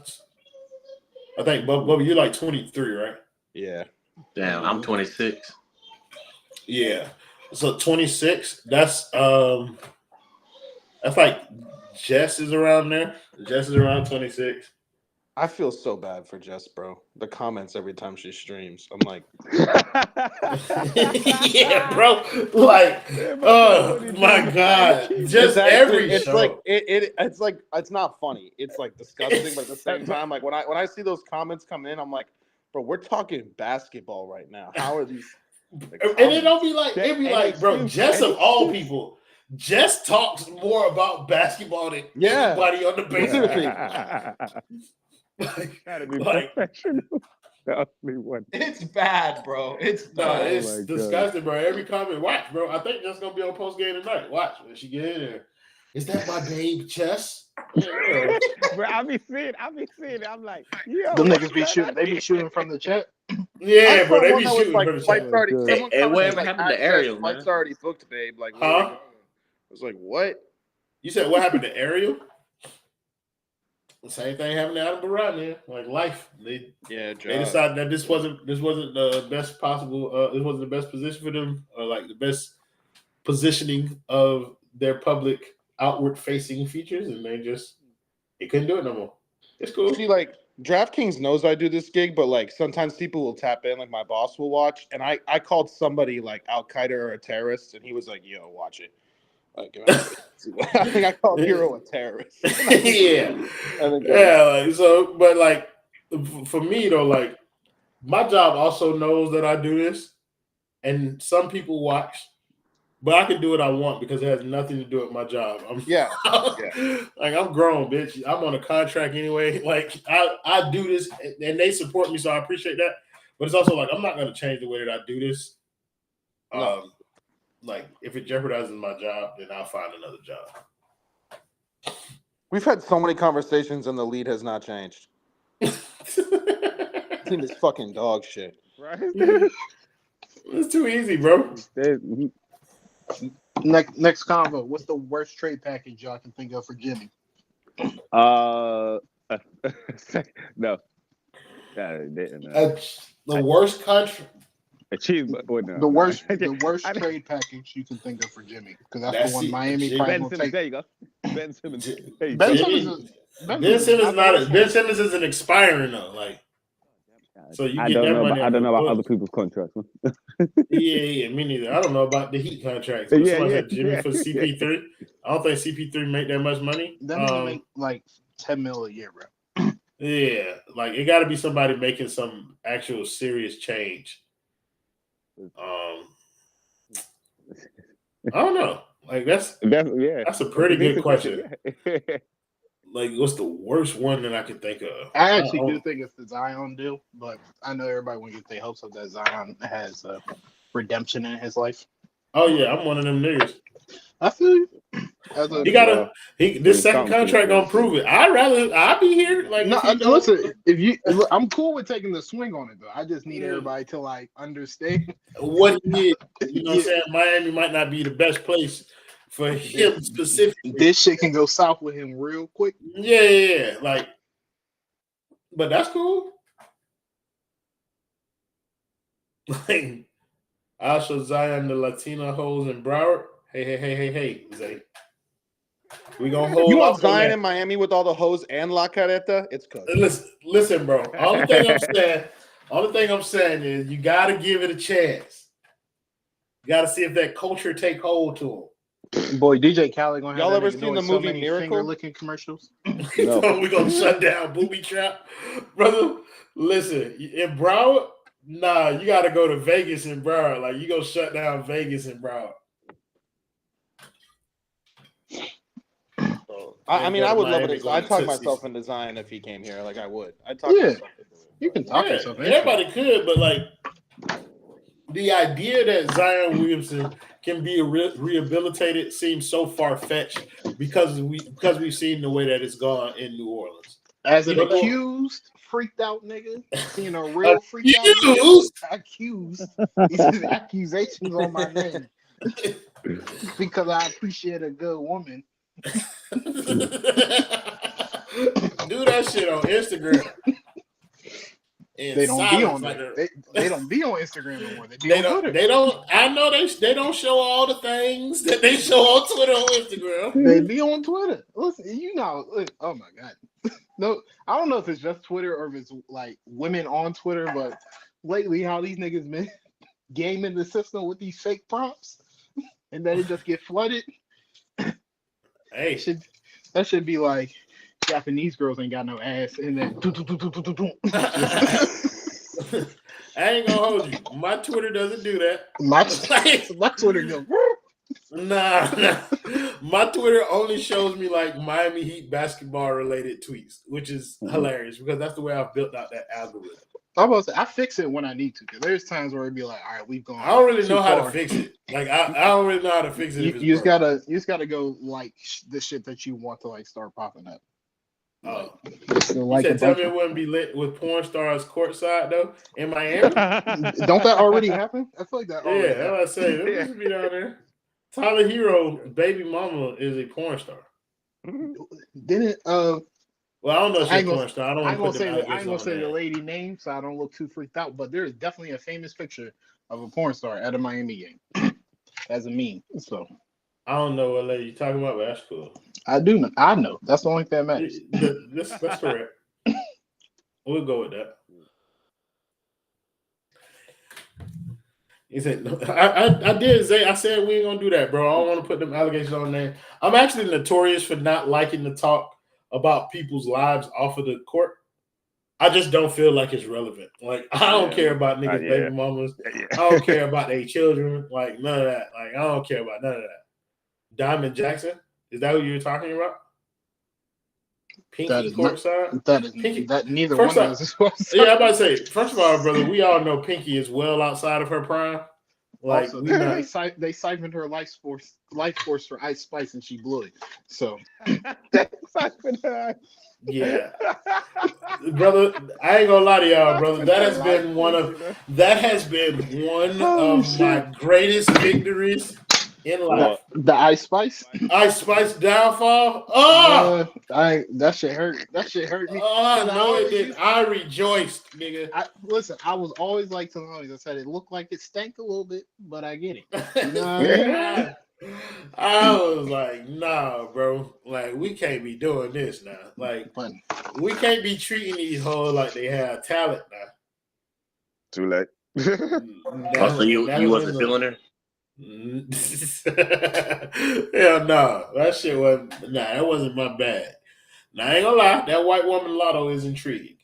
I think, Bubba, you're like 23, right? Yeah. Damn, I'm 26. Yeah. So 26. That's like Jess is around there. Jess is around 26. I feel so bad for Jess, bro. The comments every time she streams, I'm like, yeah, bro. Like, oh my god, just every it's show. like it's not funny. It's like disgusting, but at the same time, like when I see those comments come in, I'm like, bro, we're talking basketball right now. How are these? And it don't be like bro, Jess of all people. Jess talks more about basketball than anybody on the basement. Gotta be professional. The only one. It's bad, bro. It's bad. It's disgusting, bro. Every comment, watch, bro. I think that's gonna be on post game tonight. Watch when she get in there. Is that my babe Chess? Yeah, bro, I be seeing it. I'm like, yo, them niggas be shooting. They be shooting from the chat. Yeah, bro. They be shooting from the chat. Hey, whatever happened to Ariel, man? Flight's already booked, babe. Like, huh? I was like, what? You said what happened to Ariel? The same thing happened to Adam Barad, man. Like life, they decided that this wasn't the best possible. This wasn't the best position for them, or like the best positioning of their public outward facing features, and they couldn't do it no more. It's cool. See, like DraftKings knows I do this gig, but like sometimes people will tap in, like my boss will watch, and I called somebody like Al Qaeda or a terrorist, and he was like, "Yo, watch it." Like, I think I called Hero a terrorist. Yeah. Like, so, but like for me though, like my job also knows that I do this, and some people watch, but I can do what I want because it has nothing to do with my job. Like I'm grown, bitch. I'm on a contract anyway. Like I do this, and they support me, so I appreciate that. But it's also like I'm not going to change the way that I do this. Like if it jeopardizes my job, then I'll find another job. We've had so many conversations and the lead has not changed. Team is fucking dog shit. Right? It's too easy, bro. Next convo. What's the worst trade package y'all can think of for Jimmy? No. The worst country. Achievement. No. The worst trade package you can think of for Jimmy, because that's the one Miami probably will take. There you go. Ben Simmons. Ben Simmons isn't expiring though. Like, so you get that money. I don't know about other people's contracts. Yeah, me neither. I don't know about the Heat contracts. Jimmy for CP3. I don't think CP3 make that much money. That nigga make like $10 million a year, bro. Yeah, like it got to be somebody making some actual serious change. I don't know. Like that's a pretty good question. Like, what's the worst one that I can think of? I actually do think it's the Zion deal, but I know everybody want to get their hopes up that Zion has redemption in his life. Oh yeah, I'm one of them niggas. I feel you. This second contract gonna prove it. I'd be here. Like, no, listen. I'm cool with taking the swing on it though. I just need everybody to like understand what he is. You know what I'm saying? Miami might not be the best place for him specifically. This shit can go south with him real quick. Yeah. Like, but that's cool. Like, I'll show Zion the Latina hoes in Broward. Hey, Zay. We gonna hold. You want Zion in Miami with all the hoes and La Careta? It's cooked. Listen, bro. Only thing I'm saying is you gotta give it a chance. You gotta see if that culture take hold to him. Boy, DJ Khaled gonna have y'all ever seen the movie Miracle? Licking commercials. No. We gonna shut down Booby Trap, brother. Listen, in Broward, nah, you gotta go to Vegas in Broward. Like you gonna shut down Vegas in Broward. I mean, I would love it. I'd talk myself into Zion if he came here. Like I would. I'd talk. You can talk yourself. Everybody could, but like the idea that Zion Williamson can be rehabilitated seems so far fetched because we've seen the way that it's gone in New Orleans. As an accused, freaked out nigga, seeing a real freaked out nigga accused. These accusations on my name because I appreciate a good woman. Do that shit on Instagram. They don't be on there. They don't be on Instagram no more. They be on Twitter. They don't. I know they don't show all the things that they show on Twitter on Instagram. They be on Twitter. Listen, you know. Oh my god. No, I don't know if it's just Twitter or if it's like women on Twitter, but lately how these niggas been gaming the system with these fake prompts, and then it just get flooded. Hey, that should be like Japanese girls ain't got no ass, and then I ain't gonna hold you. My Twitter doesn't do that. My Twitter goes. Nah. My Twitter only shows me like Miami Heat basketball related tweets, which is hilarious because that's the way I've built out that algorithm. I fix it when I need to. Because there's times where it'd be like, all right, we've gone. I don't really know how to fix it. Like I don't really know how to fix it. You just gotta go like the shit that you want to like start popping up. Oh, like you said tell me it wouldn't be lit with porn stars courtside though in Miami. Don't that already happen? I feel like that. Yeah, that's what I say. Let me be down there. Tyler Hero, baby mama, is a porn star. Didn't well, I don't know if she's a porn star. I ain't gonna say the lady name, so I don't look too freaked out. But there is definitely a famous picture of a porn star at a Miami game as a meme. So I don't know what lady you're talking about, but that's cool. I do know. I know. That's the only thing that matters. That's correct. We'll go with that. He said, I did say, I said we ain't gonna do that, bro. I don't want to put them allegations on there. I'm actually notorious for not liking to talk about people's lives off of the court. I just don't feel like it's relevant. Like, I don't care about niggas' baby mamas. I don't care about their children. Like, none of that. Like, I don't care about none of that. Diamond Jackson? Is that who you were talking about? Pinky courtside? That neither one of us is supposed to. Yeah, I'm about to say, first of all, brother, we all know Pinky is well outside of her prime. Like also, they siphoned her life force for Ice Spice and she blew it. So they siphoned her. Yeah. Brother, I ain't gonna lie to y'all, brother. That has been one of my greatest victories in life. The Ice Spice? Ice Spice downfall. Oh, that shit hurt. That shit hurt me. Oh, no, it didn't. I rejoiced, nigga. Listen, I was always like to I said it looked like it stank a little bit, but I get it. You know what I mean? I was like, nah, bro. Like, we can't be doing this now. Like, we can't be treating these hoes like they have talent now. Too late. So you wasn't feeling her? Hell no. That shit wasn't, that wasn't my bag. Now, I ain't gonna lie, that white woman lotto is intriguing.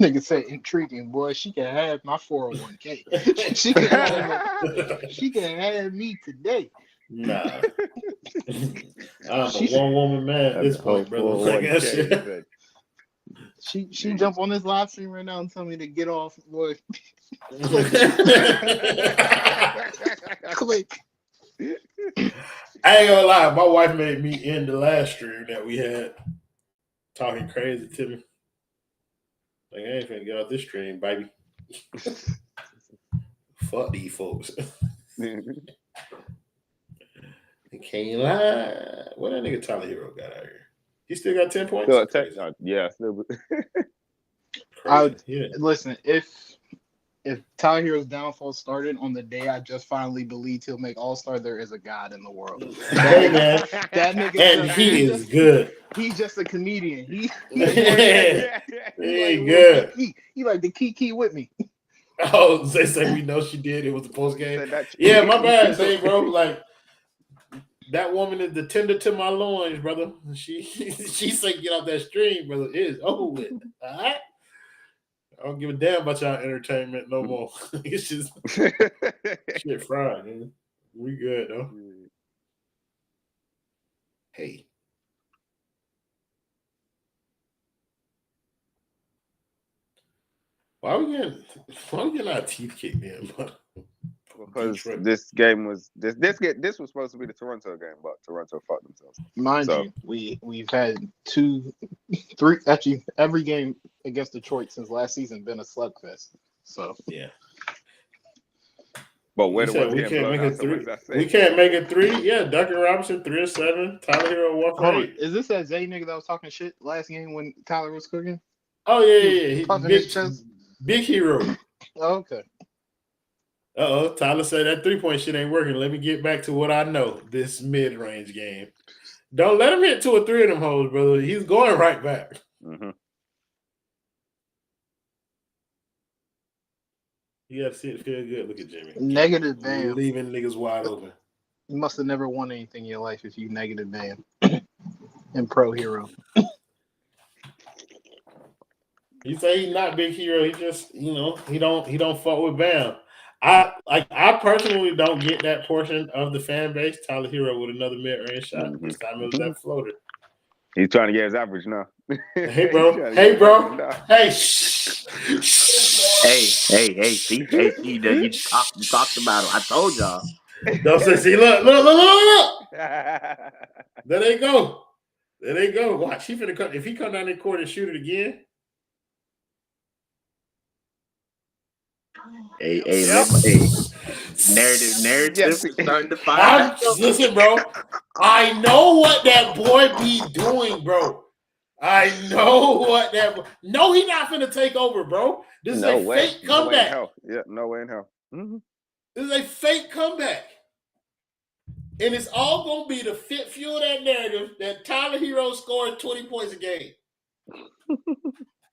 Nigga say intriguing, boy. She can have my 401k. she can have me today. Nah. I'm a one woman man at this point, brother. Like that shit. She jump on this live stream right now and tell me to get off, boy. Click. I ain't gonna lie, my wife made me end the last stream that we had talking crazy to me. Like, I ain't finna get off this stream, baby. Fuck these folks. I can't lie. What that nigga Tyler Hero got out here? He still got 10 points? Yeah, still. Listen, if Tyler Hero's downfall started on the day I just finally believed he'll make All-Star, there is a God in the world. Hey, man. That nigga, and he is good. He's just a comedian. He good. He like the Kiki with me. Oh, they say we know she did. It was the post game. Yeah, my bad. Say, bro, like that woman is the tender to my loins, brother. She say get off that stream, brother. It is over with. All right. I don't give a damn about y'all entertainment no more. It's just shit fried, man. We good though. Hey. Why we getting our teeth kicked in? because Detroit. this was supposed to be the Toronto game, but Toronto fucked themselves. Mind So- you, we've had 2, 3, actually every game against Detroit since last season been a slugfest. So Yeah. But You where the said ones we getting can't blown make out, it so what does three. that say? We can't make it 3. Yeah, Duncan Robinson 3 of 7. Tyler Hero 1 for hold on, 8. is this that Zay nigga that was talking shit last game when Tyler was cooking? Oh yeah, He was yeah, yeah. puffing his chest. Big hero. Oh, okay. Tyler said that 3-point shit ain't working. Let me get back to what I know. This mid-range game. Don't let him hit 2 or 3 of them holes, brother. He's going right back. Mm-hmm. You got to see it feel good. Look at Jimmy. Negative Bam. Leaving niggas wide open. You must have never won anything in your life if you negative Bam and pro hero. You say he's not big hero. He just, he don't fuck with Bam. I personally don't get that portion of the fan base. Tyler Hero with another mid-range shot. Mm-hmm. This time it was that floater. He's trying to get his average now. Hey, bro. Hey, bro. Hey, shh. Hey, see, you talked about it. I told y'all. Don't say, see, look. There they go. There they go. Watch, he finna come. If he come down the court and shoot it again. Hey, narrative is starting to fire. Listen, bro. I know what that boy be doing, bro. I know what that. No, he not finna take over, bro. This is a fake comeback. No way in hell. Mm-hmm. This is a fake comeback. And it's all going to be to fuel that narrative that Tyler Hero scored 20 points a game.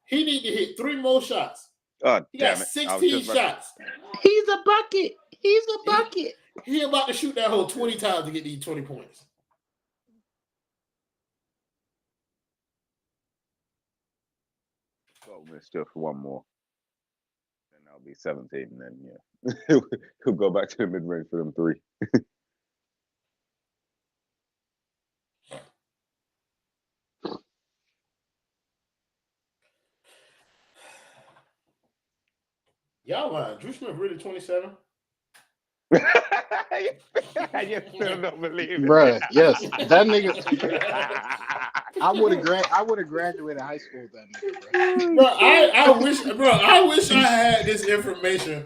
He need to hit 3 more shots. Oh, he got 16 shots. He's a bucket. He about to shoot that hole 20 times to get these 20 points. So it's just one more. And that'll be 17. And then, yeah, he'll go back to the mid-range for them 3. Y'all lying. Drew Smith really 27? You still don't believe it. Bruh, yes. That nigga. I would have graduated high school with that nigga, bro. I wish I had this information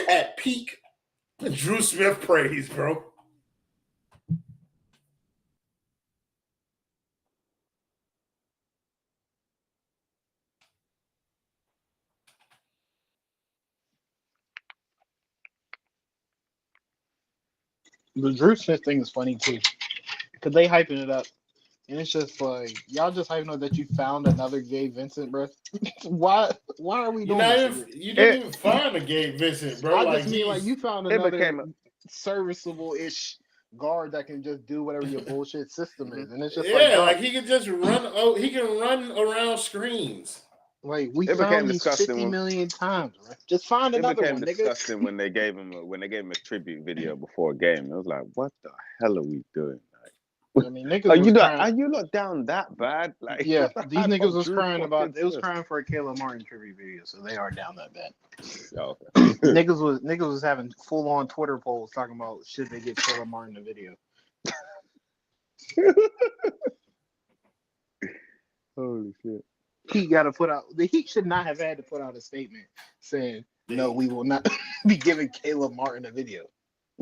at peak Drew Smith praise, bro. The Drew Smith thing is funny too, because they hyping it up, and it's just like y'all just hyping up that you found another Gabe Vincent, bro. Why are we doing this? You didn't even find a Gabe Vincent, bro. I just mean like you found another serviceable-ish guard that can just do whatever your bullshit system is, and it's just like he can just run. Oh, he can run around screens. Like we found these 50 million times, right? Just find another one, nigga. It became disgusting when they gave him a tribute video before a game. It was like, what the hell are we doing? Like, I mean, niggas are you not down that bad? Like, yeah, these niggas was crying about. It was crying for a Caleb Martin tribute video, so they are down that bad. Oh, okay. niggas was having full on Twitter polls talking about should they get Caleb Martin a video. Holy shit. The Heat should not have had to put out a statement saying, no, we will not be giving Caleb Martin a video.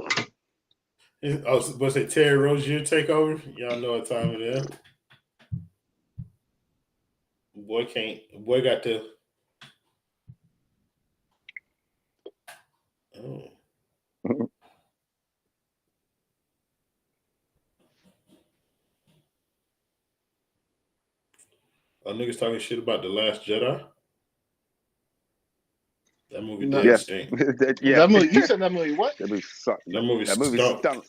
I was supposed to say Terry Rozier take over. Y'all know what time it is. Boy got to. Oh. Niggas talking shit about The Last Jedi. That movie did stink. That movie, you said that movie what? That movie sucked. That movie stunk.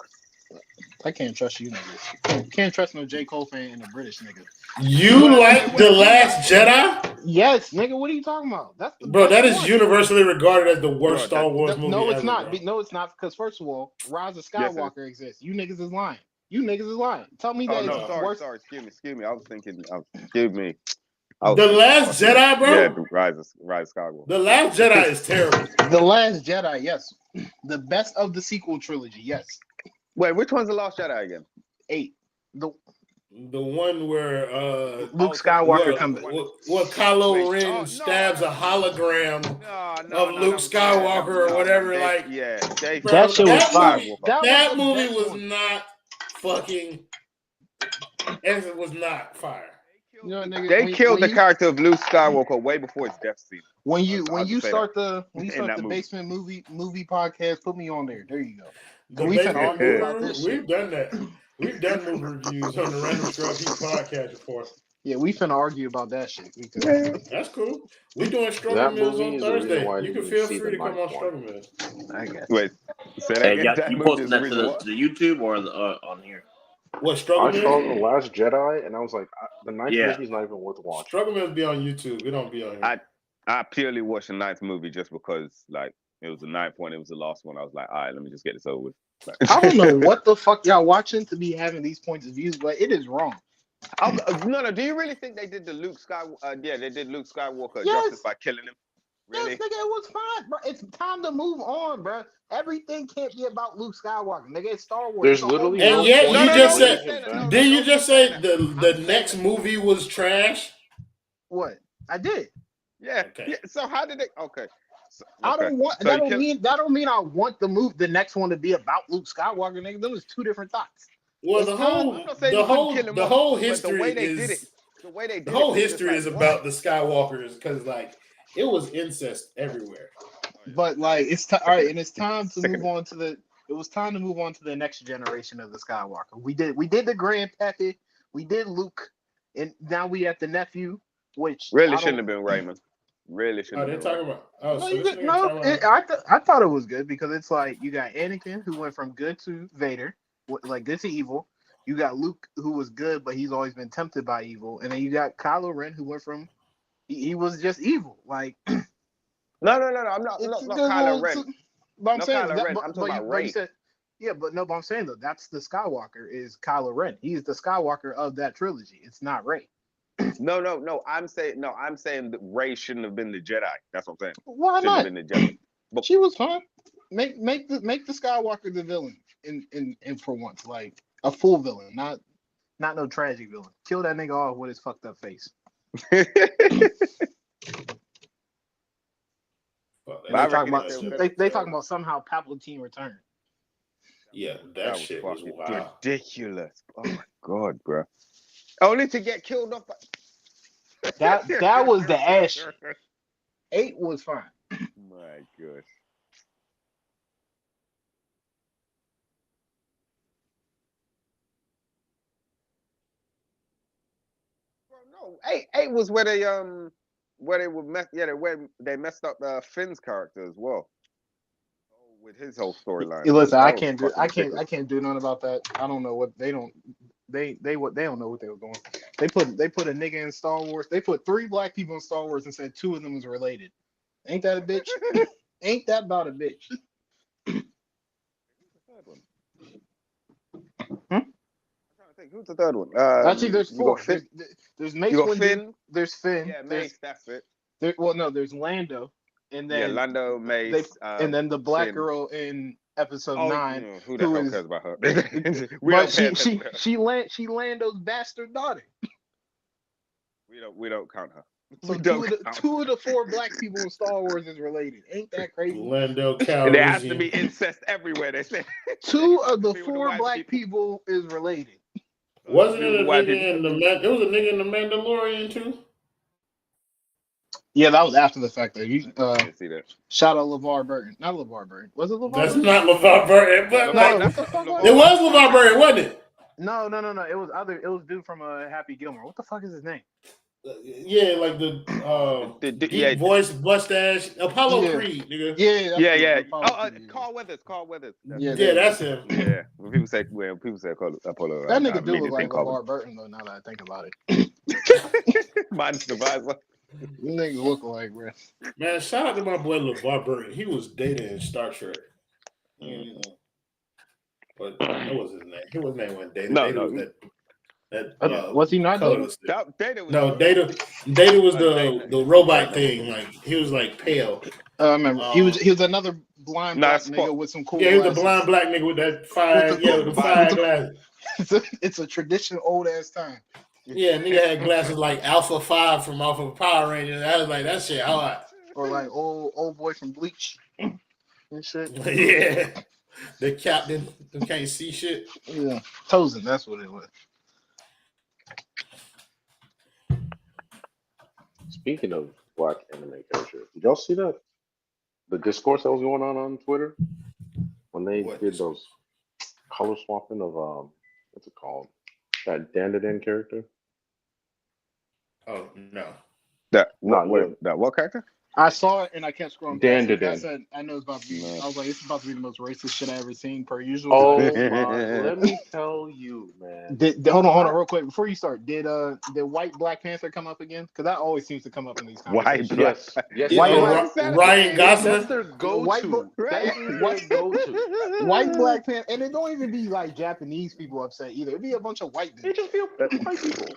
I can't trust you niggas. Can't trust no J. Cole fan and a British nigga. You like The Last Jedi? Yes, nigga. What are you talking about? That is universally regarded as the worst Star Wars movie. No, it's ever, not. Bro. No, it's not. Because first of all, Rise of Skywalker exists. You niggas is lying. Tell me that. Sorry. Excuse me. I was thinking. Excuse me. Oh, The Last Jedi, bro. Yeah, Rise of Skywalker. The Last Jedi is terrible. The Last Jedi, yes. The best of the sequel trilogy, yes. Wait, which one's the Last Jedi again? 8. The one where Luke Skywalker comes. Where Kylo Ren stabs a hologram of Luke Skywalker or whatever. That shit was fire. That movie was not fucking. It was not fire. You know, nigga, They killed the character of Luke Skywalker way before his death scene. When you start the basement movie podcast, put me on there. There you go. We've done that. We've done movie reviews on the Random Scrub Heat podcast before. Yeah, we finna argue about that shit. That's cool. We doing Struggle Mills on Thursday. You can feel free to come on Struggle Mills. I guess. Wait, say that again. You posting that to the YouTube or on here? What Struggle Mills? I saw The Last Jedi, and I was like, the ninth movie's not even worth watching. Struggle Mills be on YouTube. It don't be on here. I purely watched the ninth movie just because, like, it was the ninth one. It was the last one. I was like, all right, let me just get this over with. I don't know what the fuck y'all watching to be having these points of views, but it is wrong. No. Do you really think they did the Luke Skywalker? They did Luke Skywalker justice by killing him. Really? Yes, nigga, it was fine, bro. It's time to move on, bro. Everything can't be about Luke Skywalker, nigga. It's Star Wars. There's literally, and yet you just said. Did you just say the next movie was trash? What I did? Yeah. So how did they? Okay. I don't want. That don't mean I want the next one to be about Luke Skywalker, nigga. Those two different thoughts. Well, the whole history is about the Skywalkers because like it was incest everywhere. But like it's all right, and it's time to move on to the. It was time to move on to the next generation of the Skywalker. We did the grandpappy, we did Luke, and now we at the nephew, which really shouldn't have been Raymond. Really shouldn't. They're talking about. I thought it was good because it's like you got Anakin who went from good to Vader, like good to evil. You got Luke who was good, but he's always been tempted by evil, and then you got Kylo Ren who went from he was just evil. Like no. I'm not Kylo Ren. But I'm saying I'm talking about Rey. But I'm saying though that's the Skywalker is Kylo Ren. He's the Skywalker of that trilogy. It's not Rey. No. I'm saying that Rey shouldn't have been the Jedi. That's what I'm saying. Why not? Been the Jedi. But she was fine. Make the Skywalker the villain in for once, like a full villain, not no tragic villain. Kill that nigga off with his fucked up face. They talking about somehow Palpatine return. Yeah, that shit was wild. Ridiculous. Oh my god, bro. Only to get killed off. That was the ash. 8 was fine. My gosh. No, 8 was where they would they messed up Finn's character as well. With his whole storyline. Listen, I can't do nothing about that. I don't know what they don't know what they were doing. They put a nigga in Star Wars. They put 3 black people in Star Wars and said 2 of them was related. Ain't that a bitch? Ain't that about a bitch? Who's the third one? Actually, there's 4. There's Mace Finn. There's Finn. Yeah, Mace. That's it. There's Lando, and then Lando, Mace, and then the black Finn. Girl in Episode 9. Who the hell cares about her? She Lando's bastard daughter. We don't count her. So two of the 4 black people in Star Wars is related. Ain't that crazy? Lando Calrissian. There has to be incest everywhere. They say 2 of the 4 black people is related. Wasn't it a nigga in it was a nigga in the Mandalorian too? Yeah, that was after the fact. Though you see that. Shout out LeVar Burton. Not LeVar Burton. Was it LeVar? That's Burton? not LeVar Burton. But it was LeVar Burton, wasn't it? No. It was dude from Happy Gilmore. What the fuck is his name? Yeah, like the deep voice, mustache, Apollo Creed, nigga. Yeah. Carl Weathers. Yeah, that's him. Yeah. When people say Apollo, that nigga do look like LeVar Burton though. Now that I think about it, mine's the visor. Nigga look like, bro. Man, shout out to my boy LeVar Burton. He was Data in Star Trek. But what was his name? His name wasn't Data. Data was that That Was he not Data? colorless. Data was No, Data. Data was the robot thing. Like he was like pale. I remember he was another blind black nigga with some cool Yeah, he was glasses. the blind black nigga with that fire. With the fire glasses. It's a tradition, old ass time. Yeah, nigga had glasses like Alpha 5 from off of Power Rangers. I was like, that shit hard. Or like old boy from Bleach and shit. Yeah. The captain who can't see shit. Yeah. Tozen, that's what it was. Speaking of black anime characters, did y'all see that? The discourse that was going on Twitter when they did those color swapping of what's it called? That Dandadan character. Oh no. That what character? I saw it and I kept scrolling. Dandadan. I said, I know it's about to be. No. I was like, it's about to be the most racist shit I ever seen, per usual. Oh my! Let me tell you, man. Hold on, real quick before you start. Did White Black Panther come up again? Because that always seems to come up in these conversations. Yes. Ryan Gosling. That's their go-to. White Black Panther, and it don't even be like Japanese people upset either. It'd be a bunch of white dudes. They just feel white people.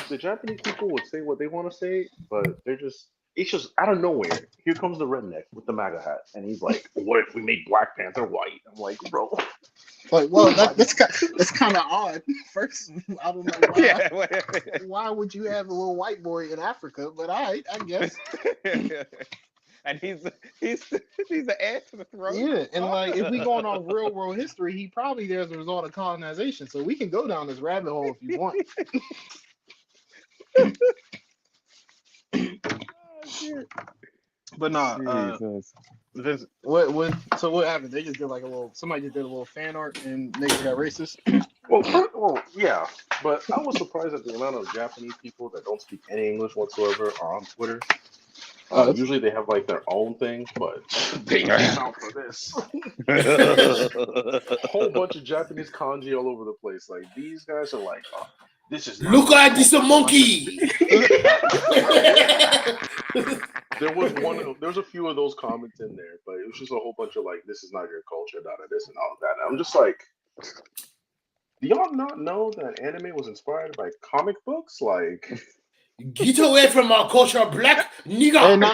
The Japanese people would say what they want to say, but it's just out of nowhere. Here comes the redneck with the MAGA hat, and he's like, "What if we make Black Panther white?" I'm like, "Bro, like, well, that's kind of odd." First, I don't know why. Why would you have a little white boy in Africa? But I guess. And he's the heir to the throne. Yeah, and like if we going on real world history, he probably there as a result of colonization. So we can go down this rabbit hole if you want. But nah, what happened? They just did like somebody just did a little fan art and niggas got racist. well, yeah, but I was surprised at the amount of Japanese people that don't speak any English whatsoever are on Twitter. Usually they have like their own thing, but they came out for this. A whole bunch of Japanese kanji all over the place. Like these guys are like, oh, this is look at this monkey. There was a few of those comments in there, but it was just a whole bunch of like, this is not your culture, this and all of that. And I'm just like, do y'all not know that anime was inspired by comic books? Like, get away from our culture, black nigga. Hey, no, I'm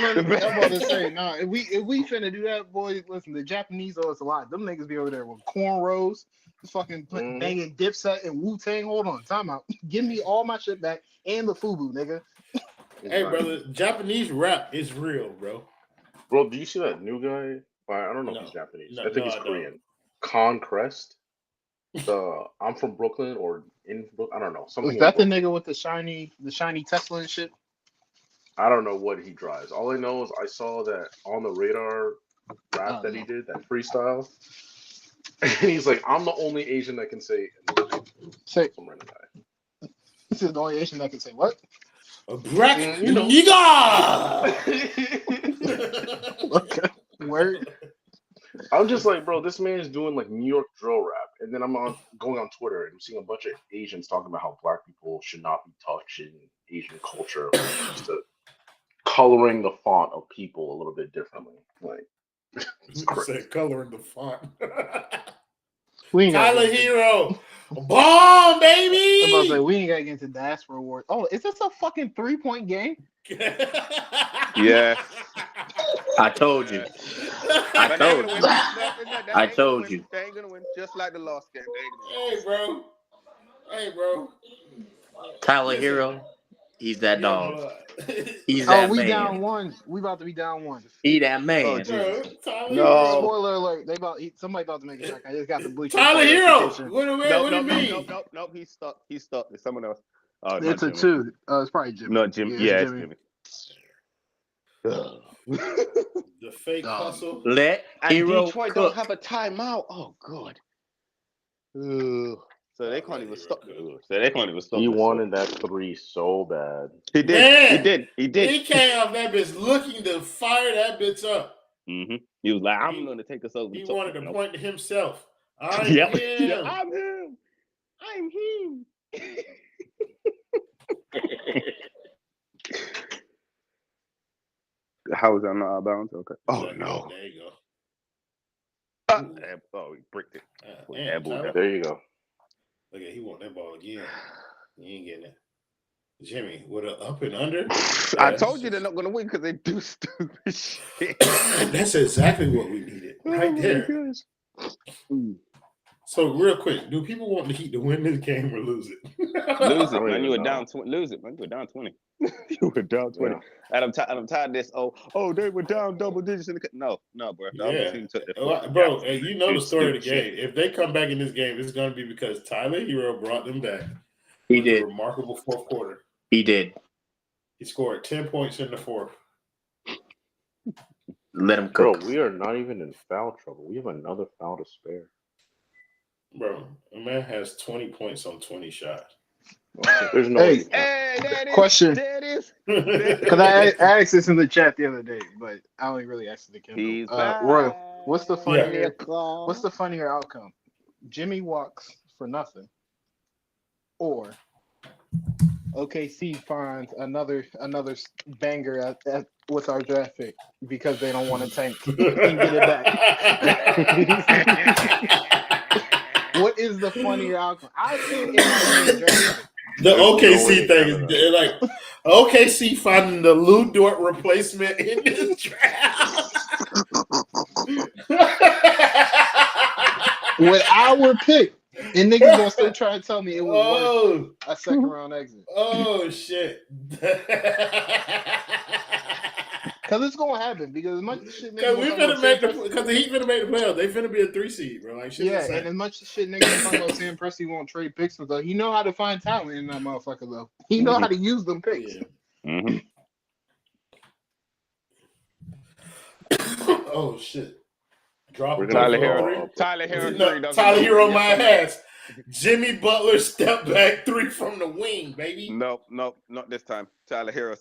about to say, if we finna do that, boys, listen, the Japanese owe us a lot. Them niggas be over there with cornrows, fucking banging Dipset and Wu-Tang. Hold on, time out. Give me all my shit back and the FUBU, nigga. Hey, brother, Japanese rap is real, bro. Bro, do you see that new guy? I don't know if he's Japanese. I think he's Korean. Con Crest. I'm from Brooklyn or in Brooklyn. I don't know. Is that the nigga with the shiny Tesla and shit? I don't know what he drives. All I know is I saw that on the radar rap that he did, that freestyle. And he's like, I'm the only Asian that can say some random guy. This is the only Asian that can say what? Black nigga. Okay. Word. I'm just like, bro, this man is doing like New York drill rap, and then I'm going on Twitter and I'm seeing a bunch of Asians talking about how black people should not be touching Asian culture, just coloring the font of people a little bit differently. Like, it's crazy. Coloring the font. Tyler Hero, bomb baby. I'm about to say we ain't gotta get into diaspora wars. Oh, is this a fucking 3-point game? Yeah. I told you. I told you. They ain't gonna win, just like the last game. Hey, bro. Tyler Hero, he's that dog. He's that we man. down one. We about to be down one. He that man. No. Spoiler alert. Somebody about to make a shot. I just got the bleach. Tyler Hero. What do you mean? Nope. He stopped. It's someone else. Oh, it's a Jimmy. 2. It's probably Jimmy. Not Jimmy. Yeah, it's Jimmy. The fake hustle. Let Hero Detroit cook. don't have a timeout. Oh, God. So they can't even stop. He wanted that 3 so bad. He did. Man, He did. He came off that bitch looking to fire that bitch up. Mm-hmm. He was like, I'm going to take us over. He wanted to point to himself. I'm him. I'm him. How is that not out of bounds? Okay. Oh, no. There you go. Oh, he bricked it. There you go. Look at he want that ball again. He ain't getting it. Jimmy with an up and under. I told you they're not going to win because they do stupid shit. That's exactly what we needed right there. So real quick, do people want the Heat to win this game or lose it? Lose it, man. You were down 20. Lose it, man. You were down 20. You were down 20. Yeah. And I'm tired of this. Oh, they were down double digits in the no, bro. The other team took the bro. And you know the story of the game. If they come back in this game, it's going to be because Tyler Hero brought them back. He did a remarkable fourth quarter. He did. He scored 10 points in the fourth. Let him cook. Bro, we are not even in foul trouble. We have another foul to spare. Bro, a man has 20 points on 20 shots. There's no Hey, question. There it is. Because I asked this in the chat the other day, but I only really asked it to He's Kendall. Royal, what's the funnier outcome? Jimmy walks for nothing, or OKC finds another banger with our draft pick because they don't want to tank and get it back. What is the funnier outcome? I think it might be a draft pick. The OKC thing is like OKC finding the Lou Dort replacement in this draft. With our pick, and niggas gonna still try to tell me it was worth a second round exit. Oh shit! Because it's gonna happen. Because as much shit because the Heat finna make the playoffs. They finna be a 3 seed, bro. Like shit. Yeah, and as much shit niggas talking about Sam Presti won't trade picks with though. He know how to find talent in that motherfucker though. He know how to use them picks. Yeah. Oh shit! Drop Tyler Hero. Tyler Hero, my ass. Jimmy Butler step back 3 from the wing, baby. No, not this time. Tyler Hero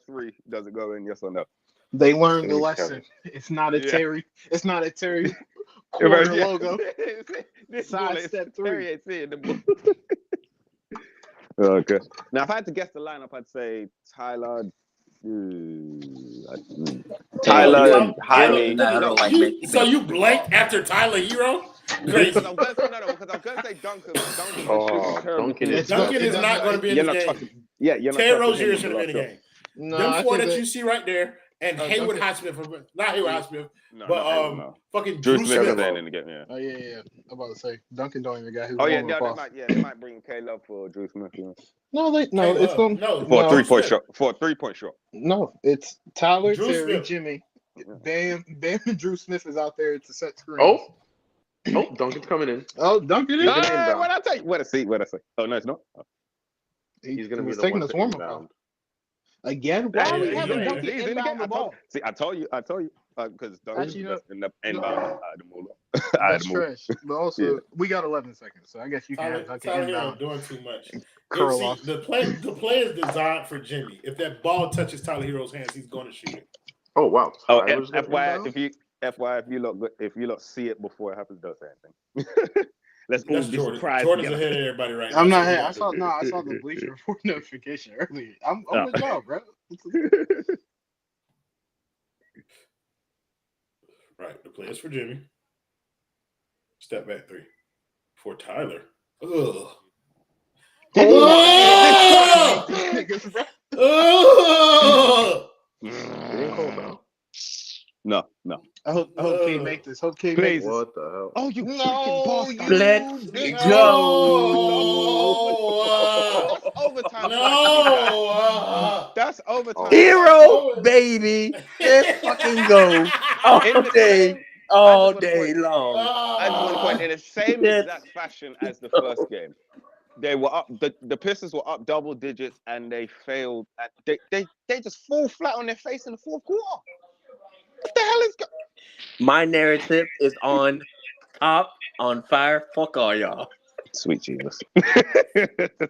3 doesn't go in. Yes or no? They learned the lesson. It's not a Terry. It's not a Terry corner logo. Side step 3. Terry ain't seeing the ball. Okay. Now, if I had to guess the lineup, I'd say Tyler. Jaime. So you blanked after Tyler Hero? Because I'm going to say Duncan. Duncan is not going to be in the game. You're not. Terry Rozier should have been in the game. No, them 4 that you see right there, and Haywood Highsmith, not Haywood Highsmith, but fucking Drew Smith in the game. Yeah. Oh yeah. I'm about to say Duncan don't even got his. They might bring Caleb for Drew Smith. You know? It's going for a 3-point shot. For a 3-point shot. No, it's Tyler, Drew Terry, Smith. Jimmy, Bam, and Drew Smith is out there to set screens. Oh, Duncan's coming in. Oh, Duncan is. What I tell you? What I say? Oh no, it's not. He's going to be taking the his one warm up again. Why are we having Duncan inbound the ball? See, I told you, because Duncan's in the inbound. That's trash. But also, we got 11 seconds, so I guess you can have Duncan inbound. Doing too much. Curl off. The play is designed for Jimmy. If that ball touches Tyler Hero's hands, he's going to shoot it. Oh wow. FYI, if you lot see it before it happens, don't say anything. Let's all be surprised. Jordan's ahead of everybody right now. I'm not ahead. I saw the Bleacher Report notification earlier. I'm with y'all, bro. Right, the play is for Jimmy. Step back 3 for Tyler. Ugh. No. I hope Kane make this. Hope Kane make this. What the hell? Oh, you Let's go. Overtime. No. That's overtime. Hero, baby. Let's fucking go. All day long. At one point, in the same exact fashion as the first game, they were up. The Pistons were up double digits, and they failed. They just fall flat on their face in the fourth quarter. What the hell is going? My narrative is on top, on fire. Fuck all y'all. Sweet Jesus.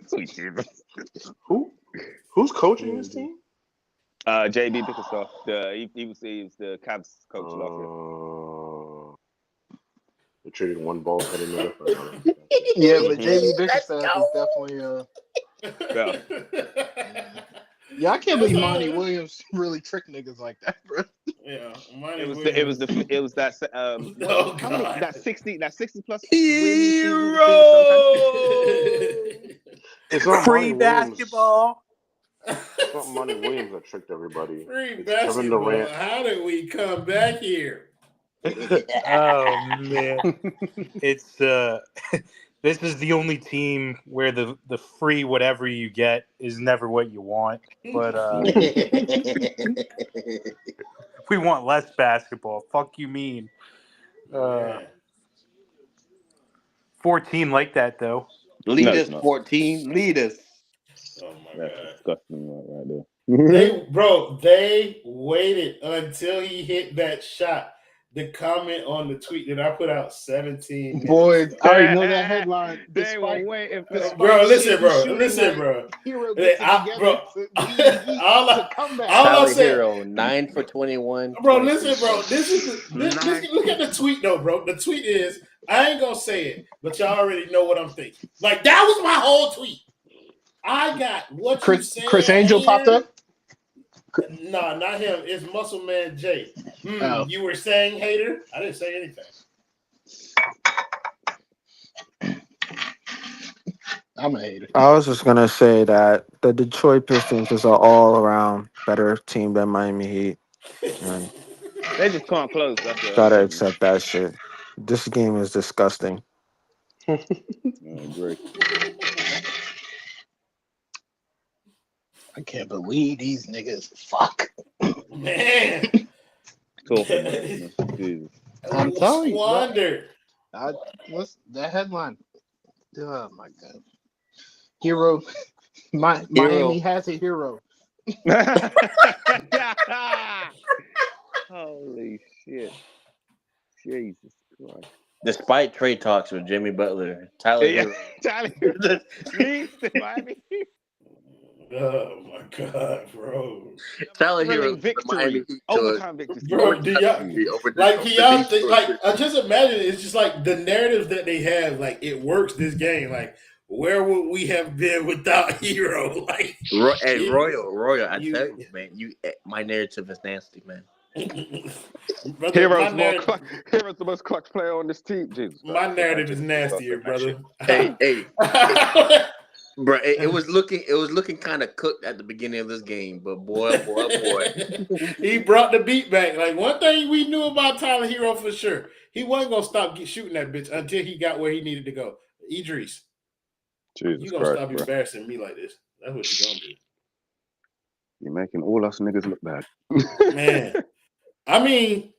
Sweet Jesus. Who's coaching this team? JB Bickerstaff. He was the Cavs coach last year. They traded one ball head in there. Yeah, but JB Bickerstaff is definitely Yeah, I can't believe Monty Williams really tricked niggas like that, bro. Yeah, It was that Oh how many God. that 60 plus Hero. It's not Free Monty Williams. basketball. It's not Monty Williams that tricked everybody. Free It's Kevin basketball. Durant. How did we come back here? Oh man, it's this is the only team where the free whatever you get is never what you want. But we want less basketball. Fuck you mean? Man. 14 like that though. Lead No, us, it's not. 14. Lead us. Oh my That's God. disgusting right there. They waited until he hit that shot. The comment on the tweet that I put out 17 minutes Boys, ago. I already know that headline. They were waiting for Despite Bro, listen, shitty bro. shooting Listen, night, bro. Hero gets it together Bro. to lead Heat to comeback. All I Tyler said, Hero, 9 for 21. bro, 23 listen, bro. points. This is look at the tweet though, bro. The tweet is, I ain't gonna say it, but y'all already know what I'm thinking. Like that was my whole tweet. I got what you saying. Chris Angel here. popped up. No, not him. It's Muscle Man Jay. Oh. You were saying hater? I didn't say anything. I'm a hater. I was just gonna say that the Detroit Pistons is an all-around better team than Miami Heat, and They just can't close. That's what gotta accept that shit. This game is disgusting. I agree. I can't believe these niggas. Fuck. Man. Talking about Jesus. I'm telling you. Squandered. What's that headline? Oh my God. Hero. Miami has a hero. Holy shit. Jesus Christ. Despite trade talks with Jimmy Butler, Tyler Hero. Tyler leads the Miami. Oh my God, bro. Tyler Hero, victory. Overtime victory. Bro, do y'all I just imagine it's just like the narratives that they have, like it works this game. Like, where would we have been without Hero? Like Royal, I tell you, man, my narrative is nasty, man. Brother, Hero's the most clutch player on this team, Jesus. My narrative is nastier, brother. Hey. Bro, it was looking kind of cooked at the beginning of this game, but boy. He brought the beat back. Like one thing we knew about Tyler Hero for sure, he wasn't gonna stop shooting that bitch until he got where he needed to go. Idris, you gonna stop embarrassing me like this? That's what you gonna do. You're making all us niggas look bad. Man, I mean,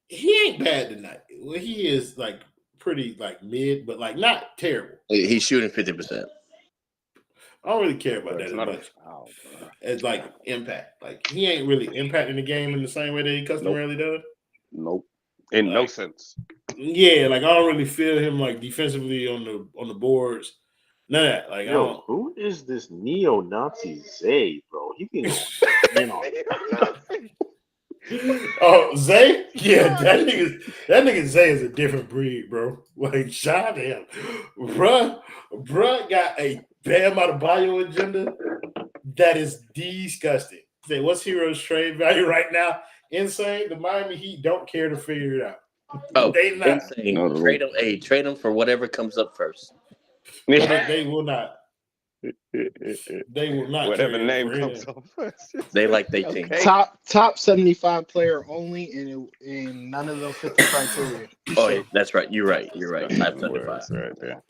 he ain't bad tonight. Well, he is like pretty like mid, but like not terrible. He's shooting 50%. I don't really care about that as much as like impact. Like he ain't really impacting the game in the same way that he customarily does. Nope. In no sense. Yeah, like I don't really feel him like defensively on the boards. None of that. Like, yo, who is this neo-Nazi Zay, bro? He can go, Oh, Zay? Yeah, that nigga Zay is a different breed, bro. Like, shout out to him. Bruh got a Bam Adebayo agenda that is disgusting. Say, what's Hero's trade value right now? Insane. The Miami Heat don't care to figure it out. Oh, they not. Insane. Trade him for whatever comes up first. They will not. They will not. Whatever name comes up first. They like they team. Top 75 player only, and none of them fit the criteria. Oh, yeah, that's right. You're right. Top 75. Right there.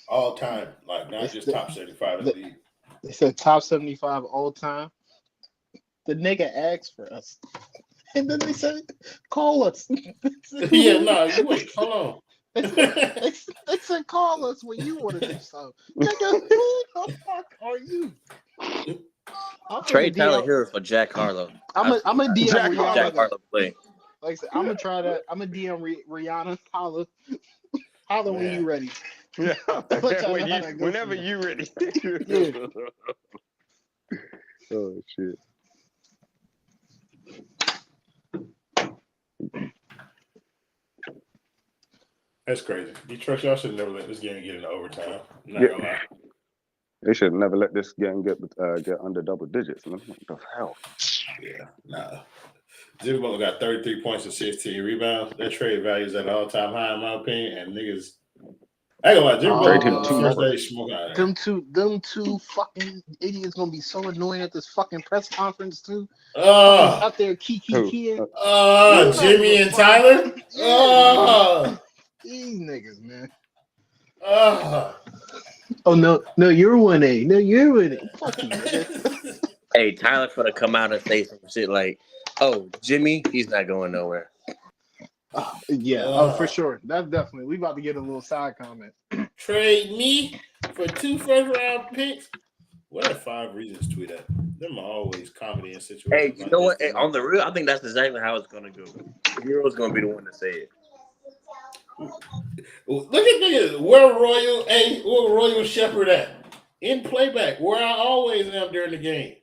All time, like not just top 75 in the league. They said top 75 all time. The nigga asked for us, and then they said, "Call us." Yeah, no, you wait. Hold on. They said, "Call us when you want to do something." Nigga, who the fuck are you? Trade Tyler Hero for Jack Harlow. I'm a DM Jack Rihanna. Harlow play. Like I said, I'm gonna try that. I'm a DM Rihanna. Holla when you ready. Yeah, whenever you ready. Yeah. Oh shit. That's crazy. Detroit, y'all should never let this game get into overtime. I'm not gonna lie. They should never let this game get under double digits, man. What the hell? Yeah, nah. Jimmy Butler got 33 points and 16 rebounds. That trade value is at an all-time high in my opinion. And niggas, I ain't gonna lie, Jimmy Trade Butler him was the first tomorrow. day smoking out of there. Them two fucking idiots gonna be so annoying at this fucking press conference too. Fucking out there kiki. Jimmy and Tyler. These niggas, man. Oh no, you're 1A. No, you're 1A. Fuck you, man. Hey, Tyler for to come out and say some shit like, "Oh, Jimmy, he's not going nowhere." For sure. That's definitely. We about to get a little side comment. Trade me for 2 first-round picks. What that 5 Reasons tweet at? Them are always comedy in situations. Hey, you like know this. what? Hey, on the real, I think that's exactly how it's gonna go. Hero's gonna be the one to say it. Look at niggas. Where Royal Shepherd at? In playback, where I always am during the game.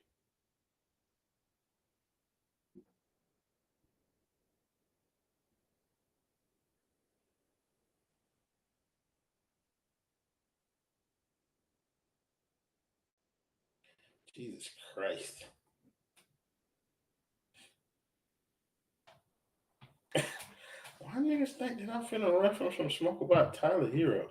Jesus Christ. Why niggas think that I'm finna reference some smoke about Tyler Hero?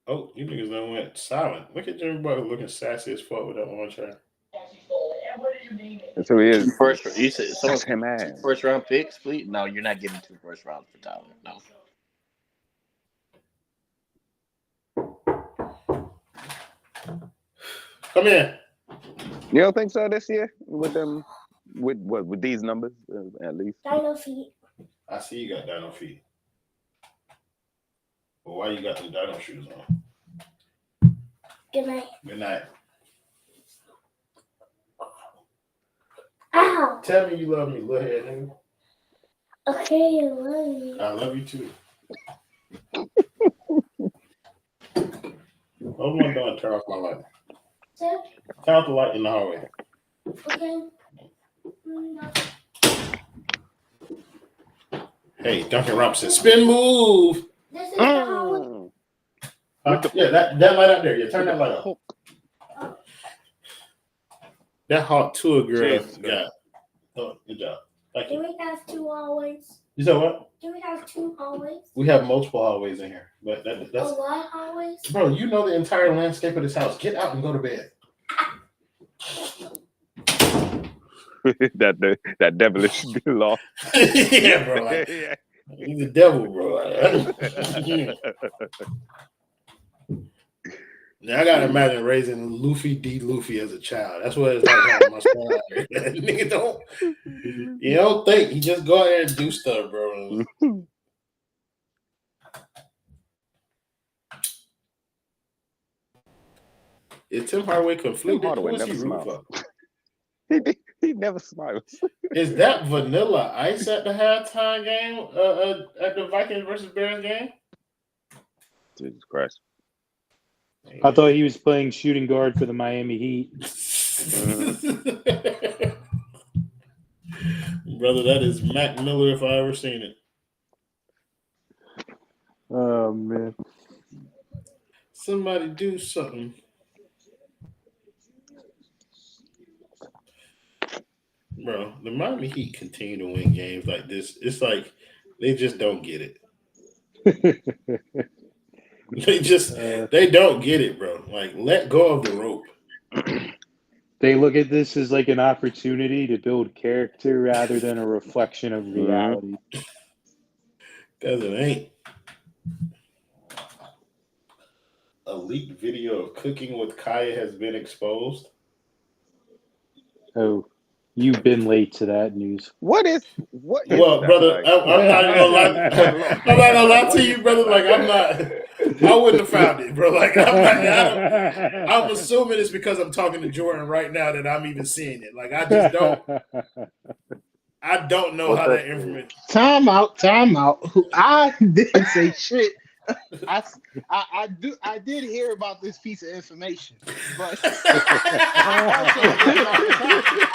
Oh, you niggas done went silent. Look at Jimmy Butler looking sassy as fuck with that one try. And so he is. You said someone's him 2 ass. first-round picks, please. No, you're not getting 2 first rounds for Tyler. No. Come here. You don't think so this year with them? With these numbers at least? Dino feet. I see you got dino feet. Well, why you got the dino shoes on? Good night. Good night. Ow. Tell me you love me, little head nigga. Okay, I love you. I love you too. Hold on, don't turn off my light. Sir? Turn off the light in the hallway. Okay. Hey, Duncan Robinson, spin move. This is the hallway. Yeah, that light up there. Yeah, turn that light up. That hot tour girl got. Oh, good job. Thank Do you. we have 2 hallways? You said what? Do we have 2 hallways? We have multiple hallways in here, but that's A lot hallways? bro. You know the entire landscape of this house. Get out and go to bed. that devilish law. Yeah, bro. Like, he's the devil, bro. Now I gotta imagine raising Luffy D. Luffy as a child. That's what it's like having my son out here. Nigga don't. You don't think he just go out there and do stuff, bro. Is Tim Hardaway conflicted? Tim Hardaway Who is never he rooting smiles. for? He never smiles. Is that Vanilla Ice at the halftime game? At the Vikings versus Bears game? Jesus Christ. I thought he was playing shooting guard for the Miami Heat. Brother, that is Mac Miller if I ever seen it. Oh man. Somebody do something. Bro, the Miami Heat continue to win games like this. It's like they just don't get it. They don't get it, bro. Like, let go of the rope. They look at this as like an opportunity to build character rather than a reflection of reality. Because it ain't. A leaked video of cooking with Kaya has been exposed. Oh, you've been late to that news. What? Well, brother, I'm not gonna lie. I'm not gonna lie to you, brother. Like, I wouldn't have found it, bro. Like, I'm assuming it's because I'm talking to Jordan right now that I'm even seeing it. Like, I just don't. I don't know how that information. Time out. I didn't say shit. I did hear about this piece of information, but I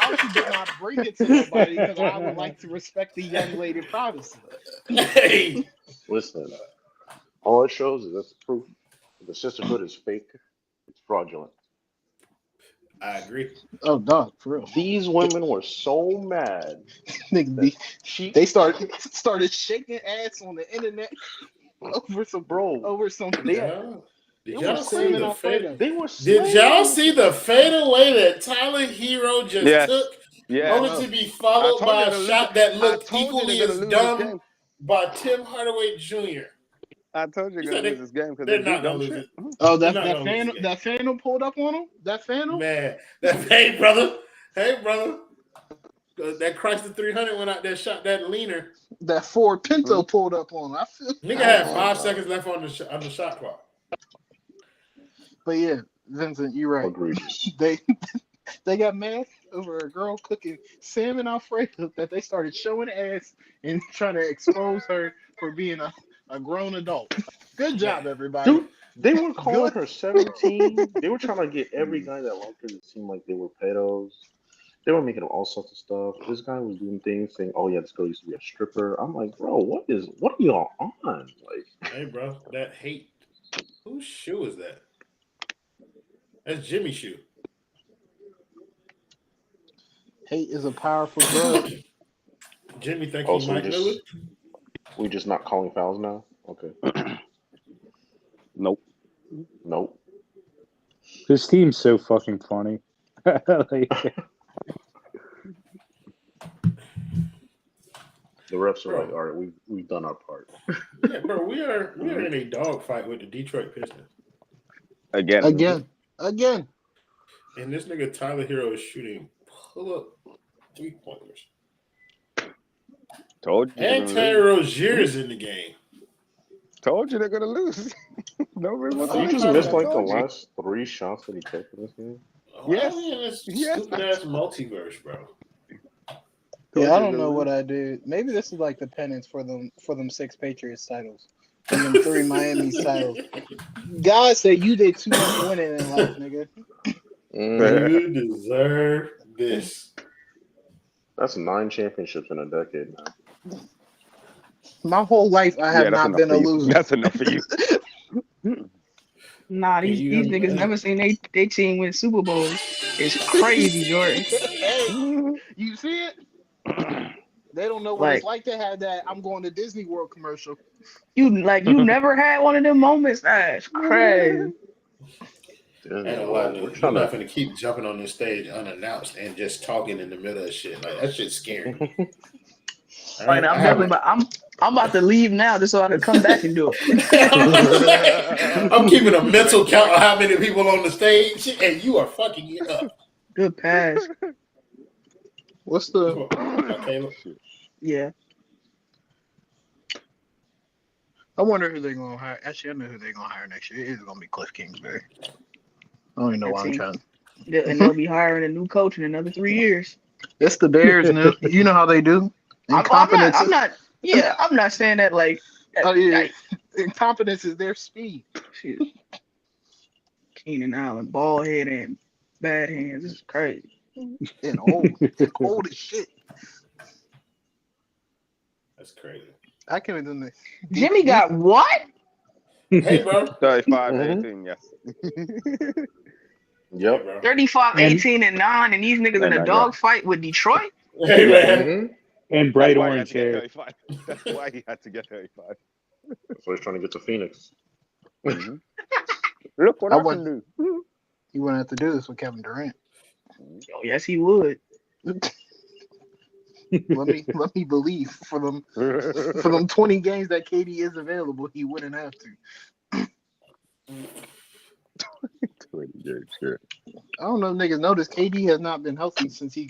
also did not bring it to nobody because I would like to respect the young lady's privacy. Hey, Listen, all it shows is that's proof. The sisterhood is fake. It's fraudulent. I agree. Oh, dog, for real. These women were so mad. Nigga, She they started shaking ass on the internet over some they Y'all, did were y'all see salmon the fade? Alfredo. they were Did slaying y'all on see this. the fadeaway that Tyler Hero just Yes. took, Yes. only No. to be I followed told by you a they're losing. shot that I looked told you equally they're gonna as lose this dumb game. by Tim Hardaway Jr.? I told you You they're said gonna lose this game because they they're do not gonna dumb lose shit. it. Oh, They're that not that gonna lose the fan game. pulled up on him. That fan. Man, hey brother, that Chrysler 300 went out there, shot that leaner. That Ford Pinto pulled up on him. I feel. Nigga Oh had my 5 God. seconds left on the shot clock. But yeah, Vincent, you're right. Egregious. They got mad over a girl cooking salmon Alfredo that they started showing ass and trying to expose her for being a grown adult. Good job, everybody. Dude, they were calling Good. her 17. They were trying to get every guy that liked her to seem like they were pedos. They were making all sorts of stuff. This guy was doing things saying, "Oh yeah, this girl used to be a stripper." I'm like, bro, what are y'all on? Like, Hey bro, that hate. Whose shoe is that? That's Jimmy's shoe. Hate is a powerful drug. Jimmy think oh, he so Mike Lewis? we just not calling fouls now? Okay. Nope. Nope. This team's so fucking funny. Like, The refs are Bro. like, all right, we've done our part. Yeah, bro, we are in a dog fight with the Detroit Pistons. Again. Again. And this nigga Tyler Hero is shooting pull-up 3-pointers. Told you. And Terry Rozier is in the game. Told you they're gonna lose. Nobody wants to You lose. just missed like the Told you. last 3 shots that he took in this game. Yes. Why are we in this Yes. stupid ass multiverse, bro? Yeah, I don't know what I do. Maybe this is like the penance for them 6 Patriots titles and them 3 Miami titles. God said you did too much winning in life, nigga. You deserve this. That's 9 championships in a decade now. My whole life I have not been a loser. That's enough for you. Nah, these niggas never seen they team win Super Bowls. It's crazy, Jordan. Hey, you see it? They don't know what it's like to have that I'm going to Disney World commercial. You never had one of them moments. That's crazy. Ain't no lie, dude. You're not gonna keep jumping on this stage unannounced and just talking in the middle of shit. Like that shit's scary. Right, I'm about to leave now just so I can come back and do it. I'm keeping a mental count of how many people on the stage, and you are fucking it up. Good pass. What's the Caleb? Yeah. I wonder who they're gonna hire. Actually, I know who they're gonna hire next year. It's gonna be Cliff Kingsbury. I don't even know why I'm trying. And they'll be hiring a new coach in another 3 years. It's the Bears, now. You know how they do. Incompetence. I'm not saying that like. Oh yeah, incompetence is their speed. Shit. Keenan Allen, bald head and bad hands. This is crazy. And old as shit. That's crazy. I can't even. Jimmy got what? Hey, bro. 35-18, yes. Yep. 35-18-9, and these niggas in a dog fight with Detroit. Hey, man. And bright orange hair. That's why he had to get 35. That's why he's trying to get to Phoenix. Look what I can do. You wouldn't have to do this with Kevin Durant. Oh, yes, he would. let me believe for them 20 games that KD is available, he wouldn't have to. I don't know if niggas notice KD has not been healthy since he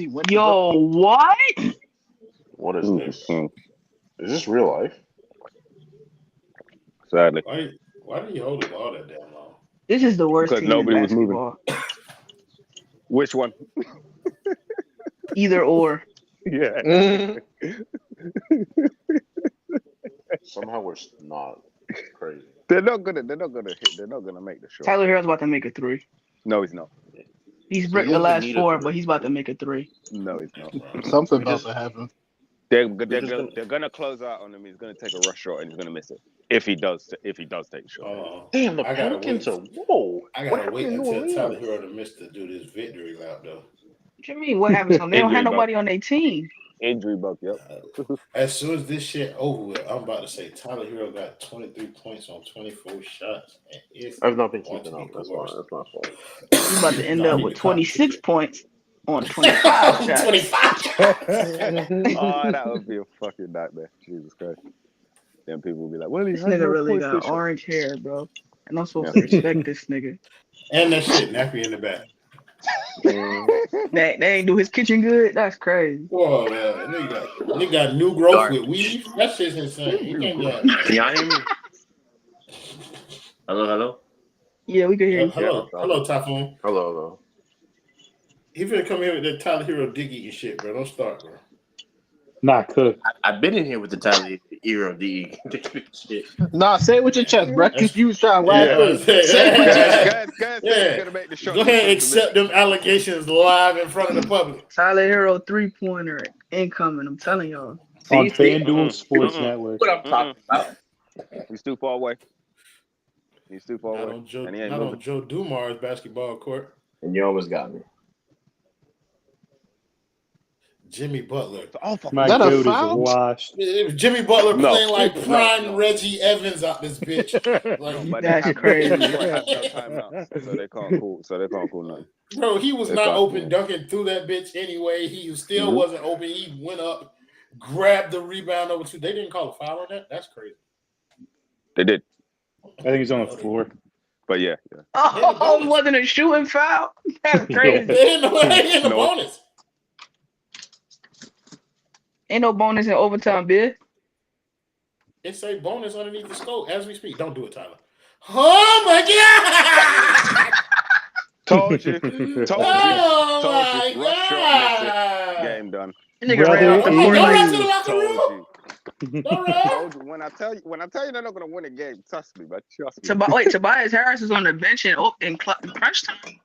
went. Yo, what? What is this? Is this real life? Sadly. Why did you hold the ball that damn long? This is the worst Because team nobody in was basketball. moving. Which one? Either or. Yeah. Somehow we're not crazy. They're not gonna hit. They're not gonna make the shot. Tyler Hero's about to make a 3. No, he's not. He's bricked the last 4, but he's about to make a 3. No, he's not. Something about to happen. They're gonna close out on him. He's gonna take a rush shot and he's gonna miss it. If he does take a shot. Damn, the I gotta Pelicans wait. are whoa. I What gotta happened wait in New until Tyler Orleans? Hero to miss to do this victory lap though. What you mean? What happens to them? They don't have Injury bug. nobody on their team. Injury bug, yep. As soon as this shit over with, I'm about to say Tyler Hero got 23 points on 24 shots. And it's I've not been going to keeping be up. That's the fine. worst. That's my fault. You about to end No, I up need with to cop 26 points on 25 shots. 25 shots. Oh, that would be a fucking nightmare. Jesus Christ. Then people will be like, well, he This had nigga no really points got this year. orange hair, bro. And I'm supposed to respect this nigga. And that shit nappy in the back. They ain't do his kitchen good? That's crazy. Whoa, man. Nigga got new growth with weave. That shit's insane. You can't get it. Can y'all hear me? Hello. Yeah, we can hear you. Hello, Typhoon. Hello. He finna come here with that Tyler Hero dick eating shit, bro. Don't start, bro. Not cooked. I've been in here with the Tyler Hero D shit. Nah, say it with your chest, bro. Confused child last week. Say it with your chest. Go ahead and accept them allegations live in front of the public. Tyler Hero 3-pointer incoming. I'm telling y'all. On FanDuel Sports Network. What I'm talking about. He's too far away. Not on Joe Dumars basketball court. And you almost got me. Jimmy Butler. My goat is washed. Jimmy Butler playing like prime Reggie Evans out this bitch. Like, That's crazy. So they can't call nothing. Bro, he was not open dunking through that bitch anyway. He still wasn't open. He went up, grabbed the rebound over two. They didn't call a foul on that? That's crazy. They did. I think he's on the floor. But yeah. Oh, it wasn't a shooting foul? That's crazy. They in the bonus. Ain't no bonus in overtime, bitch. It's a bonus underneath the scope as we speak. Don't do it, Tyler. Oh my god! Told you. Oh my god! Game done. Nigga ran off the court. Don't run to the locker room. Don't run. Told you. When I tell you they're not gonna win a game, trust me, but trust me. Tobias Harris is on the bench in crunch time.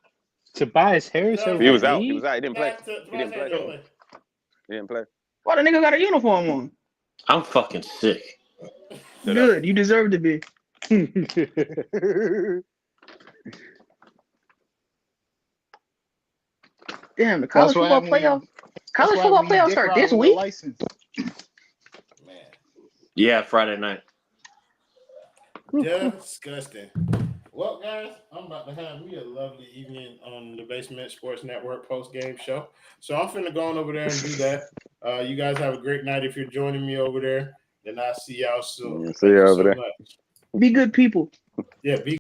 Tobias Harris? He was out. He didn't play. He didn't play. Why the nigga got a uniform on? I'm fucking sick. Good. You deserve to be. Damn, the college football playoff. College football playoffs start this week. Yeah, Friday night. Disgusting. Well, guys, I'm about to have me a lovely evening on the Basement Sports Network post-game show. So I'm finna go on over there and do that. You guys have a great night. If you're joining me over there, then I'll see y'all soon. See you over there. Be good people. Yeah, be